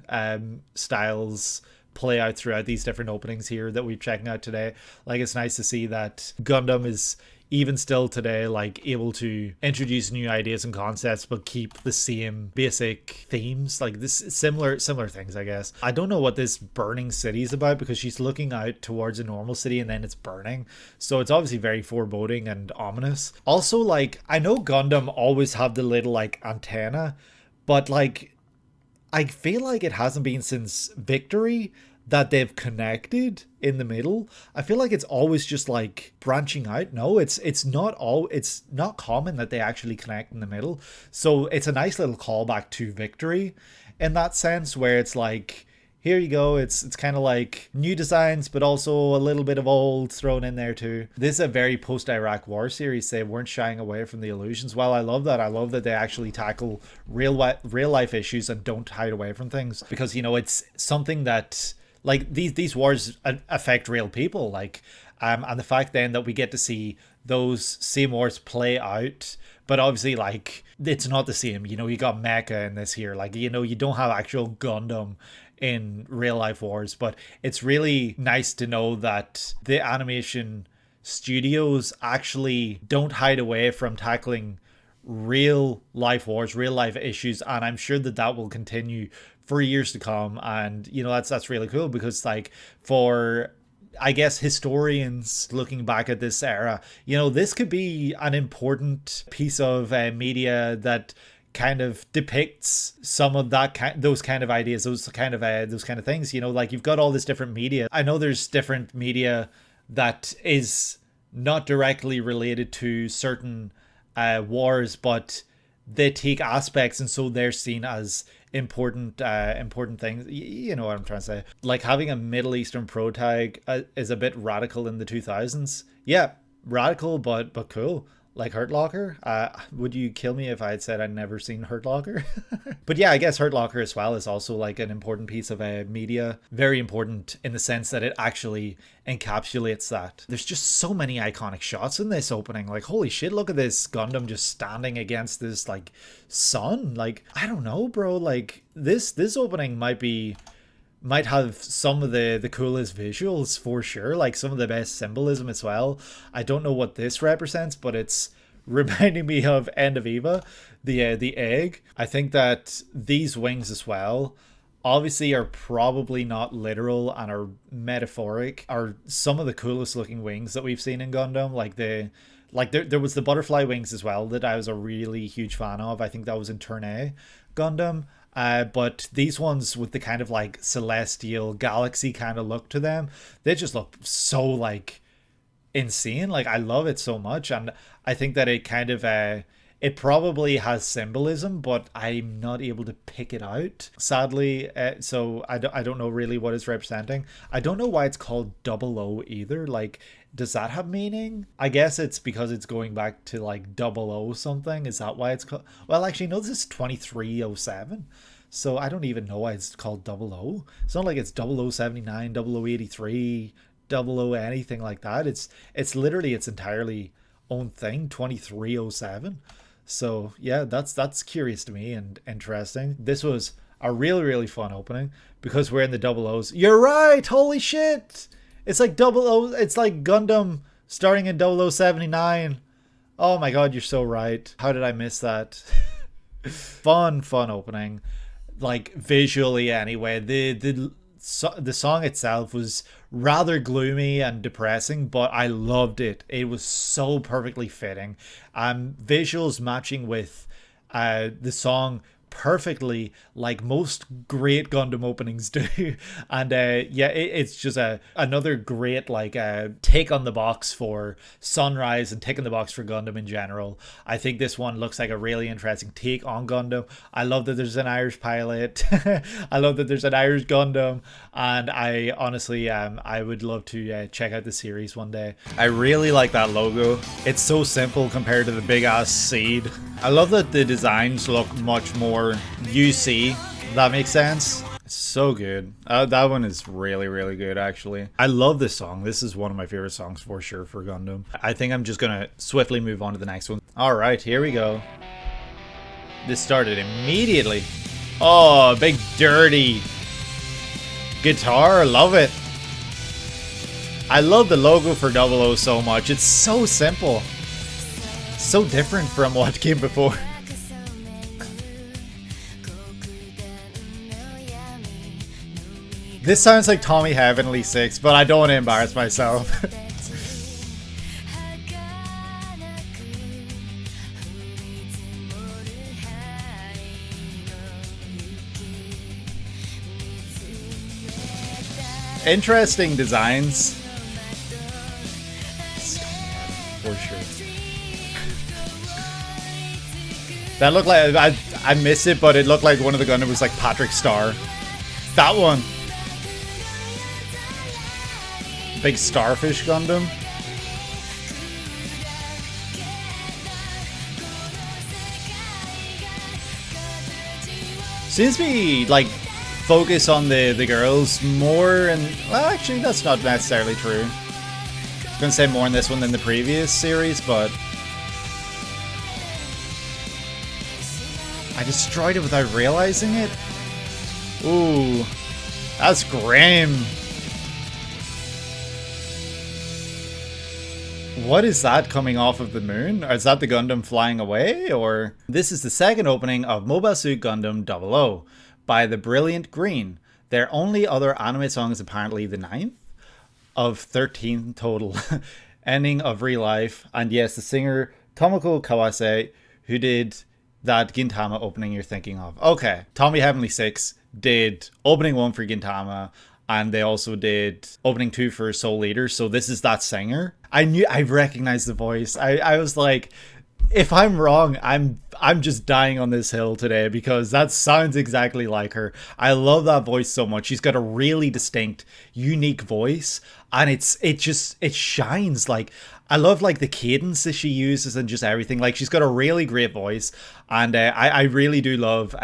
styles play out throughout these different openings here that we're checking out today. Like it's nice to see that Gundam is even still today like able to introduce new ideas and concepts but keep the same basic themes, like this similar things, I guess. I don't know what this burning city is about, because she's looking out towards a normal city and then it's burning, so it's obviously very foreboding and ominous. Also, like I know Gundam always have the little like antenna, but like I feel like it hasn't been since Victory that they've connected in the middle. I feel like it's always just like branching out. No, it's not common that they actually connect in the middle. So it's a nice little callback to Victory in that sense, where it's like, here you go, it's kind of like new designs but also a little bit of old thrown in there too. This is a very post-Iraq war series. They weren't shying away from the illusions. Well, I love that. I love that they actually tackle real life issues and don't hide away from things, because you know it's something that like these wars affect real people, like and the fact then that we get to see those same wars play out, but obviously like it's not the same. You know, you got mecha in this here, like, you know, you don't have actual Gundam in real life wars. But it's really nice to know that the animation studios actually don't hide away from tackling real life wars, real life issues, and I'm sure that that will continue for years to come. And you know, that's really cool, because like for, I guess, historians looking back at this era, you know, this could be an important piece of media that kind of depicts some of those kind of ideas, those kind of things. You know, like you've got all this different media. I know there's different media that is not directly related to certain wars, but they take aspects, and so they're seen as important things. You know what I'm trying to say? Like having a Middle Eastern protag is a bit radical in the 2000s. Yeah, radical, but cool. Like Hurt Locker. Would you kill me if I had said I'd never seen Hurt Locker? But yeah, I guess Hurt Locker as well is also like an important piece of media. Very important in the sense that it actually encapsulates that. There's just so many iconic shots in this opening. Like, holy shit, look at this Gundam just standing against this like sun. Like, I don't know, bro. Like this opening might have some of the coolest visuals for sure, like some of the best symbolism as well. I don't know what this represents, but it's reminding me of End of Eva, the egg. I think that these wings as well obviously are probably not literal and are metaphoric, are some of the coolest looking wings that we've seen in Gundam. Like there was the butterfly wings as well that I was a really huge fan of. I think that was in Turn A Gundam. But these ones with the kind of like celestial galaxy kind of look to them, they just look so like insane. Like I love it so much, and I think that it kind of It probably has symbolism, but I'm not able to pick it out, sadly. So I don't know really what it's representing. I don't know why it's called double O either. Like, does that have meaning? I guess it's because it's going back to like double O something. Is that why it's called? Well, actually, no, this is 2307. So I don't even know why it's called double O. It's not like it's 0079, 0083, double O anything like that. It's literally its entirely own thing, 2307. So yeah, that's curious to me and interesting. This was a really, really fun opening because we're in the double O's. You're right, holy shit! It's like double O, it's like Gundam starting in 0079. Oh my god, you're so right. How did I miss that? Fun opening. Like visually anyway. The song itself was rather gloomy and depressing, but I loved it. It was so perfectly fitting. Visuals matching with the song perfectly, like most great Gundam openings do. And yeah, it's just another great like take on the box for Sunrise and taking the box for Gundam in general. I think this one looks like a really interesting take on Gundam. I love that there's an Irish pilot. I love that there's an Irish Gundam, and I honestly I would love to check out the series one day. I really like that logo. It's so simple compared to the big ass seed. I love that the designs look much more UC. That makes sense. So good. That one is really, really good, actually. I love this song. This is one of my favorite songs for sure for Gundam. I think I'm just gonna swiftly move on to the next one. All right, here we go. This started immediately. Oh, big dirty guitar. Love it. I love the logo for Double O so much. It's so simple. So different from what came before. This sounds like Tommy Heavenly 6, but I don't want to embarrass myself. Interesting designs. For sure. That looked like, I miss it, but it looked like one of the Gundam was like Patrick Star. That one. Big starfish Gundam. Seems to be like focus on the girls more, and well, actually that's not necessarily true. I was gonna say more in this one than the previous series, but I destroyed it without realizing it. Ooh, that's grim. What is that coming off of the moon? Or is that the Gundam flying away? Or this is the second opening of Mobile Suit Gundam 00 by the Brilliant Green. Their only other anime song is apparently the 9th of 13 total. Ending of Real Life. And yes, the singer Tomoko Kawase, who did that Gintama opening you're thinking of. Okay, Tommy Heavenly 6 did opening 1 for Gintama, and they also did opening 2 for Soul Eater, so this is that singer. I recognized the voice. I was like, if I'm wrong, I'm just dying on this hill today, because that sounds exactly like her. I love that voice so much. She's got a really distinct, unique voice, and it shines. Like, I love like the cadence that she uses and just everything. Like, she's got a really great voice, and I really do love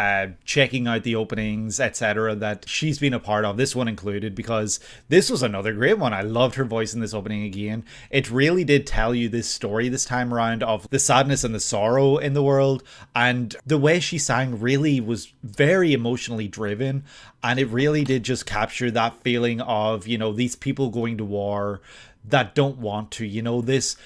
checking out the openings, etc. that she's been a part of, this one included, because this was another great one. I loved her voice in this opening again. It really did tell you this story this time around of the sadness and the sorrow in the world, and the way she sang really was very emotionally driven, and it really did just capture that feeling of, you know, these people going to war that don't want to, you know, this,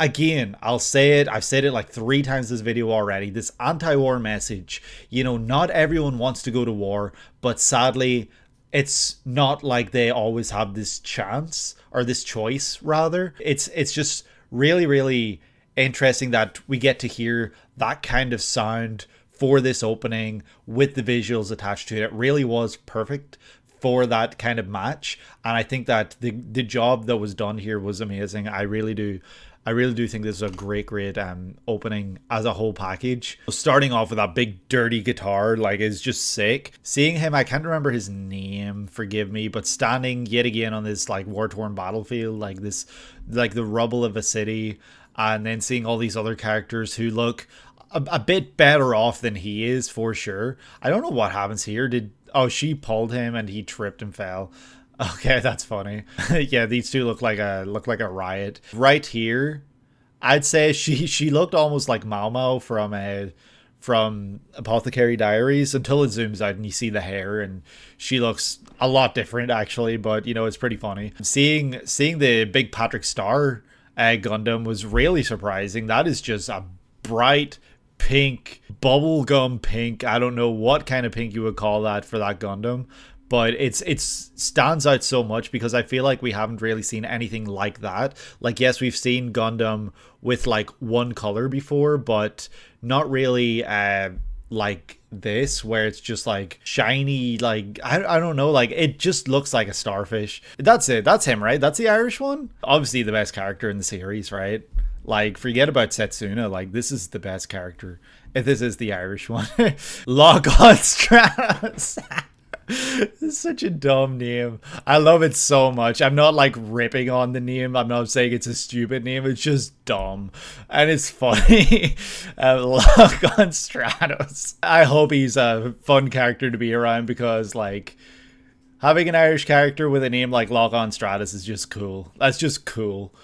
again, I'll say it, I've said it like 3 times this video already, this anti-war message. You know, not everyone wants to go to war, but sadly, it's not like they always have this chance, or this choice, rather. It's just really, really interesting that we get to hear that kind of sound for this opening with the visuals attached to it. It really was perfect for that kind of match, and I think that the job that was done here was amazing. I really do I really do think this is a great opening as a whole package. Starting off with that big dirty guitar, like, is just sick. Seeing him, I can't remember his name, forgive me, but standing yet again on this like war-torn battlefield, like this, like the rubble of a city, and then seeing all these other characters who look a bit better off than he is, for sure. I don't know what happens here. Oh, she pulled him and he tripped and fell. Okay, that's funny. Yeah, these two look like a riot. Right here, I'd say she looked almost like Mao Mao from Apothecary Diaries, until it zooms out and you see the hair, and she looks a lot different actually, but you know, it's pretty funny. Seeing the big Patrick Star Gundam was really surprising. That is just a bright pink, bubblegum pink. I don't know what kind of pink you would call that for that Gundam, but it stands out so much because I feel like we haven't really seen anything like that. Like, yes, we've seen Gundam with like one color before, but not really like this, where it's just like shiny, like I don't know, like it just looks like a starfish. That's it. That's him, right? That's the Irish one. Obviously the best character in the series, right? Like, forget about Setsuna. Like, this is the best character. If this is the Irish one. Lock on Stratos. It's such a dumb name. I love it so much. I'm not like ripping on the name. I'm not saying it's a stupid name. It's just dumb. And it's funny. Lock on Stratos. I hope he's a fun character to be around, because like having an Irish character with a name like Lock on Stratos is just cool. That's just cool.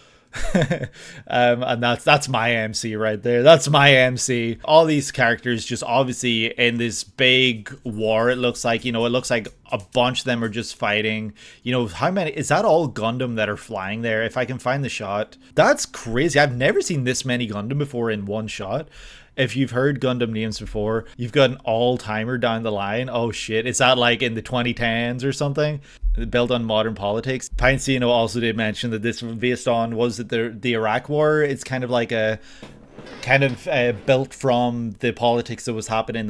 And that's my MC right there. That's my MC. All these characters just obviously in this big war, it looks like, you know, it looks like a bunch of them are just fighting. You know, how many is that? All Gundam that are flying there? If I can find the shot. That's crazy. I've never seen this many Gundam before in one shot. If you've heard Gundam names before, you've got an all-timer down the line. Oh shit, is that like in the 2010s or something? Built on modern politics. Pinecino also did mention that this was based on, was it the Iraq War? It's kind of like a built from the politics that was happening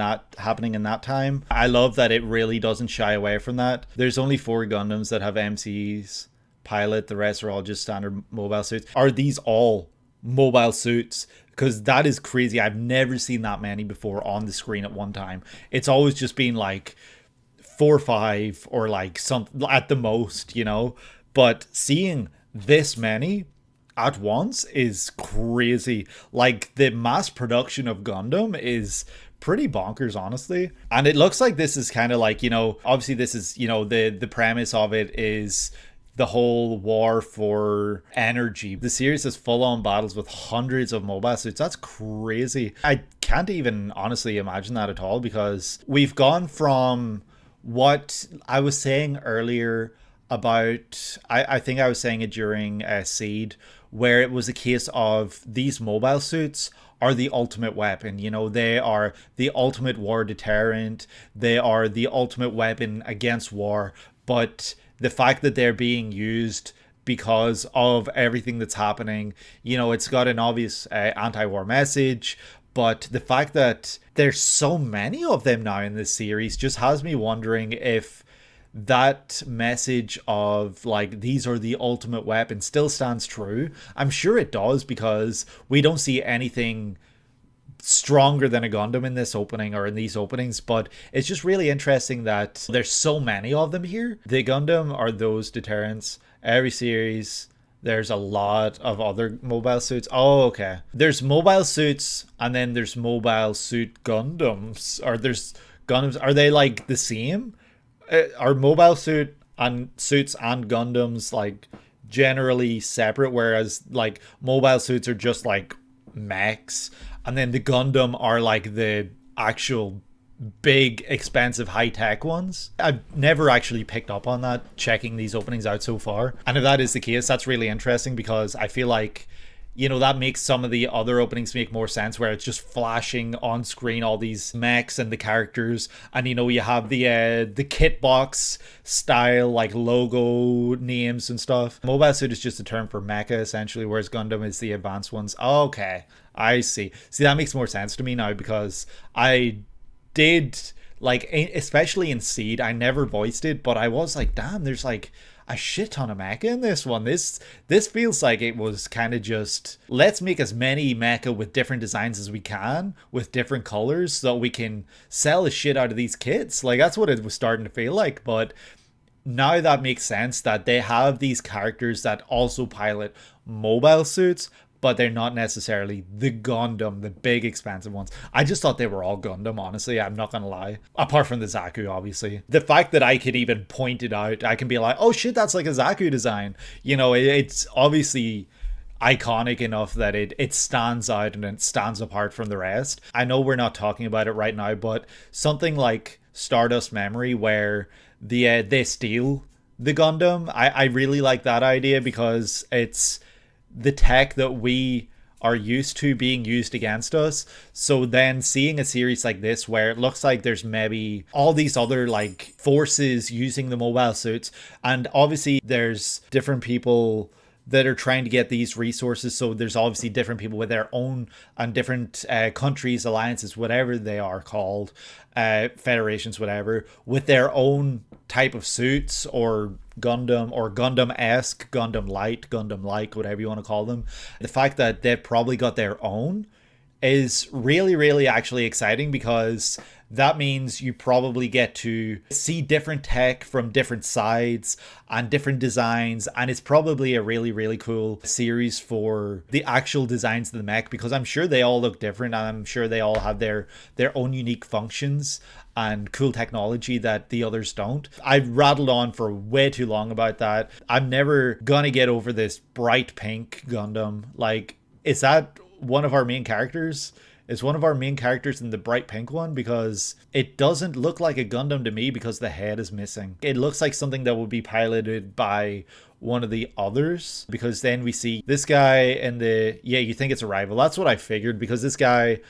in that time. I love that it really doesn't shy away from that. There's only 4 Gundams that have MCs pilot. The rest are all just standard mobile suits. Are these all mobile suits? Because that is crazy. I've never seen that many before on the screen at one time. It's always just been like 4 or 5 or like some at the most, you know. But seeing this many at once is crazy. Like, the mass production of Gundam is pretty bonkers, honestly. And it looks like this is kind of like, you know, obviously this is, you know, the premise of it is the whole war for energy. The series has full-on battles with hundreds of mobile suits. That's crazy. I can't even honestly imagine that at all, because we've gone from what I was saying earlier about, I think I was saying it during Seed, where it was a case of these mobile suits are the ultimate weapon. You know, they are the ultimate war deterrent. They are the ultimate weapon against war. But the fact that they're being used because of everything that's happening, you know, it's got an obvious anti-war message. But the fact that there's so many of them now in this series just has me wondering if that message of like these are the ultimate weapon still stands true. I'm sure it does, because we don't see anything stronger than a Gundam in this opening or in these openings. But it's just really interesting that there's so many of them here. The Gundam are those deterrents. Every series there's a lot of other mobile suits. Oh, okay. There's mobile suits and then there's mobile suit Gundams. Or there's Gundams. Are they like the same? Are mobile suit and suits and Gundams like generally separate, whereas like mobile suits are just like mechs, and then the Gundam are like the actual big expensive high-tech ones? I've never actually picked up on that checking these openings out so far, and if that is the case, that's really interesting, because I feel like, you know, that makes some of the other openings make more sense, where it's just flashing on screen all these mechs and the characters, and you know, you have the kit box style like logo names and stuff. Mobile suit is just a term for mecha essentially, whereas Gundam is the advanced ones. Okay, I see. That makes more sense to me now, because I did, like, especially in Seed, I never voiced it, but I was like, damn, there's like, a shit ton of mecha in this one. This feels like it was kind of just, let's make as many mecha with different designs as we can, with different colors, so we can sell the shit out of these kits. Like, that's what it was starting to feel like. But now that makes sense, that they have these characters that also pilot mobile suits, but they're not necessarily the Gundam, the big expansive ones. I just thought they were all Gundam, honestly. I'm not gonna lie. Apart from the Zaku, obviously. The fact that I could even point it out, I can be like, oh shit, that's like a Zaku design. You know, it's obviously iconic enough that it stands out and it stands apart from the rest. I know we're not talking about it right now, but something like Stardust Memory, where they steal the Gundam, I really like that idea, because it's the tech that we are used to being used against us. So then seeing a series like this where it looks like there's maybe all these other like forces using the mobile suits, and obviously there's different people that are trying to get these resources. So there's obviously different people with their own, and different countries, alliances, whatever they are called, federations, whatever, with their own type of suits, or Gundam, or Gundam-esque, Gundam Light, Gundam-like, whatever you want to call them. The fact that they've probably got their own is really, really actually exciting, because that means you probably get to see different tech from different sides and different designs, and it's probably a really, really cool series for the actual designs of the mech, because I'm sure they all look different, and I'm sure they all have their own unique functions and cool technology that the others don't. I rattled on for way too long about that. I'm never gonna get over this bright pink Gundam. Like, is that one of our main characters? Is one of our main characters in the bright pink one? Because it doesn't look like a Gundam to me, because the head is missing. It looks like something that would be piloted by one of the others, because then we see this guy in the, yeah, you think it's a rival. That's what I figured, because this guy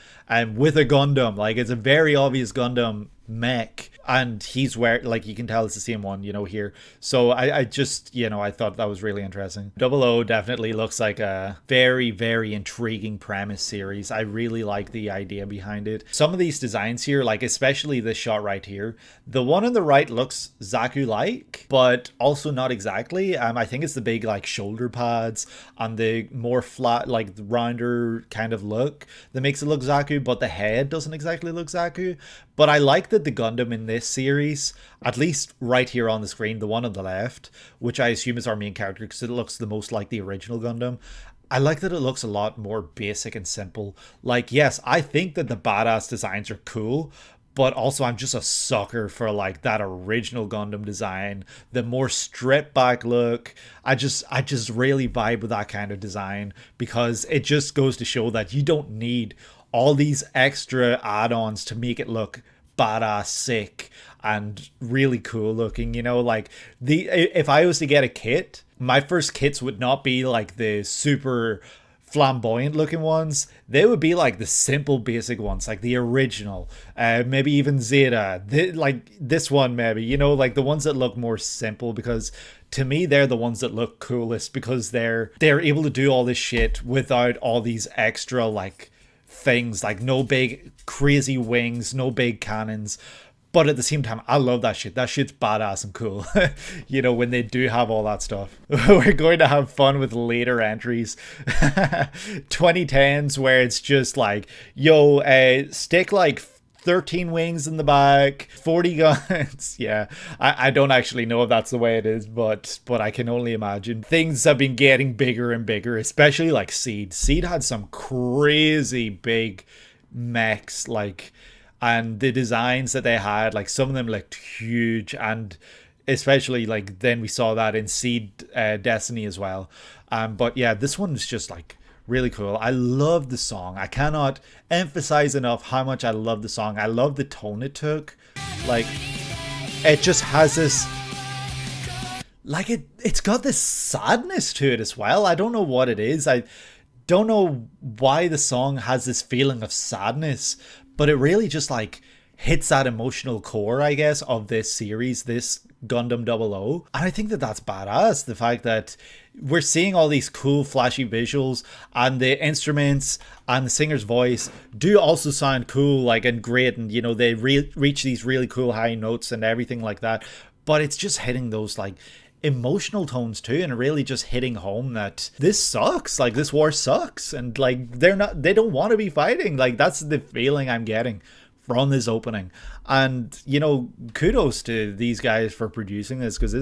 with a Gundam, like, it's a very obvious Gundam mech, and he's wearing, like, you can tell it's the same one, you know, here. So I just, you know, I thought that was really interesting. 00 definitely looks like a very, very intriguing premise series. I really like the idea behind it. Some of these designs here, like especially this shot right here, the one on the right looks Zaku-like, but also not exactly. I think it's the big like shoulder pads and the more flat, like rounder kind of look that makes it look Zaku, but the head doesn't exactly look Zaku. But I like that the Gundam in this series, at least right here on the screen, the one on the left, which I assume is our main character because it looks the most like the original Gundam, I like that it looks a lot more basic and simple. Like, yes, I think that the badass designs are cool, but also I'm just a sucker for like that original Gundam design, the more stripped back look. I just really vibe with that kind of design, because it just goes to show that you don't need all these extra add-ons to make it look badass, sick, and really cool looking. You know, like if I was to get a kit, my first kits would not be like the super flamboyant looking ones. They would be like the simple basic ones, like the original, maybe even Zeta, like this one maybe, you know, like the ones that look more simple, because to me they're the ones that look coolest, because they're able to do all this shit without all these extra like things, like no big crazy wings, no big cannons. But at the same time, I love that shit. That shit's badass and cool. You know, when they do have all that stuff. We're going to have fun with later entries. 2010s, where it's just like, yo, stick like 13 wings in the back, 40 guns. Yeah, I don't actually know if that's the way it is, but I can only imagine. Things have been getting bigger and bigger, especially like Seed. Seed had some crazy big mechs, like, and the designs that they had, like some of them looked huge, and especially like then we saw that in Seed Destiny as well. But yeah, this one's just like really cool. I love the song. I cannot emphasize enough how much I love the song. I love the tone it took. Like, it just has this, like, it's got this sadness to it as well. I don't know what it is. I don't know why the song has this feeling of sadness, but it really just like hits that emotional core, I guess, of this series, this Gundam 00. And I think that that's badass. The fact that we're seeing all these cool flashy visuals, and the instruments and the singer's voice do also sound cool, like, and great, and you know, they reach these really cool high notes and everything like that. But it's just hitting those like emotional tones too, and really just hitting home that this sucks, like this war sucks, and like they don't want to be fighting. Like that's the feeling I'm getting from this opening. And you know, kudos to these guys for producing this, because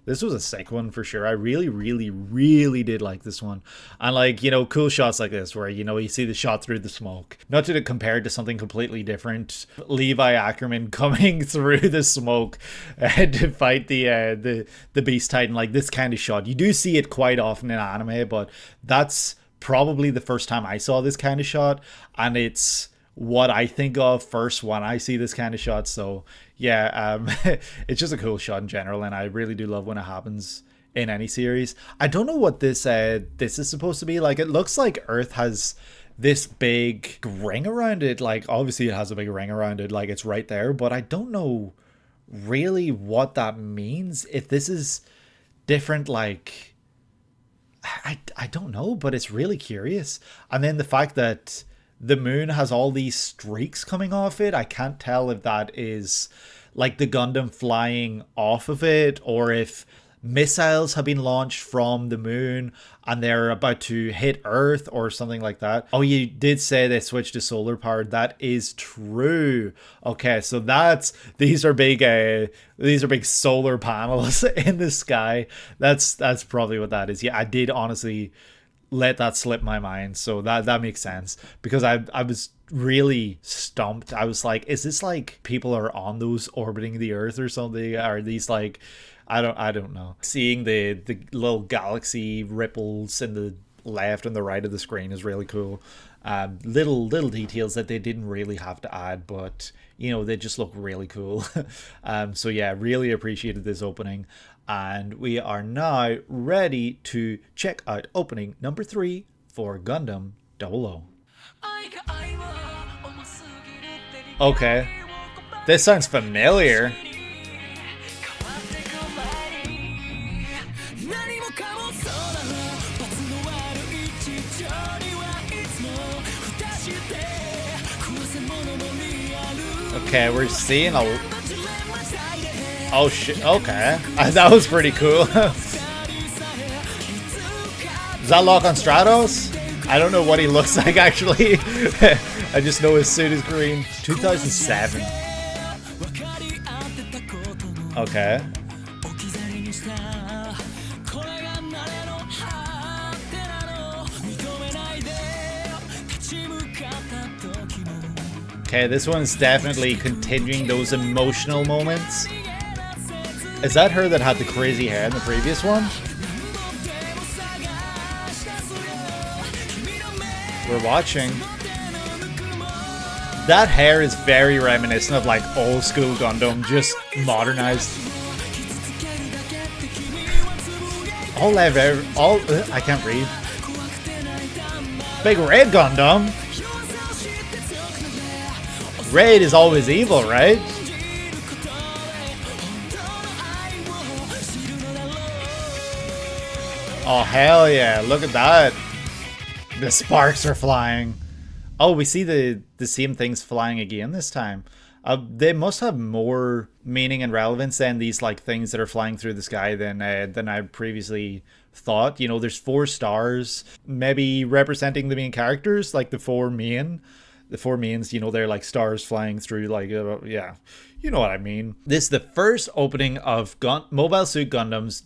this was a sick one for sure. I really did like this one. And like, you know, cool shots like this where, you know, you see the shot through the smoke, not to compare to something completely different, Levi Ackerman coming through the smoke to fight the Beast Titan. Like this kind of shot, you do see it quite often in anime, but that's probably the first time I saw this kind of shot, and it's what I think of first when I see this kind of shot. So yeah, it's just a cool shot in general, and I really do love when it happens in any series. I don't know what this is supposed to be. Like, it looks like Earth has this big ring around it. Like, obviously it has a big ring around it, like it's right there, but I don't know really what that means. If this is different, like I don't know, but it's really curious. And then the fact that the moon has all these streaks coming off it, I can't tell if that is like the Gundam flying off of it, or if missiles have been launched from the moon and they're about to hit Earth or something like that. Oh, you did say they switched to solar powered. That is true. Okay, so these are big solar panels in the sky. That's probably what that is. Yeah, I did honestly let that slip my mind, so that makes sense, because I was really stumped. I was like, is this like people are on those orbiting the Earth or something? Are these like, I don't know. Seeing the little galaxy ripples in the left and the right of the screen is really cool. Little details that they didn't really have to add, but you know, they just look really cool. So yeah, really appreciated this opening. And we are now ready to check out opening number 3 for Gundam 00. Okay, this sounds familiar. Okay, we're seeing a... Oh shit, okay. That was pretty cool. Does that lock on Stratos? I don't know what he looks like actually. I just know his suit is green. 2007. Okay. Okay, this one's definitely continuing those emotional moments. Is that her that had the crazy hair in the previous one? We're watching. That hair is very reminiscent of like old school Gundam, just modernized. I can't read. Big red Gundam. Red is always evil, right? Oh hell yeah, look at that. The sparks are flying. Oh, we see the same things flying again this time. They must have more meaning and relevance than these like things that are flying through the sky than I previously thought. You know, there's 4 stars, maybe representing the main characters, like the four mains, you know, they're like stars flying through, like, yeah, you know what I mean. This is the first opening of Mobile Suit Gundam's...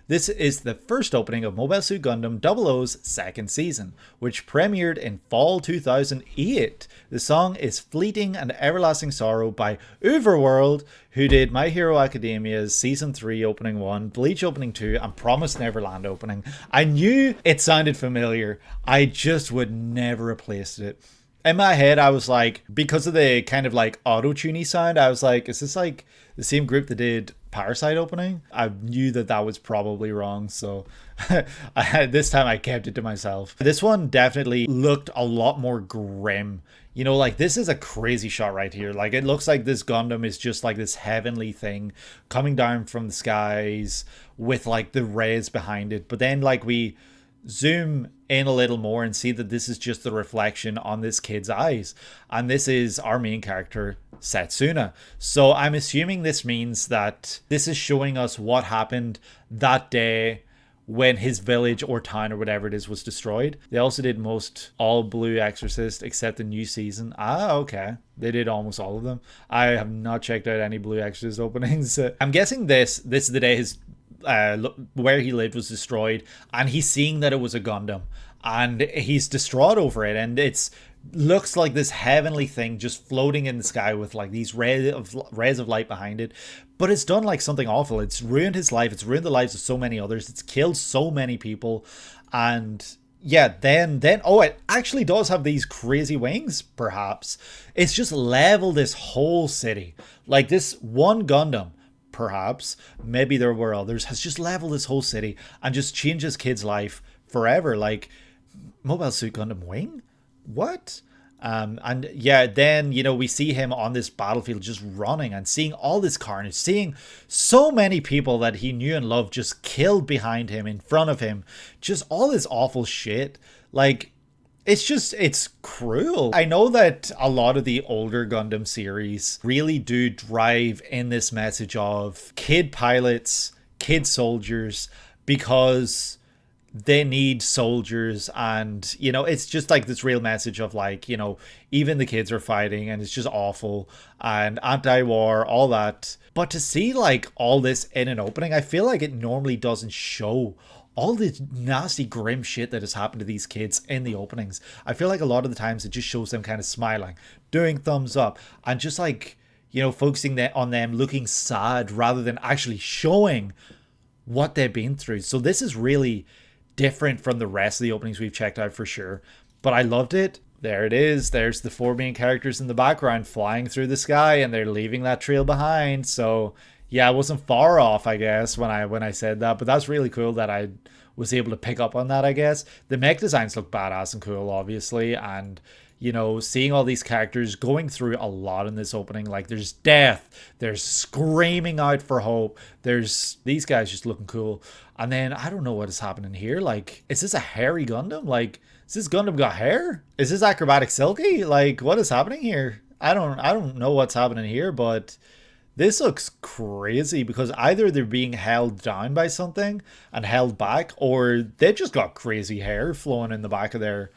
This is the first opening of Mobile Suit Gundam 00's second season, which premiered in fall 2008. The song is Fleeting and Everlasting Sorrow by UVERworld, who did My Hero Academia's Season 3 Opening 1, Bleach Opening 2, and Promised Neverland Opening. I knew it sounded familiar, I just would never have placed it. In my head, I was like, because of the kind of like auto-tuney sound, I was like, is this like the same group that did Parasite Opening? I knew that was probably wrong, so this time I kept it to myself. This one definitely looked a lot more grim. You know, like this is a crazy shot right here. Like it looks like this Gundam is just like this heavenly thing coming down from the skies with like the rays behind it. But then like we zoom in a little more and see that this is just the reflection on this kid's eyes, and this is our main character Setsuna. So I'm assuming this means that this is showing us what happened that day when his village or town or whatever it is was destroyed. They also did most all Blue Exorcist except the new season. Ah, okay. They did almost all of them. I have not checked out any Blue Exorcist openings. I'm guessing this is the day his where he lived was destroyed, and he's seeing that it was a Gundam, and he's distraught over it, and it's looks like this heavenly thing just floating in the sky with like these rays of light behind it. But it's done like something awful. It's ruined his life. It's ruined the lives of so many others. It's killed so many people. And yeah, then oh, it actually does have these crazy wings, perhaps. It's just leveled this whole city. Like this one Gundam, perhaps, maybe there were others, has just leveled this whole city and just changed his kid's life forever. Like, Mobile Suit Gundam Wing? What? And yeah, then, you know, we see him on this battlefield just running and seeing all this carnage, seeing so many people that he knew and loved just killed behind him, in front of him, just all this awful shit. Like, it's cruel. I know that a lot of the older Gundam series really do drive in this message of kid pilots, kid soldiers, because they need soldiers, and you know, it's just like this real message of like, you know, even the kids are fighting and it's just awful and anti-war, all that. But to see like all this in an opening, I feel like it normally doesn't show all the nasty grim shit that has happened to these kids in the openings. I feel like a lot of the times it just shows them kind of smiling, doing thumbs up, and just like, you know, focusing on them looking sad rather than actually showing what they've been through. So this is really different from the rest of the openings we've checked out for sure, but I loved it. There it is. There's the 4 main characters in the background flying through the sky, and they're leaving that trail behind. So yeah, I wasn't far off, I guess, when I said that, but that's really cool that I was able to pick up on that, I guess. The mech designs look badass and cool, obviously, and you know, seeing all these characters going through a lot in this opening, like there's death, there's screaming out for hope, there's these guys just looking cool. And then I don't know what is happening here. Like, is this a hairy Gundam? Like, is this Gundam got hair? Is this acrobatic Silky? Like, what is happening here? I don't know what's happening here, but this looks crazy because either they're being held down by something and held back, or they've just got crazy hair flowing in the back of their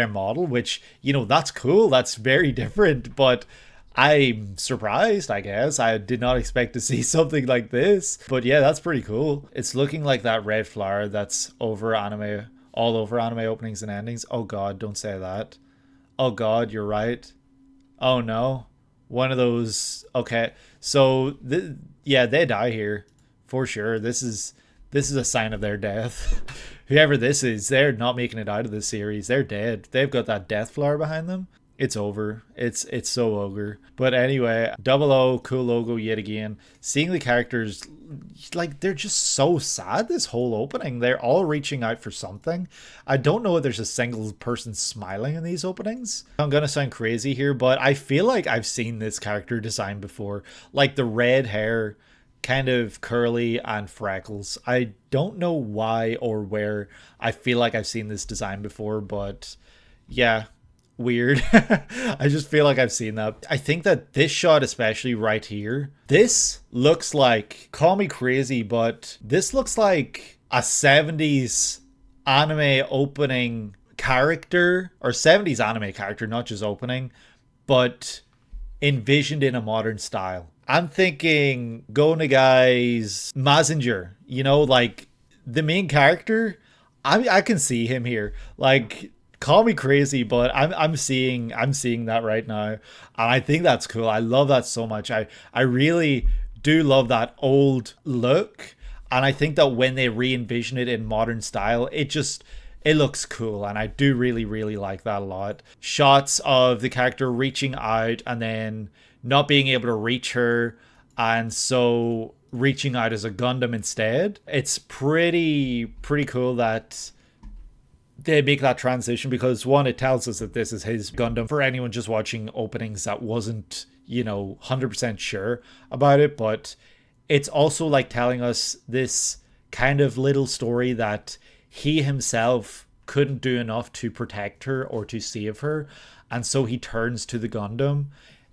model, which, you know, that's cool. That's very different, but I'm surprised, I guess. I did not expect to see something like this, but yeah, that's pretty cool. It's looking like that red flower that's over anime, all over anime openings and endings. Oh god, don't say that. Oh god, you're right. Oh no, one of those. Okay, so yeah, they die here for sure. This is a sign of their death. Whoever this is, they're not making it out of this series. They're dead. They've got that death flower behind them. It's over. It's so ogre. But anyway, 00, cool logo yet again. Seeing the characters, like, they're just so sad this whole opening. They're all reaching out for something. I don't know if there's a single person smiling in these openings. I'm gonna sound crazy here, but I feel like I've seen this character design before. Like the red hair, kind of curly and freckles. I don't know why or where. I feel like I've seen this design before, but yeah, weird. I just feel like I've seen that. I think that this shot, especially right here, this looks like, call me crazy, but this looks like a 70s anime opening character, or 70s anime character, not just opening, but envisioned in a modern style. I'm thinking Go Nagai's Mazinger, you know, like the main character. I can see him here. Like, call me crazy, but I'm seeing that right now, and I think that's cool. I love that so much. I really do love that old look, and I think that when they re-envision it in modern style, it looks cool, and I do really like that a lot. Shots of the character reaching out and then not being able to reach her, and so reaching out as a Gundam instead. It's pretty cool that they make that transition, because one, it tells us that this is his Gundam for anyone just watching openings that wasn't, you know, 100% sure about it, but it's also like telling us this kind of little story that he himself couldn't do enough to protect her or to save her, and so he turns to the Gundam.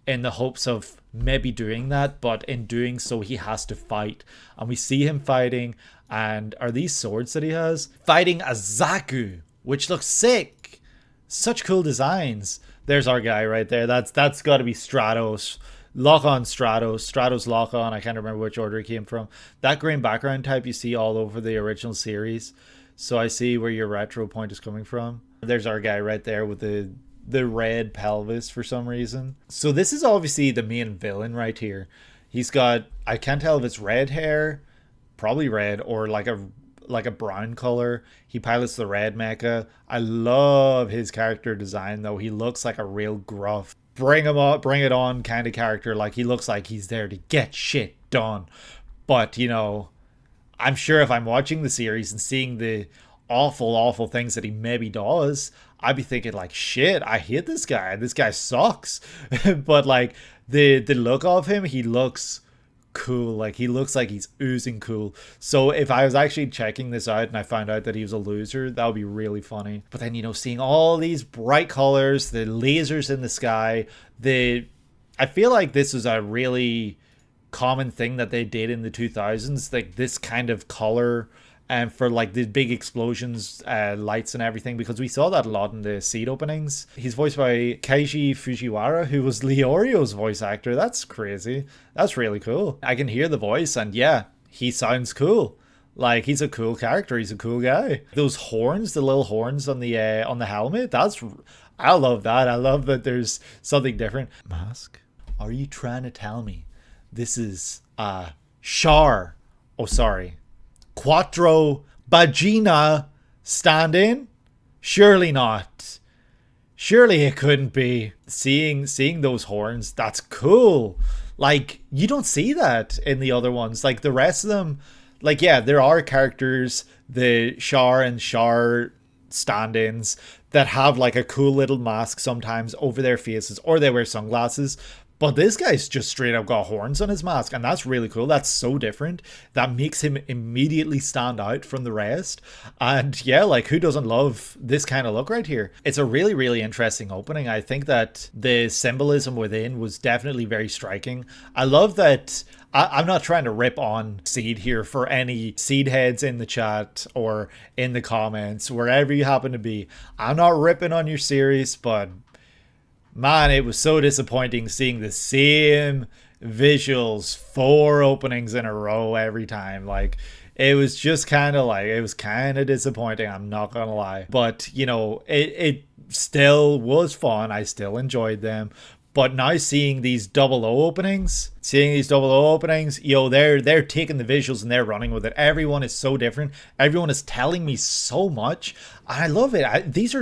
in the hopes of maybe doing that, but in doing so he has to fight, and we see him fighting. And are these swords that he has? Fighting a Zaku, which looks sick. Such cool designs. There's our guy right there. That's got to be Stratos. Lock on Stratos lock on. I can't remember which order he came from. That green background type you see all over the original series. So I see where your retro point is coming from. There's our guy right there with the red pelvis for some reason. So this is obviously the main villain right here. He's got, I can't tell if it's red hair, probably red, or like a brown color. He pilots the red mecha. I love his character design though. He looks like a real gruff, bring him up, bring it on kind of character. Like he looks like he's there to get shit done. But you know, I'm sure if I'm watching the series and seeing the awful things that he maybe does, I'd be thinking like, shit, I hate this guy. This guy sucks. But like the look of him, he looks cool. Like he looks like he's oozing cool. So if I was actually checking this out and I found out that he was a loser, that would be really funny. But then, you know, seeing all these bright colors, the lasers in the sky, I feel like this is a really common thing that they did in the 2000s, like this kind of color, and for like the big explosions, lights and everything, because we saw that a lot in the seed openings. He's voiced by Keiji Fujiwara, who was Leorio's voice actor. That's crazy. That's really cool. I can hear the voice, and yeah, he sounds cool. Like he's a cool character. He's a cool guy. Those horns, the little horns on the helmet. I love that. I love that there's something different. Mask. Are you trying to tell me this is Char? Oh, sorry. Quattro Bagina stand-in? Surely not. Surely it couldn't be. Seeing those horns, that's cool. Like, you don't see that in the other ones. Like, the rest of them, like, yeah, there are characters, the Char and Char stand-ins, that have, like, a cool little mask sometimes over their faces, or they wear sunglasses. But this guy's just straight up got horns on his mask, and that's really cool. That's so different. That makes him immediately stand out from the rest. And yeah, like who doesn't love this kind of look right here? It's a really, really interesting opening. I think that the symbolism within was definitely very striking. I love that. I'm not trying to rip on Seed here for any Seed heads in the chat or in the comments, wherever you happen to be. I'm not ripping on your series, but man, it was so disappointing seeing the same visuals 4 openings in a row every time. Like, it was just kind of disappointing, I'm not gonna lie. But, you know, it still was fun. I still enjoyed them. But now seeing these 00 openings, yo, they're taking the visuals and they're running with it. Everyone is so different. Everyone is telling me so much. I love it. These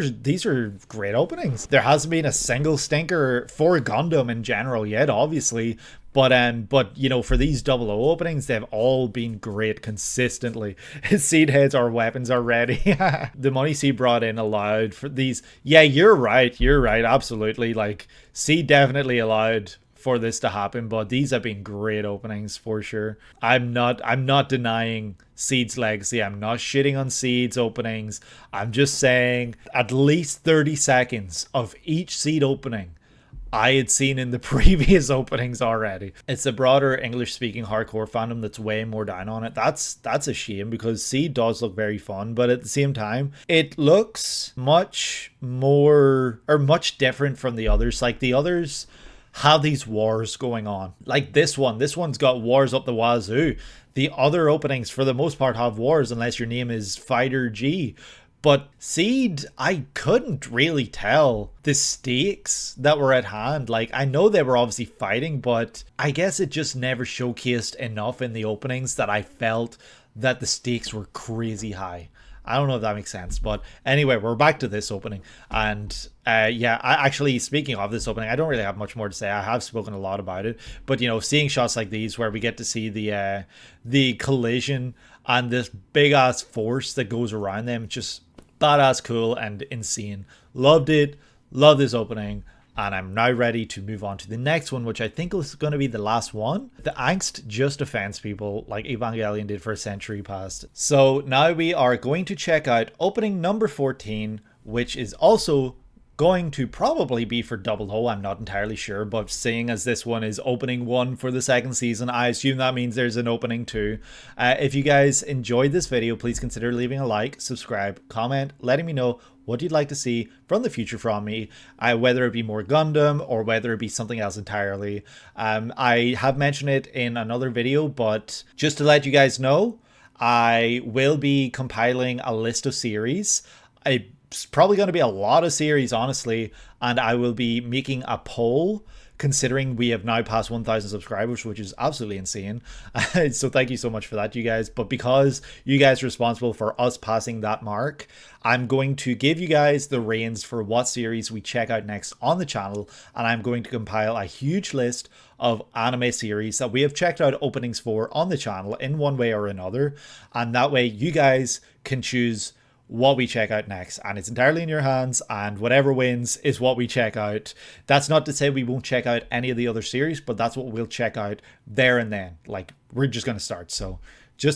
are great openings. There hasn't been a single stinker for Gundam in general yet, obviously. But you know, for these 00 openings, they've all been great consistently. Seed heads or weapons are ready. The money Seed brought in allowed for these. Yeah, you're right, absolutely. Like, Seed definitely allowed for this to happen, but these have been great openings for sure. I'm not denying Seed's legacy. I'm not shitting on Seed's openings. I'm just saying at least 30 seconds of each Seed opening I had seen in the previous openings already. It's a broader English-speaking hardcore fandom that's way more down on it. That's a shame, because Seed does look very fun, but at the same time, it looks much different from the others. Like, the others have these wars going on. Like this one's got wars up the wazoo. The other openings, for the most part, have wars, unless your name is Fighter G. But Seed, I couldn't really tell the stakes that were at hand. Like, I know they were obviously fighting, but I guess it just never showcased enough in the openings that I felt that the stakes were crazy high. I don't know if that makes sense, but anyway, we're back to this opening. And yeah, actually, speaking of this opening, I don't really have much more to say. I have spoken a lot about it, but you know, seeing shots like these where we get to see the collision and this big ass force that goes around them, just badass cool and insane. Loved it. Love this opening. And I'm now ready to move on to the next one, which I think is going to be the last one. The angst just offends people like Evangelion did for a century past. So now we are going to check out opening number 14, which is also going to probably be for Double O. I'm not entirely sure, but seeing as this one is opening 1 for the second season, I assume that means there's an opening 2. If you guys enjoyed this video, please consider leaving a like, subscribe, comment, letting me know what you'd like to see from the future from me, whether it be more Gundam or whether it be something else entirely. I have mentioned it in another video, but just to let you guys know, I will be compiling a list of series. It's probably going to be a lot of series, honestly, and I will be making a poll, considering we have now passed 1,000 subscribers, which is absolutely insane. So thank you so much for that, you guys. But because you guys are responsible for us passing that mark, I'm going to give you guys the reins for what series we check out next on the channel, and I'm going to compile a huge list of anime series that we have checked out openings for on the channel in one way or another, and that way you guys can choose what we check out next, and it's entirely in your hands, and whatever wins is what we check out. That's not to say we won't check out any of the other series, but that's what we'll check out there and then. Like, we're just going to start. So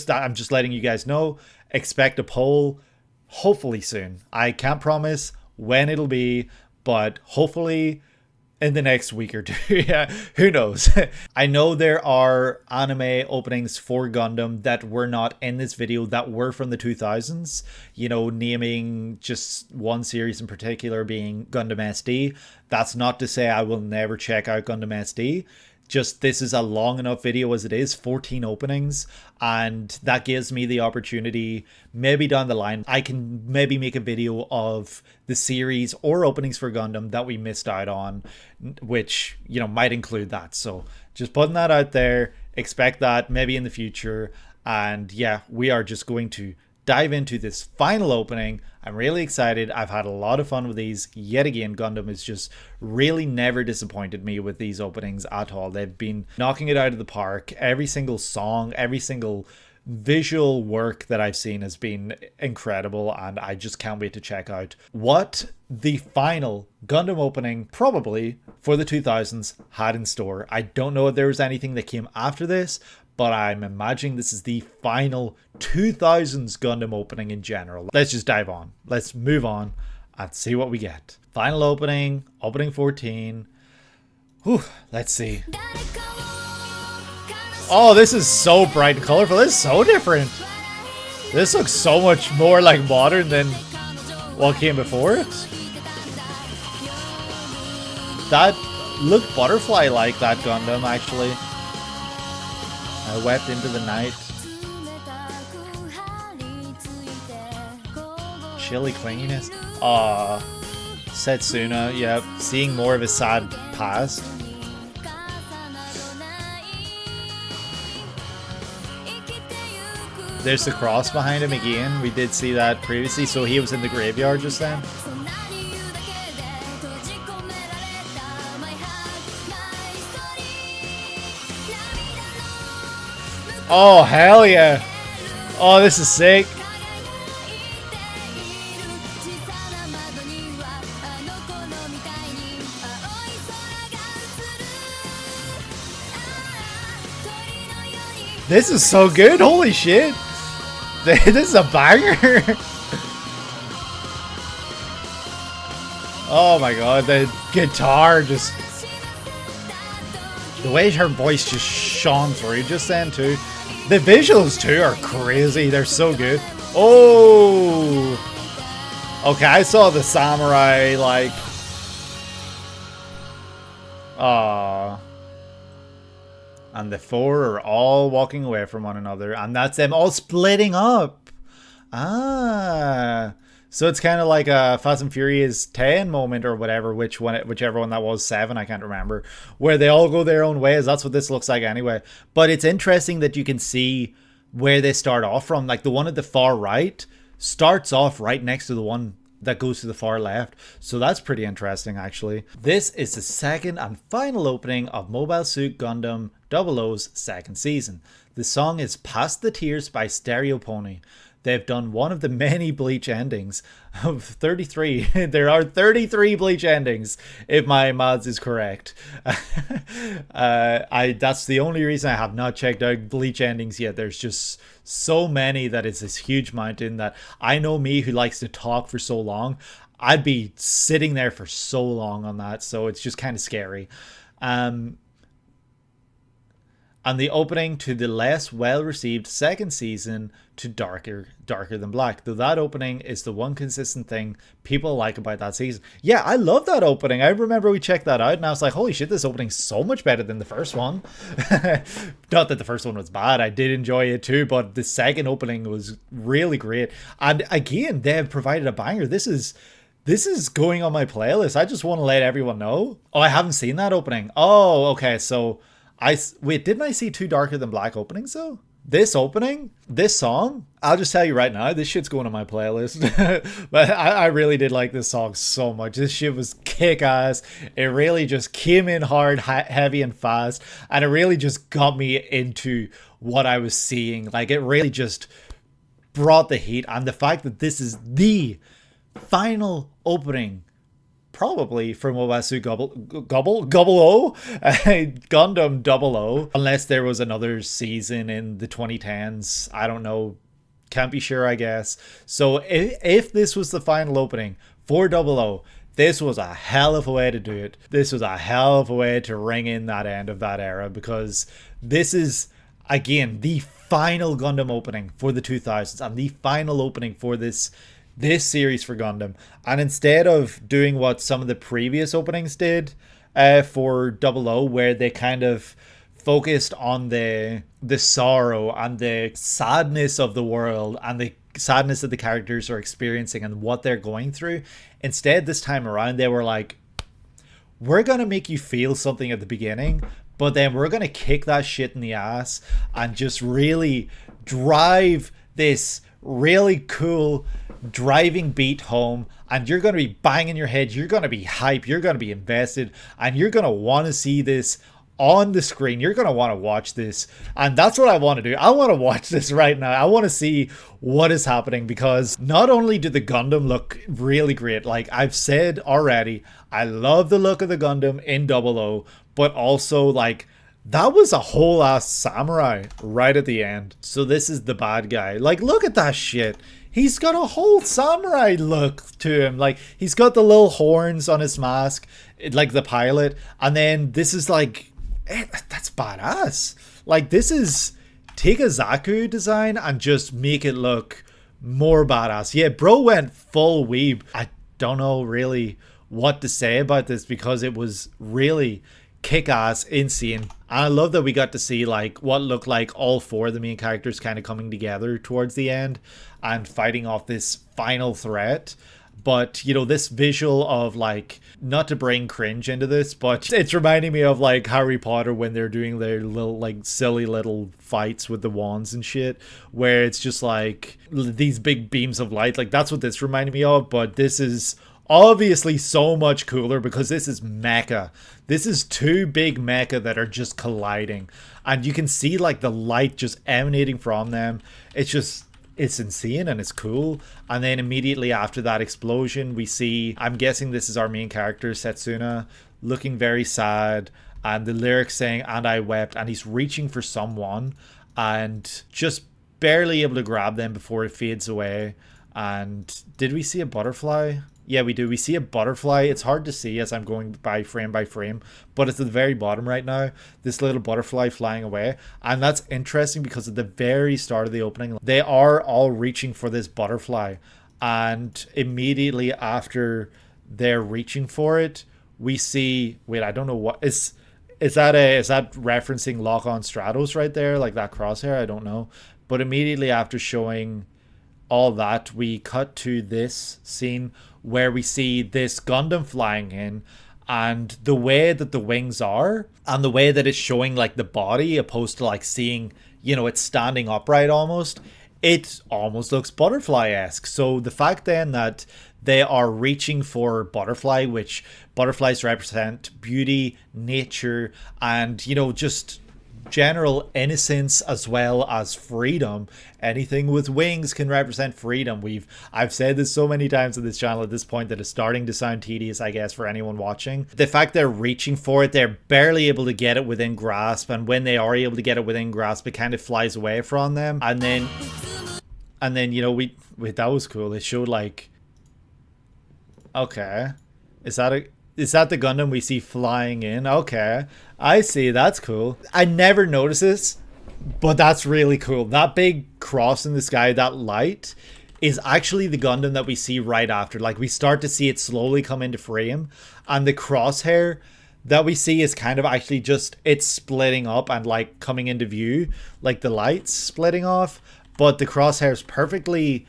I'm just letting you guys know, expect a poll hopefully soon. I can't promise when it'll be, but hopefully in the next week or two. Yeah, who knows? I know there are anime openings for Gundam that were not in this video that were from the 2000s, you know, naming just one series in particular being Gundam SD. That's not to say I will never check out Gundam SD. Just this is a long enough video as it is, 14 openings, and that gives me the opportunity, maybe down the line, I can maybe make a video of the series or openings for Gundam that we missed out on, which, you know, might include that. So just putting that out there, expect that maybe in the future. And yeah, we are just going to dive into this final opening. I'm really excited. I've had a lot of fun with these. Yet again, Gundam has just really never disappointed me with these openings at all. They've been knocking it out of the park. Every single song, every single visual work that I've seen has been incredible, and I just can't wait to check out what the final Gundam opening, probably for the 2000s, had in store. I don't know if there was anything that came after this, but I'm imagining this is the final 2000s Gundam opening in general. Let's just dive on. Let's move on and see what we get. Final opening, opening 14. Whew, let's see. Oh, this is so bright and colorful. This is so different. This looks so much more like modern than what came before it. That looked butterfly-like, that Gundam, actually. I wept into the night. Chilly clinginess. Aww. Setsuna, yep. Seeing more of his sad past. There's the cross behind him again. We did see that previously, so he was in the graveyard just then. Oh, hell yeah. Oh, this is sick. This is so good. Holy shit. This is a banger. Oh my god, the guitar just... The way her voice just shone through just then too. The visuals too are crazy. They're so good. Oh! Okay, I saw the samurai like... Aww. And the four are all walking away from one another. And that's them all splitting up. Ah. So it's kind of like a Fast and Furious 10 moment or whatever, whichever one that was, 7, I can't remember, where they all go their own ways. That's what this looks like anyway. But it's interesting that you can see where they start off from. Like the one at the far right starts off right next to the one that goes to the far left. So that's pretty interesting, actually. This is the second and final opening of Mobile Suit Gundam 00's second season. The song is Past the Tears by Stereopony. They've done one of the many Bleach endings of 33. There are 33 Bleach endings, if my maths is correct. That's the only reason I have not checked out Bleach endings yet. There's just so many that it's this huge mountain that I know me who likes to talk for so long. I'd be sitting there for so long on that, so it's just kind of scary. Um, and the opening to the less well-received second season to Darker Than Black. Though that opening is the one consistent thing people like about that season. Yeah, I love that opening. I remember we checked that out and I was like, holy shit, this opening's so much better than the first one. Not that the first one was bad, I did enjoy it too, but the second opening was really great. And again, they have provided a banger. This is going on my playlist. I just want to let everyone know. Oh, I haven't seen that opening. Oh, okay, so wait, didn't I see two Darker Than Black openings though? This opening, this song, I'll just tell you right now, this shit's going on my playlist. But I really did like this song so much. This shit was kick-ass. It really just came in hard, heavy, and fast. And it really just got me into what I was seeing. Like, it really just brought the heat. And the fact that this is the final opening probably from Owasu Gundam 00, unless there was another season in the 2010s. I don't know, can't be sure, I guess. So if this was the final opening for 00, this was a hell of a way to do it. This was a hell of a way to ring in that end of that era, because this is, again, the final Gundam opening for the 2000s and the final opening for this series for Gundam. And instead of doing what some of the previous openings did for 00, where they kind of focused on the sorrow and the sadness of the world and the sadness that the characters are experiencing and what they're going through, instead this time around they were like, we're gonna make you feel something at the beginning, but then we're gonna kick that shit in the ass and just really drive this really cool driving beat home, and you're going to be banging your head, you're going to be hype, you're going to be invested, and you're going to want to see this on the screen. You're going to want to watch this, and that's what I want to do. I want to watch this right now. I want to see what is happening, because not only do the Gundam look really great, like I've said already, I love the look of the Gundam in 00, but also like that was a whole ass samurai right at the end. So this is the bad guy. Like, look at that shit. He's got a whole samurai look to him. Like, he's got the little horns on his mask, like the pilot. And then this is like, that's badass. Like, this is take a Zaku design and just make it look more badass. Yeah, bro went full weeb. I don't know really what to say about this, because it was really kick-ass, insane. And I love that we got to see like what looked like all four of the main characters kind of coming together towards the end and fighting off this final threat. But, you know, this visual of like, not to bring cringe into this, but it's reminding me of like Harry Potter when they're doing their little like silly little fights with the wands and shit, where it's just like these big beams of light. Like, that's what this reminded me of. But this is obviously so much cooler, because this is mecha. This is two big mecha that are just colliding, and you can see like the light just emanating from them. It's insane and it's cool. And then immediately after that explosion, we see, I'm guessing this is our main character, Setsuna, looking very sad, and the lyrics saying, "And I wept," and he's reaching for someone and just barely able to grab them before it fades away. And did we see a butterfly? Yeah, we do. We see a butterfly. It's hard to see as I'm going by frame, but it's at the very bottom right now. This little butterfly flying away. And that's interesting, because at the very start of the opening, they are all reaching for this butterfly. And immediately after they're reaching for it, we see, wait, I don't know what is that referencing Lock on Stratos right there, like that crosshair? I don't know. But immediately after showing all that, we cut to this scene where we see this Gundam flying in, and the way that the wings are and the way that it's showing like the body, opposed to like seeing, you know, it's standing upright almost, it almost looks butterfly-esque. So the fact then that they are reaching for butterfly, which butterflies represent beauty, nature, and, you know, just general innocence as well as freedom. Anything with wings can represent freedom. I've said this so many times on this channel at this point that it's starting to sound tedious, I guess, for anyone watching. The fact they're reaching for it, they're barely able to get it within grasp, and when they are able to get it within grasp, it kind of flies away from them. And then you know, we that was cool. It showed like Okay. Is that the Gundam we see flying in? Okay. I see. That's cool. I never noticed this, but that's really cool. That big cross in the sky, that light, is actually the Gundam that we see right after. Like, we start to see it slowly come into frame, and the crosshair that we see is kind of actually just it's splitting up and like coming into view, like the lights splitting off, but the crosshairs perfectly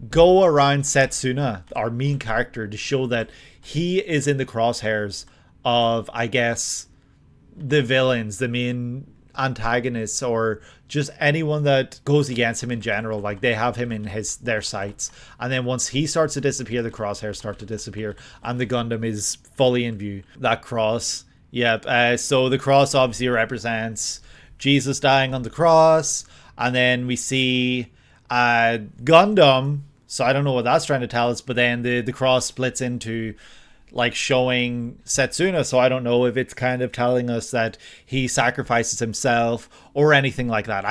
go around Setsuna, our main character, to show that he is in the crosshairs of, I guess, the villains, the main antagonists, or just anyone that goes against him in general. Like, they have him in their sights, and then once he starts to disappear, the crosshairs start to disappear, and the Gundam is fully in view. That cross, yep. So the cross obviously represents Jesus dying on the cross, and then we see Gundam. So I don't know what that's trying to tell us, but then the cross splits into like showing Setsuna, so I don't know if it's kind of telling us that he sacrifices himself or anything like that.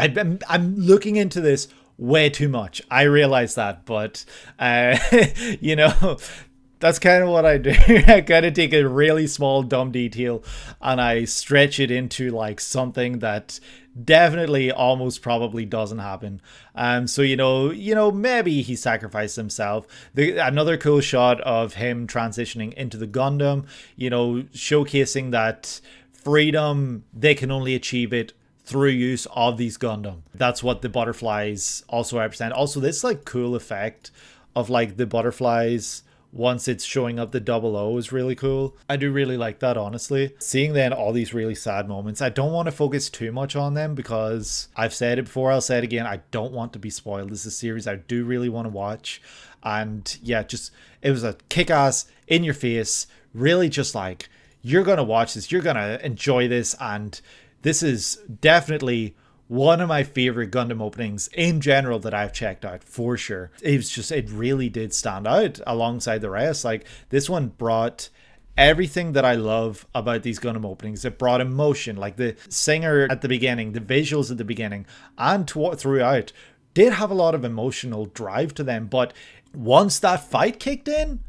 I'm looking into this way too much. I realize that, but you know, that's kind of what I do. I kind of take a really small dumb detail and I stretch it into like something that definitely almost probably doesn't happen. So you know maybe he sacrificed himself. Another cool shot of him transitioning into the Gundam, you know, showcasing that freedom, they can only achieve it through use of these Gundam. That's what the butterflies also represent. Also, this like cool effect of like the butterflies once it's showing up the double O is really cool. I do really like that, honestly. Seeing then all these really sad moments, I don't want to focus too much on them because I've said it before, I'll say it again, I don't want to be spoiled. This is a series I do really want to watch. And yeah, just, it was a kick-ass, in your face, really just like, you're going to watch this, you're going to enjoy this, and this is definitely one of my favorite Gundam openings in general that I've checked out, for sure. It was just, it really did stand out alongside the rest. Like, this one brought everything that I love about these Gundam openings. It brought emotion, like the singer at the beginning, the visuals at the beginning, and throughout did have a lot of emotional drive to them. But once that fight kicked in,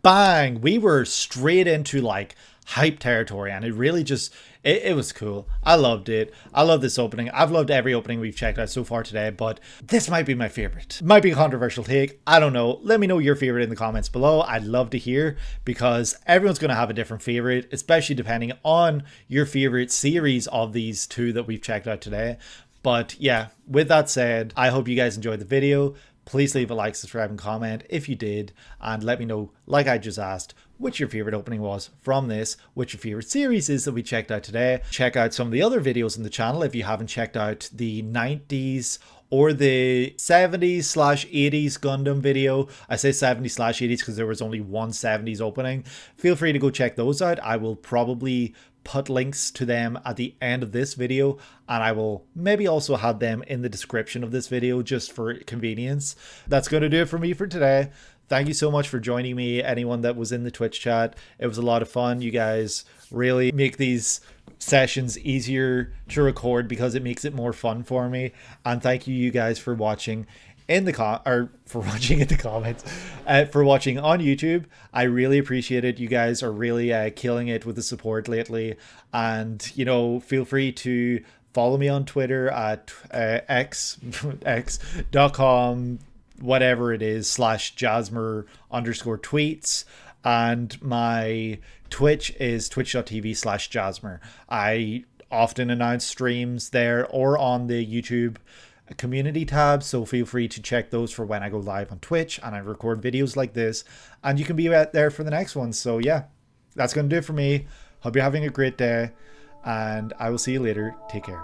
bang, we were straight into like hype territory, and it really just it was cool. I loved it. I love this opening. I've loved every opening we've checked out so far today, but this might be my favorite. Might be a controversial take, I don't know. Let me know your favorite in the comments below. I'd love to hear, because everyone's going to have a different favorite, especially depending on your favorite series of these two that we've checked out today. But yeah, with that said, I hope you guys enjoyed the video. Please leave a like, subscribe, and comment if you did, and let me know, like I just asked, which your favorite opening was from this, which your favorite series is that we checked out today. Check out some of the other videos on the channel if you haven't checked out the 90s or the 70s/80s Gundam video. I say 70s/80s because there was only one 70s opening. Feel free to go check those out. I will probably put links to them at the end of this video, and I will maybe also have them in the description of this video just for convenience. That's going to do it for me for today. Thank you so much for joining me, anyone that was in the Twitch chat. It was a lot of fun. You guys really make these sessions easier to record because it makes it more fun for me. And thank you guys for watching in the for watching in the comments, for watching on YouTube. I really appreciate it. You guys are really killing it with the support lately, and you know, feel free to follow me on Twitter at x.com whatever it is /Jasmer_tweets, and my Twitch is twitch.tv/Jasmer. I often announce streams there or on the YouTube community tab, so feel free to check those for when I go live on Twitch and I record videos like this, and you can be out there for the next one. So yeah, that's gonna do it for me. Hope you're having a great day, and I will see you later. Take care.